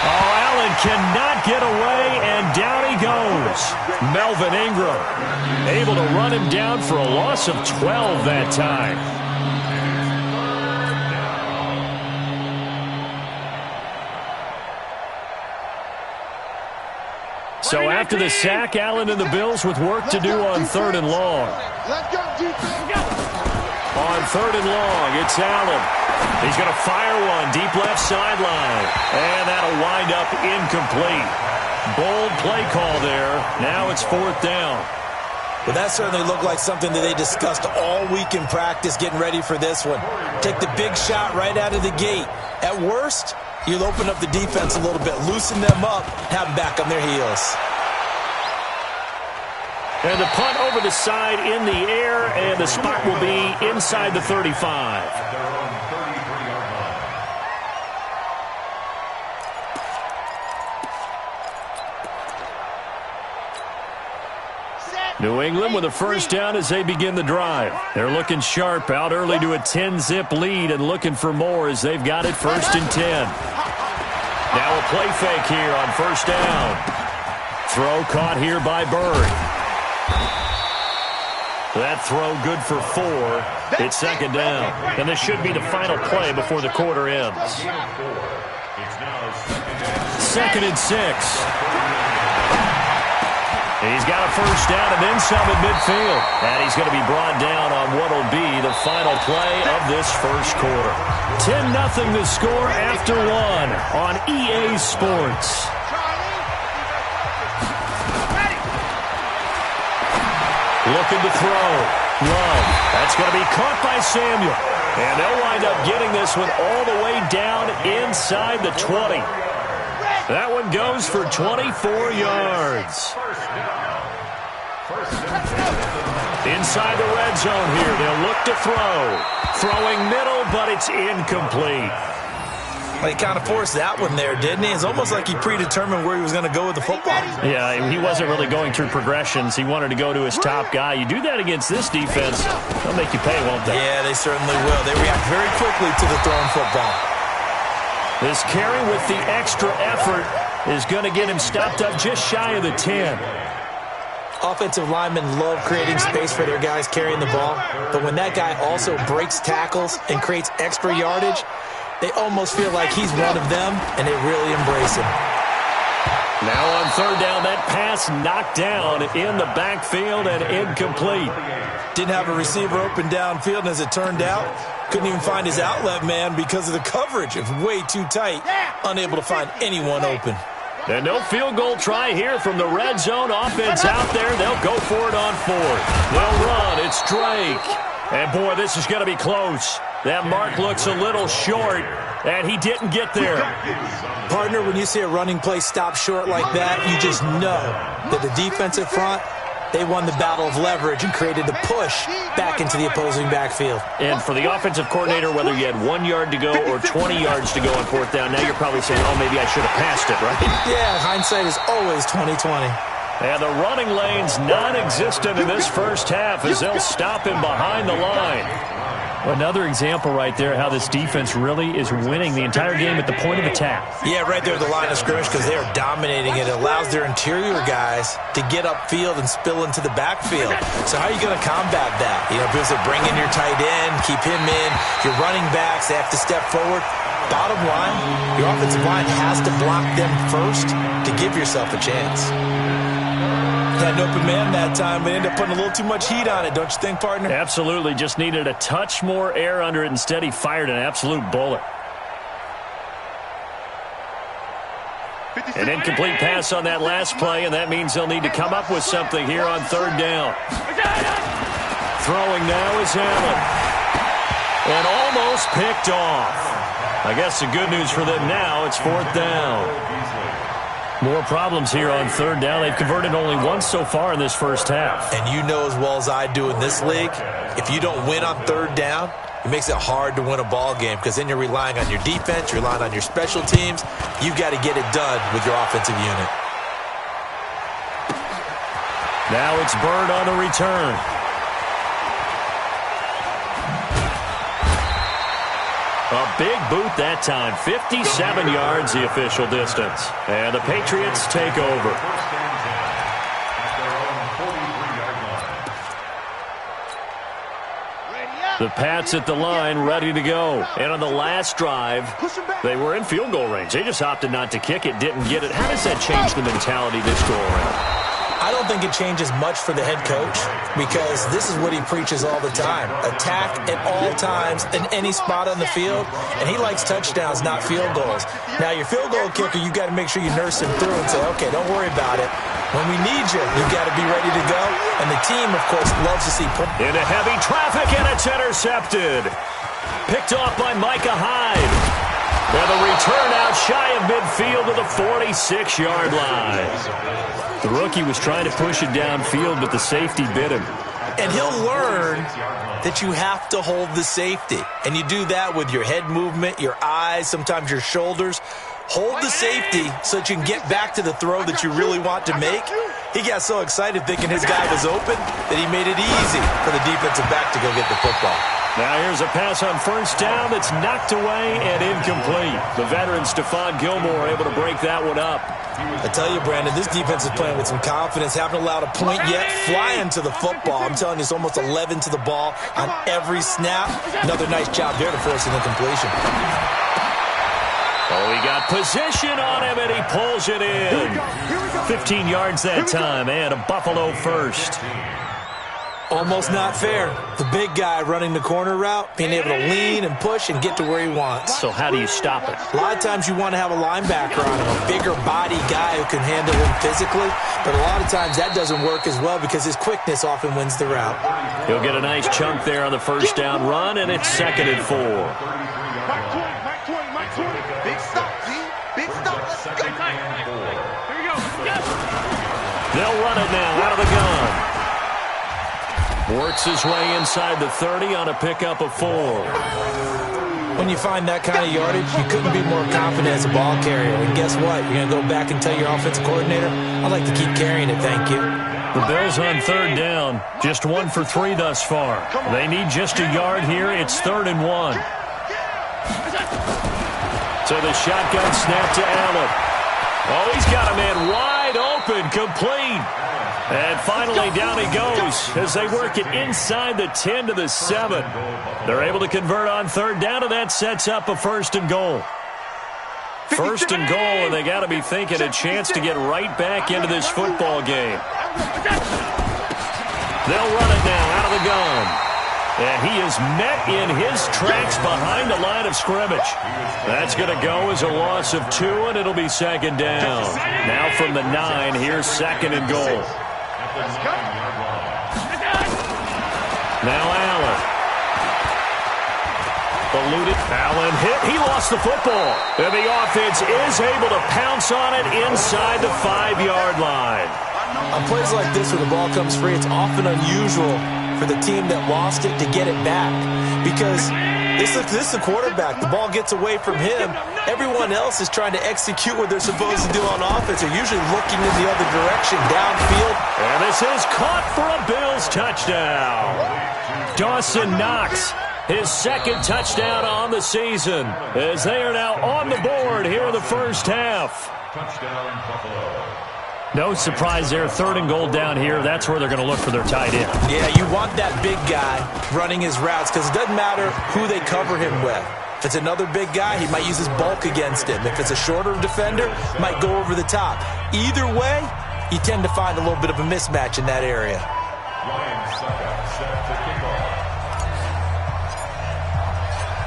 Oh, Allen cannot get away, and down he goes. Melvin Ingram able to run him down for a loss of 12 that time. So after the sack, Allen and the Bills with work to do on 3rd and long. Let's go, On 3rd and long, it's Allen. He's going to fire one deep left sideline. And that'll wind up incomplete. Bold play call there. Now it's 4th down. Well, that certainly looked like something that they discussed all week in practice getting ready for this one. Take the big shot right out of the gate. At worst, you'll open up the defense a little bit, loosen them up, have them back on their heels. And the punt over the side in the air, and the spot will be inside the 35. New England with a first down as they begin the drive. They're looking sharp, out early to a 10-zip lead and looking for more as they've got it 1st and 10. Now a play fake here on 1st down. Throw caught here by Bird. That throw good for 4. It's 2nd down. And this should be the final play before the quarter ends. 2nd and 6. He's got a first down and then some in midfield. And he's going to be brought down on what will be the final play of this first quarter. 10-0 the score after 1 on EA Sports. Looking to throw. Love. That's going to be caught by Samuel. And they'll wind up getting this one all the way down inside the 20. That one goes for 24 yards. Inside the red zone here. They'll look to throw. Throwing middle, but it's incomplete. Well, he kind of forced that one there, didn't he? It's almost like he predetermined where he was going to go with the football. Yeah, he wasn't really going through progressions. He wanted to go to his top guy. You do that against this defense, they'll make you pay, won't they? Yeah, they certainly will. They react very quickly to the thrown football. This carry with the extra effort is going to get him stopped up just shy of the 10. Offensive linemen love creating space for their guys carrying the ball, but when that guy also breaks tackles and creates extra yardage, they almost feel like he's one of them, and they really embrace him. Now on 3rd down, that pass knocked down in the backfield and incomplete. Didn't have a receiver open downfield, and as it turned out, couldn't even find his outlet man because of the coverage. It was way too tight, unable to find anyone open. And no field goal try here from the red zone. Offense out there. They'll go for it on 4th. They'll run. It's Drake. And, boy, this is going to be close. That mark looks a little short, and he didn't get there. Partner, when you see a running play stop short like that, you just know that the defensive front, they won the battle of leverage and created the push back into the opposing backfield. And for the offensive coordinator, whether you had 1 yard to go or 20 yards to go on 4th down, now you're probably saying, oh, maybe I should have passed it, right? Yeah, hindsight is always 20/20. And the running lane's non-existent in this first half as they'll stop him behind the line. Another example right there how this defense really is winning the entire game at the point of attack. Yeah, right there at the line of scrimmage because they are dominating it. It allows their interior guys to get upfield and spill into the backfield. So how are you going to combat that? You know, because they bring in your tight end, keep him in. Your running backs, they have to step forward. Bottom line, your offensive line has to block them first to give yourself a chance. Had an open man that time, but ended up putting a little too much heat on it, don't you think, partner? Absolutely. Just needed a touch more air under it. Instead, he fired an absolute bullet. An incomplete pass on that last play, and that means they'll need to come up with something here on third down. Throwing now is Allen. And almost picked off. I guess the good news for them now, it's fourth down. More problems here on third down. They've converted only once so far in this first half. And you know as well as I do in this league, if you don't win on third down, it makes it hard to win a ball game because then you're relying on your defense, you're relying on your special teams. You've got to get it done with your offensive unit. Now it's Bird on the return. A big boot that time. 57 yards the official distance. And the Patriots take over. The Pats at the line ready to go. And on the last drive, they were in field goal range. They just opted not to kick it, didn't get it. How does that change the mentality this go around? I don't think it changes much for the head coach because this is what he preaches all the time. Attack at all times in any spot on the field, and he likes touchdowns, not field goals. Now, your field goal kicker, you got to make sure you nurse him through and say, okay, don't worry about it. When we need you, you got to be ready to go. And the team, of course, loves to see points. Into heavy traffic, and it's intercepted. Picked off by Micah Hyde. And the return out shy of midfield to the 46-yard line. The rookie was trying to push it downfield, but the safety bit him. And he'll learn that you have to hold the safety. And you do that with your head movement, your eyes, sometimes your shoulders. Hold the safety so that you can get back to the throw that you really want to make. He got so excited thinking his guy was open that he made it easy for the defensive back to go get the football. Now here's a pass on first down that's knocked away and incomplete. The veteran Stephon Gilmore able to break that one up. I tell you, Brandon, this defense is playing with some confidence. Haven't allowed a point yet. Flying to the football. I'm telling you, it's almost 11 to the ball on every snap. Another nice job there to force an incompletion. Oh, he got position on him, and he pulls it in. 15 yards that time, and a Buffalo first. Almost not fair. The big guy running the corner route, being able to lean and push and get to where he wants. So how do you stop it? A lot of times you want to have a linebacker on him, a bigger body guy who can handle him physically. But a lot of times that doesn't work as well because his quickness often wins the route. He'll get a nice chunk there on the first down run, and it's 2nd and 4. Big stop, G. Big stop. Let's go. Here we go. They'll run it now out of the gun. Works his way inside the 30 on a pickup of 4. When you find that kind of yardage, you couldn't be more confident as a ball carrier. And guess what? You're going to go back and tell your offensive coordinator, I'd like to keep carrying it, thank you. The Bills on third down, just 1 for 3 thus far. They need just a yard here. It's 3rd and 1. So the shotgun snap to Allen. Oh, he's got a man wide open, complete. And finally down he goes as they work it inside the 10 to the 7. They're able to convert on third down, and that sets up a 1st and goal. 1st and goal, and they got to be thinking a chance to get right back into this football game. They'll run it now out of the gun. And he is met in his tracks behind the line of scrimmage. That's going to go as a loss of 2, and it'll be 2nd down. Now from the 9, here's 2nd and goal. Now Allen. Eluded. Allen hit. He lost the football. And the offense is able to pounce on it inside the 5-yard line. On plays like this where the ball comes free, it's often unusual for the team that lost it to get it back. Because this is the quarterback. The ball gets away from him. Everyone else is trying to execute what they're supposed to do on offense. They're usually looking in the other direction, downfield. And this is caught for a Bills touchdown. Dawson Knox his second touchdown on the season, as they are now on the board here in the first half. Touchdown, Buffalo. No surprise there. 3rd and goal down here. That's where they're going to look for their tight end. Yeah, you want that big guy running his routes because it doesn't matter who they cover him with. If it's another big guy, he might use his bulk against him. If it's a shorter defender, might go over the top. Either way, you tend to find a little bit of a mismatch in that area. Ryan Suckup set to kick off.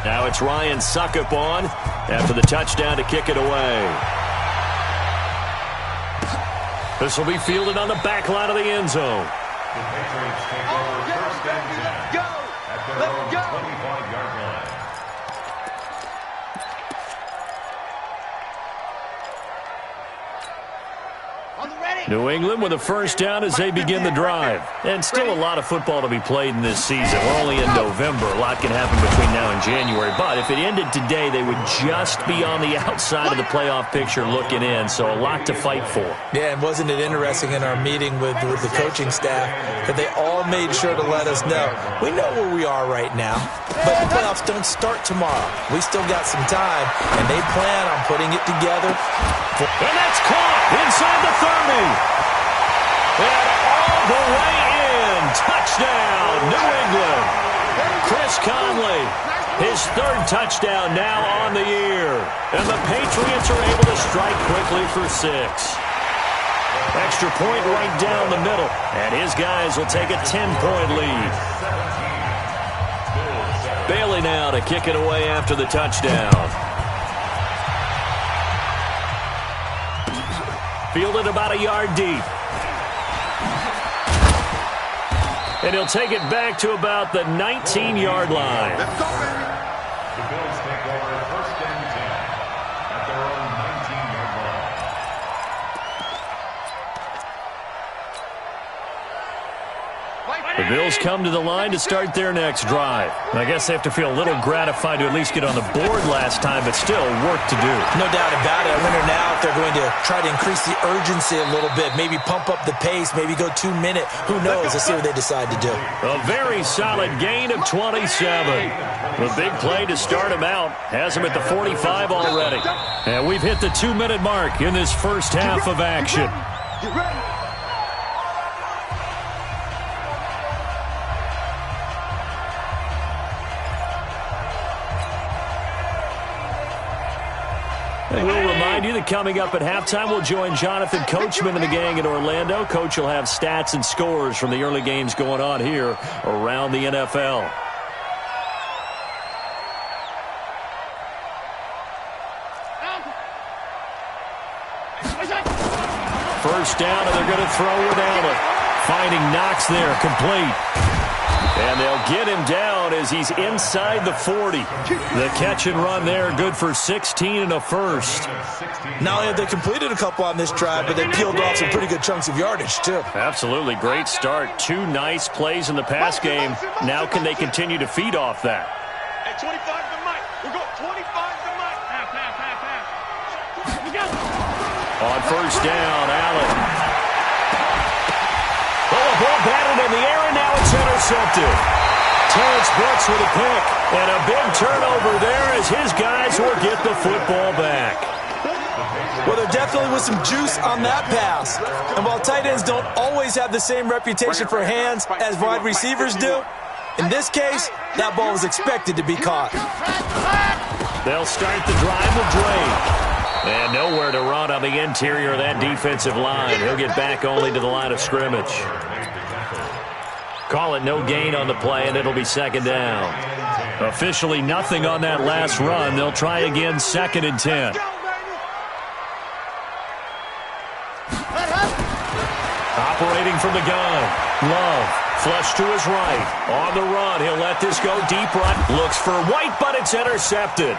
Now it's Ryan Suckup on after the touchdown to kick it away. This will be fielded on the back line of the end zone. The Patriots take over 1st and 10 at their own 25-yard line. New England with a first down as they begin the drive. And still a lot of football to be played in this season. We're only in November. A lot can happen between now and January. But if it ended today, they would just be on the outside of the playoff picture looking in. So a lot to fight for. Yeah, and wasn't it interesting in our meeting with the coaching staff that they all made sure to let us know, we know where we are right now, but the playoffs don't start tomorrow. We still got some time, and they plan on putting it together. And that's caught inside the 30. And all the way in. Touchdown, New England. Chris Conley, his 3rd touchdown now on the year. And the Patriots are able to strike quickly for 6. Extra point right down the middle. And his guys will take a 10-point lead. Bailey now to kick it away after the touchdown. Fielded about a yard deep. And he'll take it back to about the 19-yard line. The Bills take over 1st and 10 at their own 19-yard line. The Bills come to the line to start their next drive. I guess they have to feel a little gratified to at least get on the board last time, but still work to do. No doubt about it. I wonder now if they're going to try to increase the urgency a little bit, maybe pump up the pace, maybe go 2-minute. Who knows? Let's see what they decide to do. A very solid gain of 27. The big play to start him out has him at the 45 already. And we've hit the 2-minute mark in this first half of action. Get ready. And we'll remind you that coming up at halftime, we'll join Jonathan Coachman and the gang in Orlando. Coach will have stats and scores from the early games going on here around the NFL. First down, and they're going to throw with Allen. Finding Knox there, complete. And they'll get him down as he's inside the 40. The catch and run there, good for 16 and a first. Not only have they completed a couple on this drive, but they peeled off some pretty good chunks of yardage, too. Absolutely. Great start. 2 nice plays in the pass game. Now can they continue to feed off that? At 25 to Mike. We're going 25 to Mike. Pass. We got it. On first down, Allen. Oh, a ball batted in the air, and now it's intercepted. Terrence Brooks with a pick. And a big turnover there as his guys will get the football back. Well, there definitely was some juice on that pass. And while tight ends don't always have the same reputation for hands as wide receivers do, in this case, that ball was expected to be caught. They'll start the drive with Dre. And nowhere to run on the interior of that defensive line. He'll get back only to the line of scrimmage. Call it no gain on the play, and it'll be second down. Officially nothing on that last run. They'll try again, 2nd and 10. Operating from the gun. Love. Flush to his right. On the run. He'll let this go deep right. Looks for White, but it's intercepted.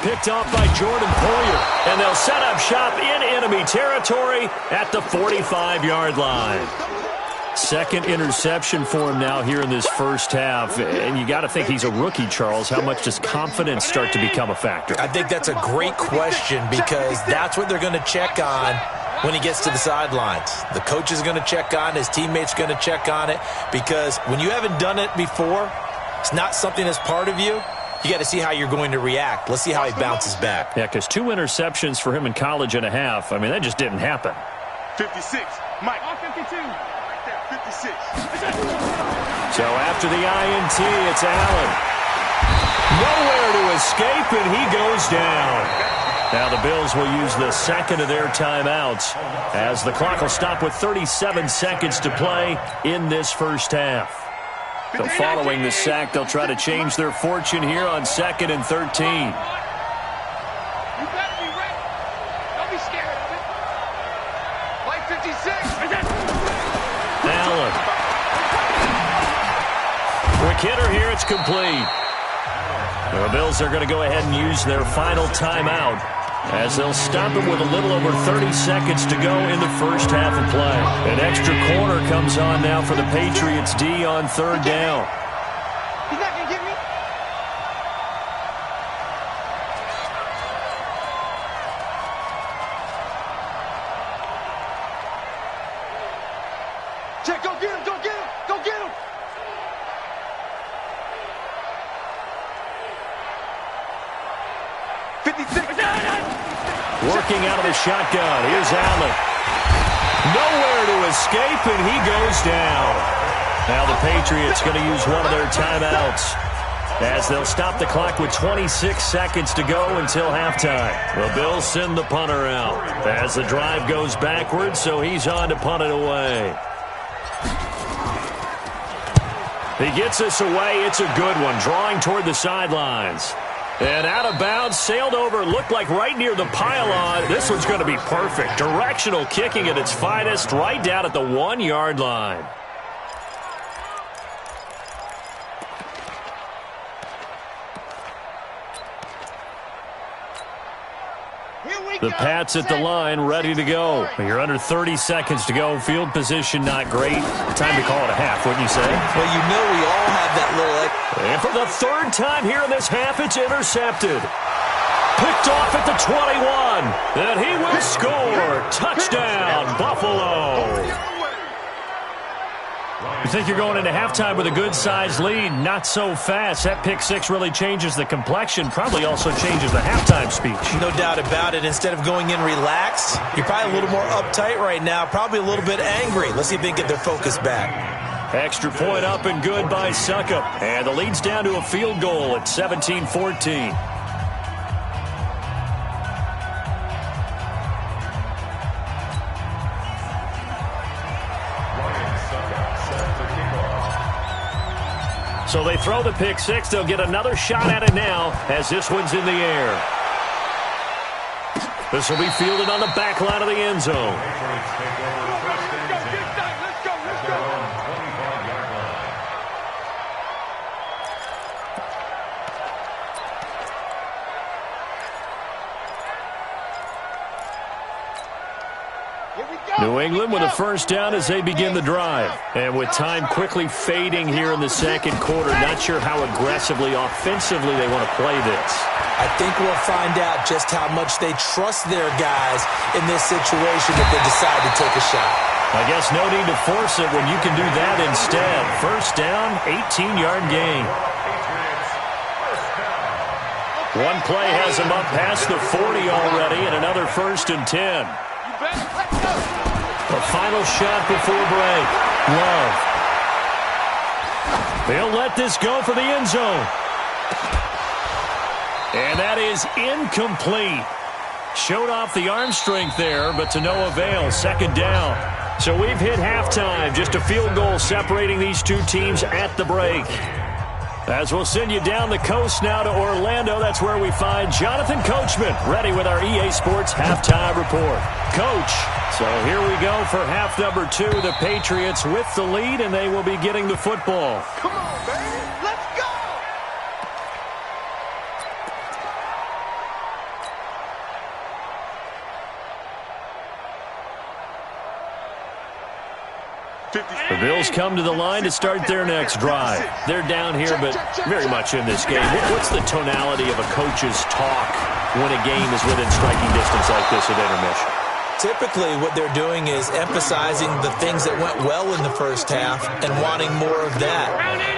Picked off by Jordan Poyer. And they'll set up shop in enemy territory at the 45-yard line. 2nd interception for him now here in this first half. And you got to think he's a rookie, Charles. How much does confidence start to become a factor? I think that's a great question because that's what they're going to check on when he gets to the sidelines. The coach is going to check on it. His teammates going to check on it because when you haven't done it before, it's not something that's part of you, you got to see how you're going to react. Let's see how he bounces back. Yeah, because 2 interceptions for him in college and a half. I mean, that just didn't happen. 56. Mike. 52. Right there, 56. So after the INT, it's Allen. Nowhere to escape, and he goes down. Now the Bills will use the second of their timeouts as the clock will stop with 37 seconds to play in this first half. So following the sack, they'll try to change their fortune here on 2nd and 13. You better be ready. Don't be scared of it. Play 56. Allen. Quick hitter here. It's complete. The Bills are going to go ahead and use their final timeout as they'll stop it with a little over 30 seconds to go in the first half of play. An extra corner comes on now for the Patriots D on 3rd down. He's not going to get me. Check, go get him, go get him, go get him. Working out of the shotgun. Here's Allen. Nowhere to escape, and he goes down. Now the Patriots going to use one of their timeouts as they'll stop the clock with 26 seconds to go until halftime. The Bills send the punter out as the drive goes backwards, so he's on to punt it away. He gets this away. It's a good one, drawing toward the sidelines. And out of bounds, sailed over, looked like right near the pylon. This one's going to be perfect. Directional kicking at its finest, right down at the 1-yard line. The Pats at the line, ready to go. You're under 30 seconds to go. Field position not great. Time to call it a half, wouldn't you say? Well, you know we all have that little... And for the 3rd time here in this half, it's intercepted. Picked off at the 21. And he will score. Touchdown, Buffalo. You think you're going into halftime with a good-sized lead? Not so fast. That pick six really changes the complexion, probably also changes the halftime speech. No doubt about it. Instead of going in relaxed, you're probably a little more uptight right now, probably a little bit angry. Let's see if they can get their focus back. Extra point up and good by Succop. And the lead's down to a field goal at 17-14. So they throw the pick six. They'll get another shot at it now as this one's in the air. This will be fielded on the back line of the end zone. New England with a first down as they begin the drive. And with time quickly fading here in the second quarter, not sure how aggressively, offensively they want to play this. I think we'll find out just how much they trust their guys in this situation if they decide to take a shot. I guess no need to force it when you can do that instead. First down, 18-yard gain. One play has them up past the 40 already, and another 1st and 10. The final shot before break. Love. They'll let this go for the end zone. And that is incomplete. Showed off the arm strength there, but to no avail. Second down. So we've hit halftime. Just a field goal separating these two teams at the break. As we'll send you down the coast now to Orlando, that's where we find Jonathan Coachman, ready with our EA Sports Halftime Report. Coach, so here we go for half number 2. The Patriots with the lead, and they will be getting the football. Come on, baby. Let's go. The Bills come to the line to start their next drive. They're down here, but very much in this game. What's the tonality of a coach's talk when a game is within striking distance like this at intermission? Typically, what they're doing is emphasizing the things that went well in the first half and wanting more of that.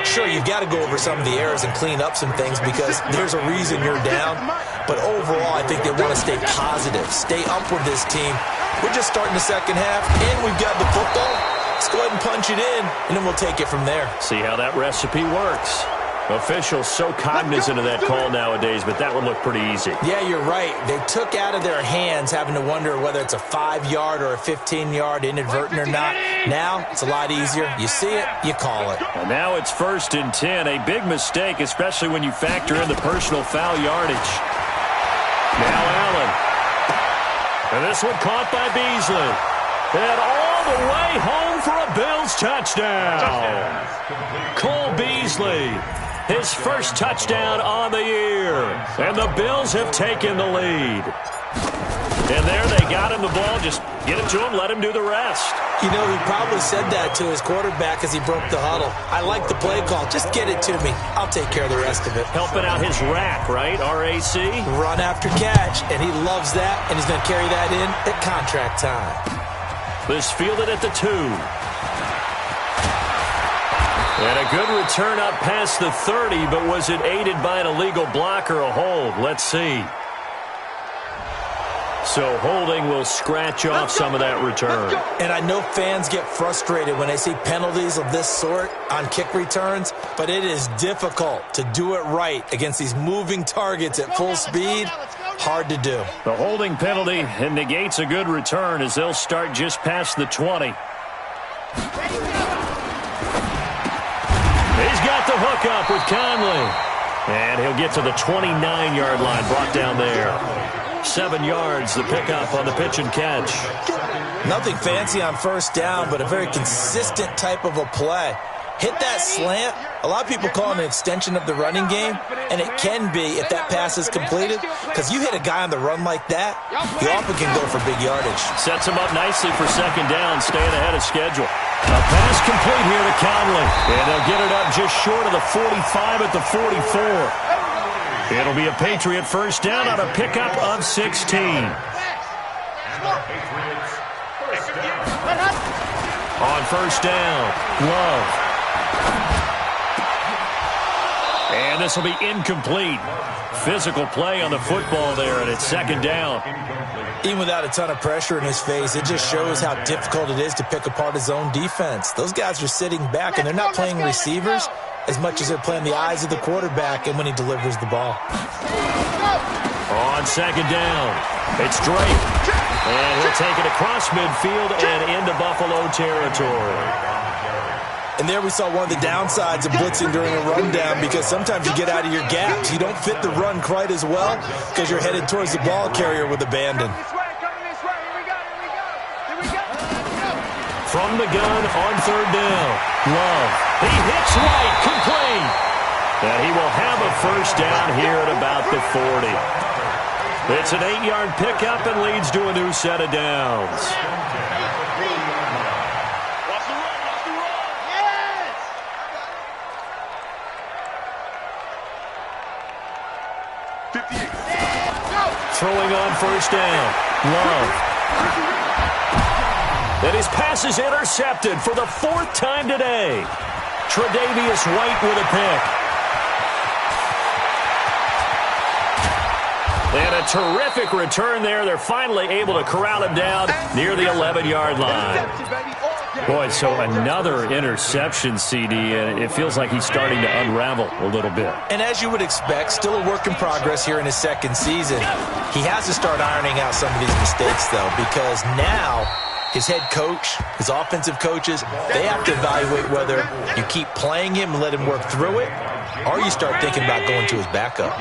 Sure, you've got to go over some of the errors and clean up some things because there's a reason you're down. But overall, I think they want to stay positive, stay up with this team. We're just starting the second half, and we've got the football. Let's go ahead and punch it in, and then we'll take it from there. See how that recipe works. Officials so cognizant of that call nowadays, but that would look pretty easy. Yeah, you're right. They took out of their hands having to wonder whether it's a 5-yard or a 15-yard inadvertent or not. Now, it's a lot easier. You see it, you call it. And now it's 1st and 10. A big mistake, especially when you factor in the personal foul yardage. Now Allen. And this one caught by Beasley. And all the way home for a Bills touchdown. Cole Beasley. His first touchdown on the year. And the Bills have taken the lead. And there they got him the ball. Just get it to him, let him do the rest. You know, he probably said that to his quarterback as he broke the huddle. I like the play call. Just get it to me. I'll take care of the rest of it. Helping out his rack, right? RAC? Run after catch. And he loves that, and he's going to carry that in at contract time. This fielded at the 2. And a good return up past the 30, but was it aided by an illegal block or a hold? Let's see. So holding will scratch off some of that return. And I know fans get frustrated when they see penalties of this sort on kick returns, but it is difficult to do it right against these moving targets at full speed. Hard to do. The holding penalty negates a good return as they'll start just past the 20. He's got the hook up with Conley. And he'll get to the 29-yard line, brought down there. 7 yards, the pickup on the pitch and catch. Nothing fancy on first down, but a very consistent type of a play. Hit that slant. A lot of people call it an extension of the running game, and it can be if that pass is completed, because you hit a guy on the run like that, he often can go for big yardage. Sets him up nicely for second down, staying ahead of schedule. A pass complete here to Conley, and they'll get it up just short of the 45 at the 44. It'll be a Patriot first down on a pickup of 16. On first down, Love. And this will be incomplete. Physical play on the football there, and it's second down. Even without a ton of pressure in his face, it just shows how difficult it is to pick apart his own defense. Those guys are sitting back, and they're not playing receivers as much as they're playing the eyes of the quarterback and when he delivers the ball. On second down, it's Drake. And he'll take it across midfield and into Buffalo territory. And there we saw one of the downsides of blitzing during a rundown, because sometimes you get out of your gaps. You don't fit the run quite as well because you're headed towards the ball carrier with abandon. From the gun on third down, Love. He hits right, complete. And he will have a first down here at about the 40. It's an 8-yard pickup and leads to a new set of downs. Throwing on first down, Love. And his pass is intercepted for the 4th time today. Tre'Davious White with a pick. And a terrific return there. They're finally able to corral him down near the 11-yard line. Boy, so another interception, CD, and it feels like he's starting to unravel a little bit. And as you would expect, still a work in progress here in his second season. He has to start ironing out some of these mistakes, though, because now his head coach, his offensive coaches, they have to evaluate whether you keep playing him and let him work through it, or you start thinking about going to his backup.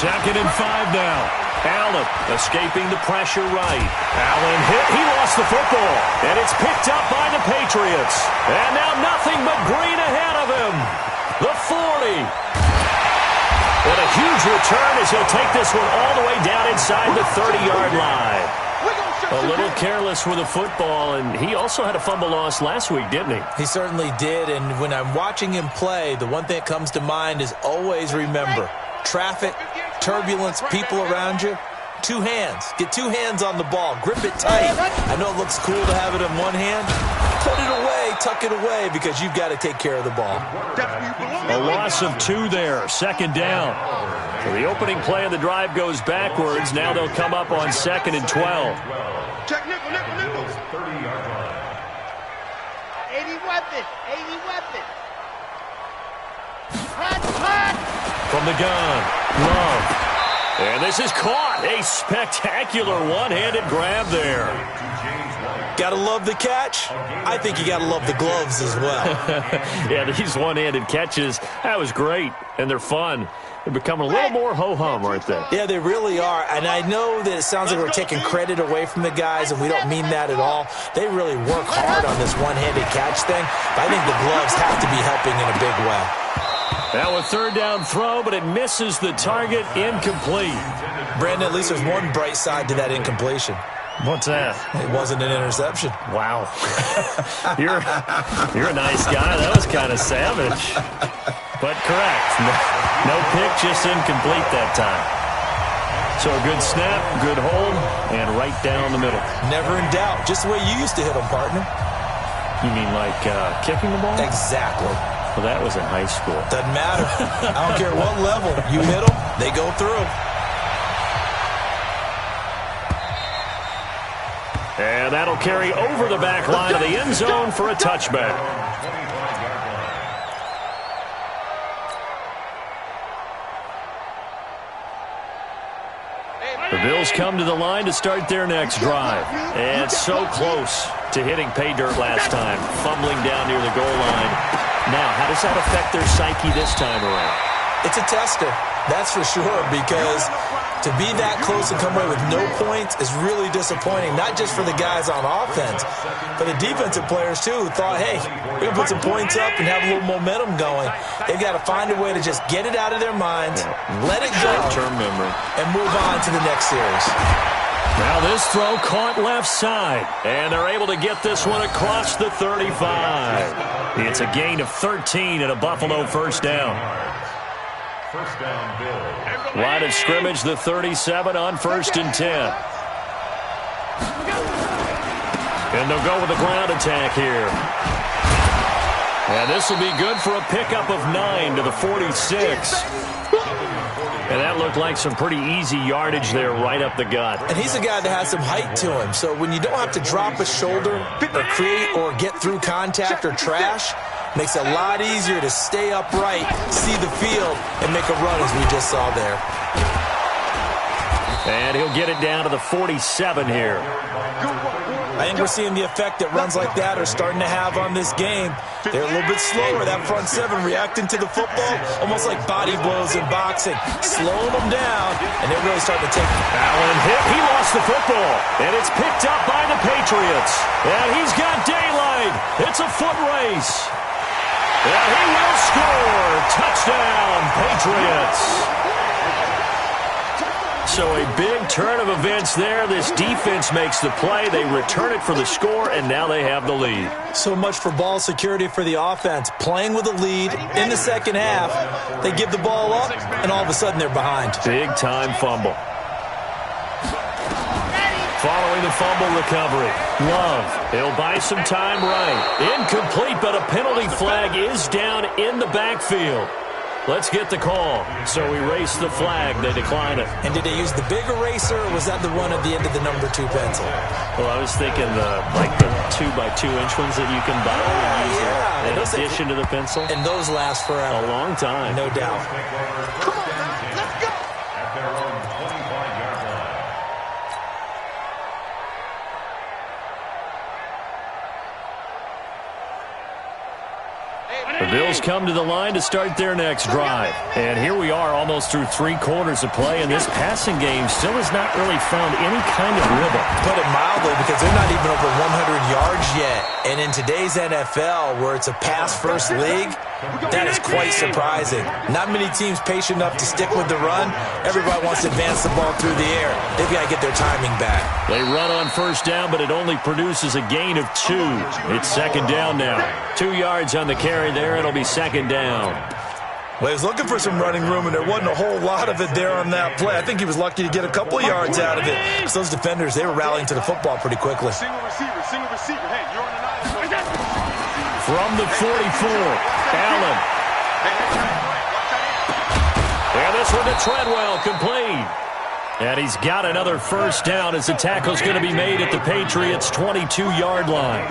Second and 5 now. Allen escaping the pressure right. Allen hit. He lost the football. And it's picked up by the Patriots. And now nothing but green ahead of him. The huge return as he'll take this one all the way down inside the 30-yard line. A little careless with the football, and he also had a fumble loss last week, didn't he? He certainly did, and when I'm watching him play, the one thing that comes to mind is always remember, traffic, turbulence, people around you, 2 hands. Get 2 hands on the ball. Grip it tight. I know it looks cool to have it in one hand. Put it away, tuck it away, because you've got to take care of the ball. A loss of 2 there, 2nd down. So the opening play of the drive goes backwards. Now they'll come up on 2nd and 12. Check nickel. 30-yard line. 80 weapon. Hot. From the gun, Love. And this is caught. A spectacular one-handed grab there. Gotta love the catch. I think you gotta love the gloves as well. Yeah, these one-handed catches, that was great, and they're fun. They're becoming a little more ho-hum, aren't they? Yeah, they really are. And I know that it sounds like we're taking credit away from the guys, and we don't mean that at all. They really work hard on this one-handed catch thing. But I think the gloves have to be helping in a big way. Now a 3rd down throw, but it misses the target, incomplete. Brandon, at least there's one bright side to that incompletion. What's that? It wasn't an interception. Wow. You're a nice guy. That was kind of savage. But correct. No pick, just incomplete that time. So a good snap, good hold, and right down the middle. Never in doubt. Just the way you used to hit them, partner. You mean like kicking the ball? Exactly. Well, that was in high school. Doesn't matter. I don't care what level. You hit them, they go through. And that'll carry over the back line of the end zone for a touchback. The Bills come to the line to start their next drive. And so close to hitting pay dirt last time, fumbling down near the goal line. Now, how does that affect their psyche this time around? It's a tester, that's for sure, because to be that close and come away with no points is really disappointing, not just for the guys on offense, but the defensive players, too, who thought, hey, we're going to put some points up and have a little momentum going. They've got to find a way to just get it out of their minds, let it go, short-term memory, and move on to the next series. Now this throw caught left side, and they're able to get this one across the 35. It's a gain of 13 and a Buffalo 1st down. First down, Bills. Line of scrimmage, the 37 on 1st and 10. And they'll go with the ground attack here. And this will be good for a pickup of 9 to the 46. And that looked like some pretty easy yardage there right up the gut. And he's a guy that has some height to him. So when you don't have to drop a shoulder or create or get through contact or trash, makes it a lot easier to stay upright, see the field, and make a run as we just saw there. And he'll get it down to the 47 here. I think we're seeing the effect that runs like that are starting to have on this game. They're a little bit slower, that front 7 reacting to the football, almost like body blows in boxing, slowing them down, and they're really starting to take it. Allen hit, he lost the football, and it's picked up by the Patriots. And he's got daylight. It's a foot race. And he will score. Touchdown, Patriots. So a big turn of events there. This defense makes the play. They return it for the score, and now they have the lead. So much for ball security for the offense. Playing with a lead in the second half. They give the ball up, and all of a sudden they're behind. Big-time fumble. Following the fumble recovery, Love, he'll buy some time right. Incomplete, but a penalty flag is down in the backfield. Let's get the call. So we race the flag. They decline it. And did they use the big eraser, or was that the one at the end of the number 2 pencil? Well, I was thinking the 2x2-inch ones that you can buy and use in addition to the pencil. And those last forever. A long time. No doubt. Come on, guys, let's go. At their own 25-yard line. The Bills come to the line to start their next drive. And here we are almost through 3 quarters of play, and this passing game still has not really found any kind of rhythm. Put it mildly, because they're not even over 100 yards yet. And in today's NFL, where it's a pass-first league, That is quite surprising. Not many teams patient enough to stick with the run. Everybody wants to advance the ball through the air. They've got to get their timing back. They run on first down, but it only produces a gain of 2. It's second down now. 2 yards on the carry there. It'll be second down. Well, he was looking for some running room, and there wasn't a whole lot of it there on that play. I think he was lucky to get a couple of yards out of it. Because those defenders, they were rallying to the football pretty quickly. Single receiver. Hey, you're on an island. From the 44, Allen. And this one to Treadwell, complete. And he's got another first down as the tackle's going to be made at the Patriots' 22-yard line.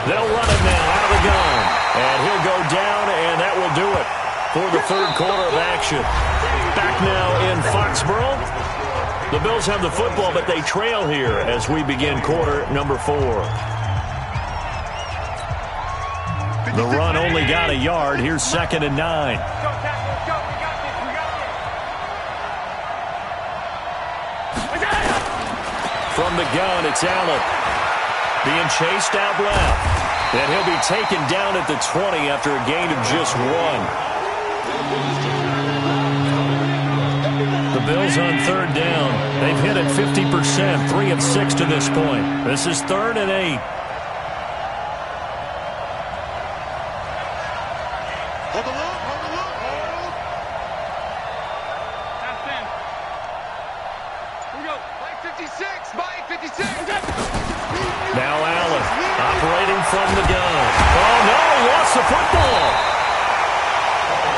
They'll run it now out of the gun. And he'll go down, and that will do it for the third quarter of action. Back now in Foxborough. The Bills have the football, but they trail here as we begin quarter number 4. The run only got a yard. Here's second and 9. From the gun, it's Allen. Being chased out left. And he'll be taken down at the 20 after a gain of just 1. The Bills on third down. They've hit it 50%, 3 of 6 to this point. This is 3rd and 8. Hold the loop. That's in. Here we go. Mike 56. Now Allen operating from the gun. Oh, no, he lost the football.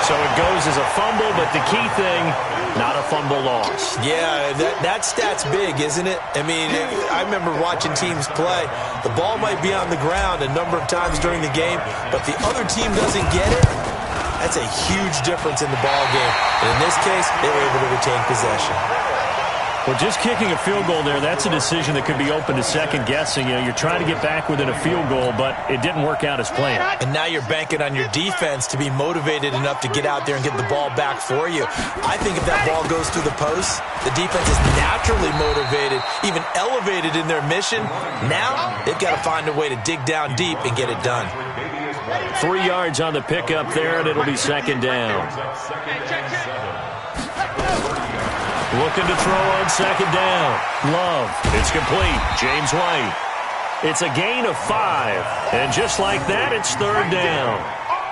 So it goes as a fumble, but the key thing, not a fumble loss. Yeah, that stat's big, isn't it? I mean, I remember watching teams play. The ball might be on the ground a number of times during the game, but the other team doesn't get it. That's a huge difference in the ball game. And in this case, they were able to retain possession. Well, just kicking a field goal there, that's a decision that could be open to second guessing. You know, you're trying to get back within a field goal, but it didn't work out as planned. And now you're banking on your defense to be motivated enough to get out there and get the ball back for you. I think if that ball goes through the post, the defense is naturally motivated, even elevated in their mission. Now they've got to find a way to dig down deep and get it done. 3 yards on the pickup there, and it'll be second down. Looking to throw on second down. Love. It's complete. James White. It's a gain of 5. And just like that, it's third down.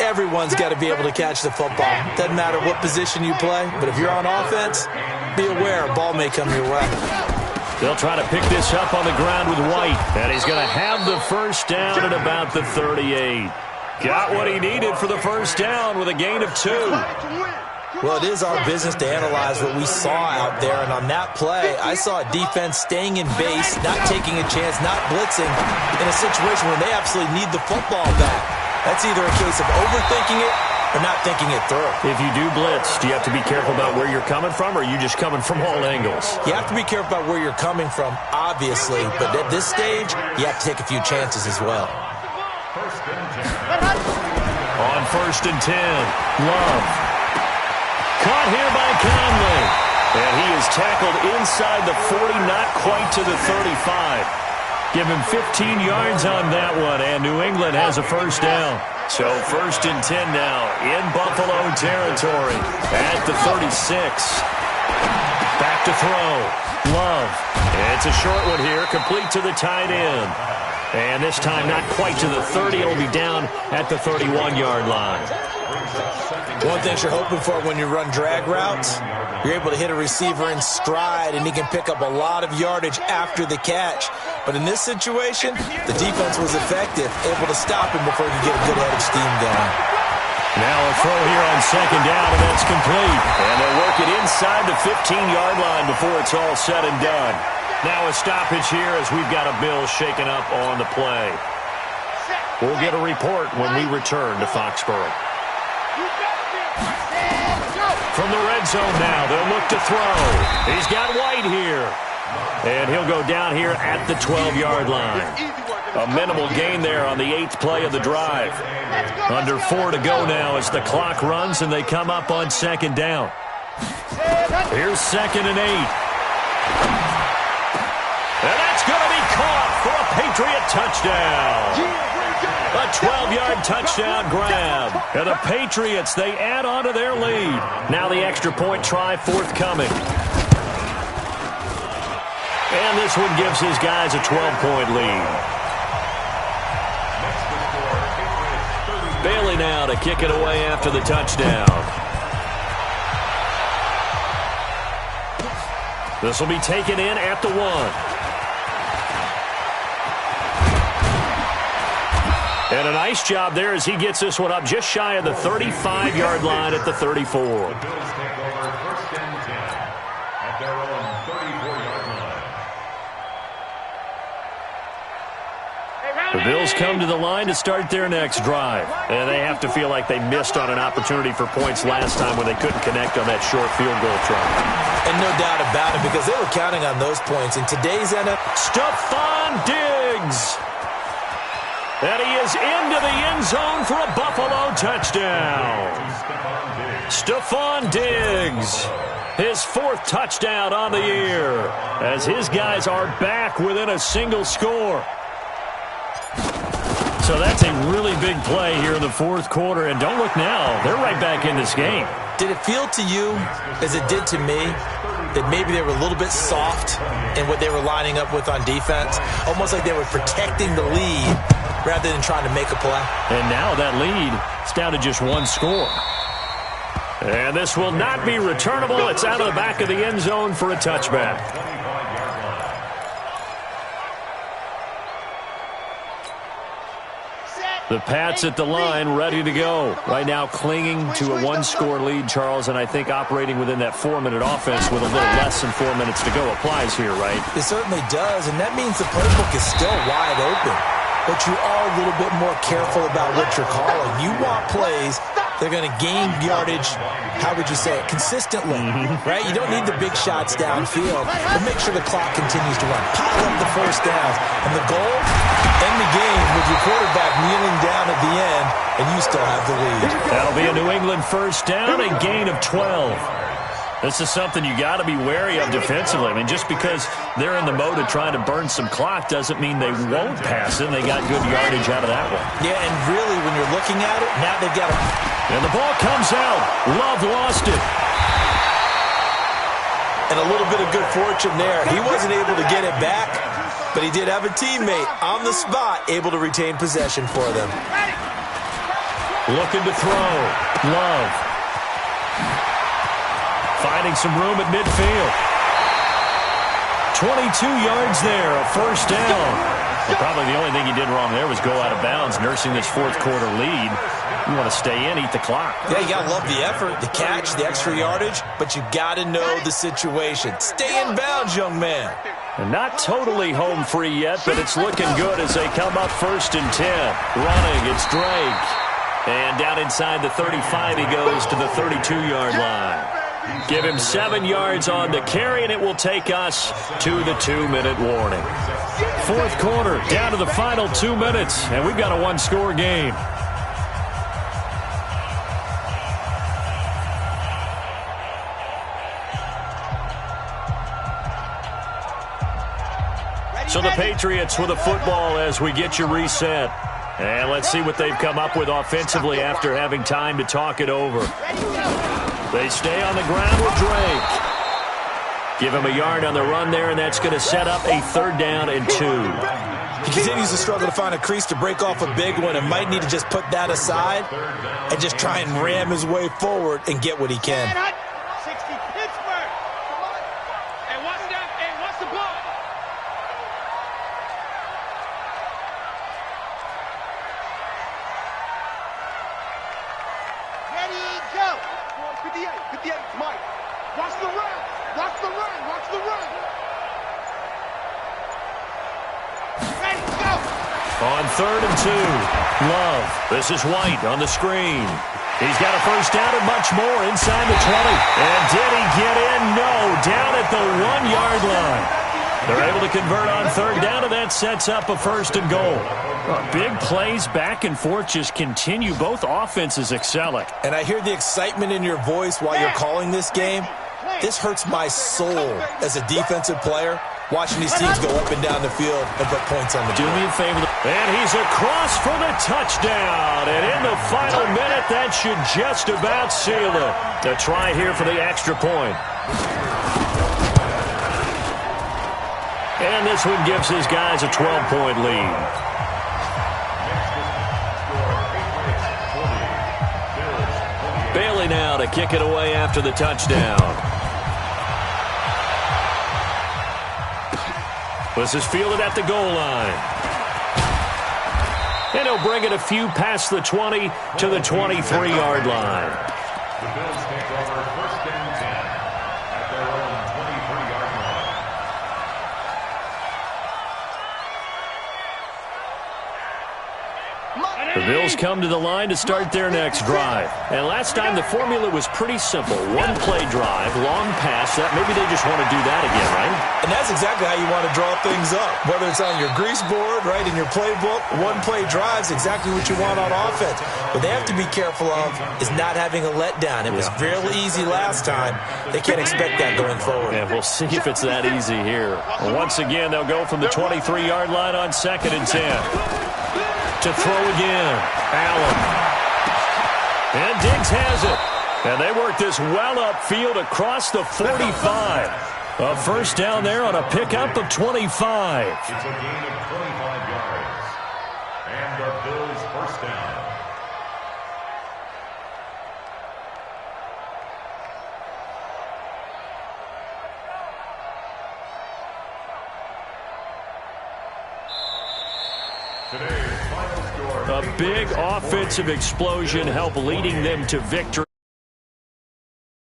Everyone's got to be able to catch the football. Doesn't matter what position you play, but if you're on offense, be aware a ball may come your way. They'll try to pick this up on the ground with White. And he's going to have the first down at about the 38. Got what he needed for the first down with a gain of 2. Well, it is our business to analyze what we saw out there, and on that play, I saw a defense staying in base, not taking a chance, not blitzing, in a situation where they absolutely need the football back. That's either a case of overthinking it or not thinking it through. If you do blitz, do you have to be careful about where you're coming from, or are you just coming from all angles? You have to be careful about where you're coming from, obviously, but at this stage, you have to take a few chances as well. On first and 10, Love. Caught here by Conley. And he is tackled inside the 40, not quite to the 35. Give him 15 yards on that one, and New England has a first down. So first and 10 now in Buffalo territory at the 36. Back to throw. Love. It's a short one here, complete to the tight end. And this time not quite to the 30. It'll be down at the 31-yard line. One thing you're hoping for when you run drag routes, you're able to hit a receiver in stride, and he can pick up a lot of yardage after the catch. But in this situation, the defense was effective, able to stop him before he could get a good head of steam going. Now a throw here on second down, and that's complete. And they'll work it inside the 15-yard line before it's all said and done. Now a stoppage here as we've got a Bill shaken up on the play. We'll get a report when we return to Foxborough. From the red zone now, they'll look to throw. He's got White here. And he'll go down here at the 12-yard line. A minimal gain there on the 8th play of the drive. Under 4 to go now as the clock runs and they come up on second down. Here's second and 8. And that's going to be caught for a Patriot touchdown. A 12-yard touchdown grab. And the Patriots, they add on to their lead. Now the extra point try forthcoming. And this one gives his guys a 12-point lead. Bailey now to kick it away after the touchdown. This will be taken in at the 1. And a nice job there as he gets this one up just shy of the 35-yard line at the 34. The Bills take over 1st and 10 at their own 34-yard line. The Bills come to the line to start their next drive. And they have to feel like they missed on an opportunity for points last time when they couldn't connect on that short field goal try. And no doubt about it, because they were counting on those points. In today's NFL, Stephon Diggs. And he is into the end zone for a Buffalo touchdown. Stephon Diggs, his 4th touchdown on the year, as his guys are back within a single score. So that's a really big play here in the 4th quarter. And don't look now, they're right back in this game. did it feel to you, as it did to me, that maybe they were a little bit soft in what they were lining up with on defense? Almost like they were protecting the lead rather than trying to make a play. And now that lead is down to just one score. And this will not be returnable. It's out of the back of the end zone for a touchback. The Pats at the line, ready to go. Right now clinging to a one-score lead, Charles, and I think operating within that 4-minute offense with a little less than 4 minutes to go applies here, right? It certainly does, and that means the playbook is still wide open. But you are a little bit more careful about what you're calling. You want plays they're going to gain yardage, how would you say it, consistently, right? You don't need the big shots downfield, but make sure the clock continues to run. Pile up the first downs. And the goal, end the game with your quarterback kneeling down at the end, and you still have the lead. That'll be a New England first down, a gain of 12. This is something you got to be wary of defensively. I mean, just because they're in the mode of trying to burn some clock doesn't mean they won't pass it. They got good yardage out of that one. Yeah, and really, when you're looking at it, now they've got to... And the ball comes out. Love lost it. And a little bit of good fortune there. He wasn't able to get it back, but he did have a teammate on the spot able to retain possession for them. Looking to throw. Love. Finding some room at midfield. 22 yards there, a first down. Well, probably the only thing he did wrong there was go out of bounds, nursing this fourth quarter lead. You want to stay in, eat the clock. Yeah, you got to love the effort, the catch, the extra yardage, but you got to know the situation. Stay in bounds, young man. And not totally home free yet, but it's looking good as they come up 1st and 10. Running, it's Drake. And down inside the 35, he goes to the 32-yard line. Give him 7 yards on the carry, and it will take us to the 2-minute warning. Fourth quarter, down to the final 2 minutes, and we've got a one-score game. So the Patriots with a football as we get you reset. And let's see what they've come up with offensively after having time to talk it over. They stay on the ground with Drake. Give him a yard on the run there, and that's going to set up a 3rd down and 2. He continues to struggle to find a crease to break off a big one and might need to just put that aside and just try and ram his way forward and get what he can. On 3rd and 2, Love. This is White on the screen. He's got a first down and much more inside the 20. And did he get in? No, down at the 1-yard line. They're able to convert on 3rd down, and that sets up a 1st and goal. Big plays back and forth just continue. Both offenses excelling. And I hear the excitement in your voice while you're calling this game. This hurts my soul as a defensive player watching these teams go up and down the field and put points on the board. Do me a favor. And he's across for the touchdown. And in the final minute, that should just about seal it. A try here for the extra point. And this one gives his guys a 12-point lead. Bailey now to kick it away after the touchdown. This is fielded at the goal line. And he'll bring it a few past the 20 to the 23-yard line. The Bills take over 1st and 10 at their own 23-yard line. The Bills come to the line to start their next drive. And last time the formula was pretty simple. One-play drive, long pass. That maybe they just want to do that again, right? And that's exactly how you want to draw things up. Whether it's on your grease board, right, in your playbook, one-play drive's exactly what you want on offense. What they have to be careful of is not having a letdown. It was fairly easy last time. They can't expect that going forward. Yeah, we'll see if it's that easy here. Once again, they'll go from the 23-yard line on 2nd and 10. To throw again. Allen. And Diggs has it. And they work this well upfield across the 45. A first down there on a pickup of 25. It's a gain of 25 yards. And the Bills' first down. A big offensive explosion helped leading them to victory.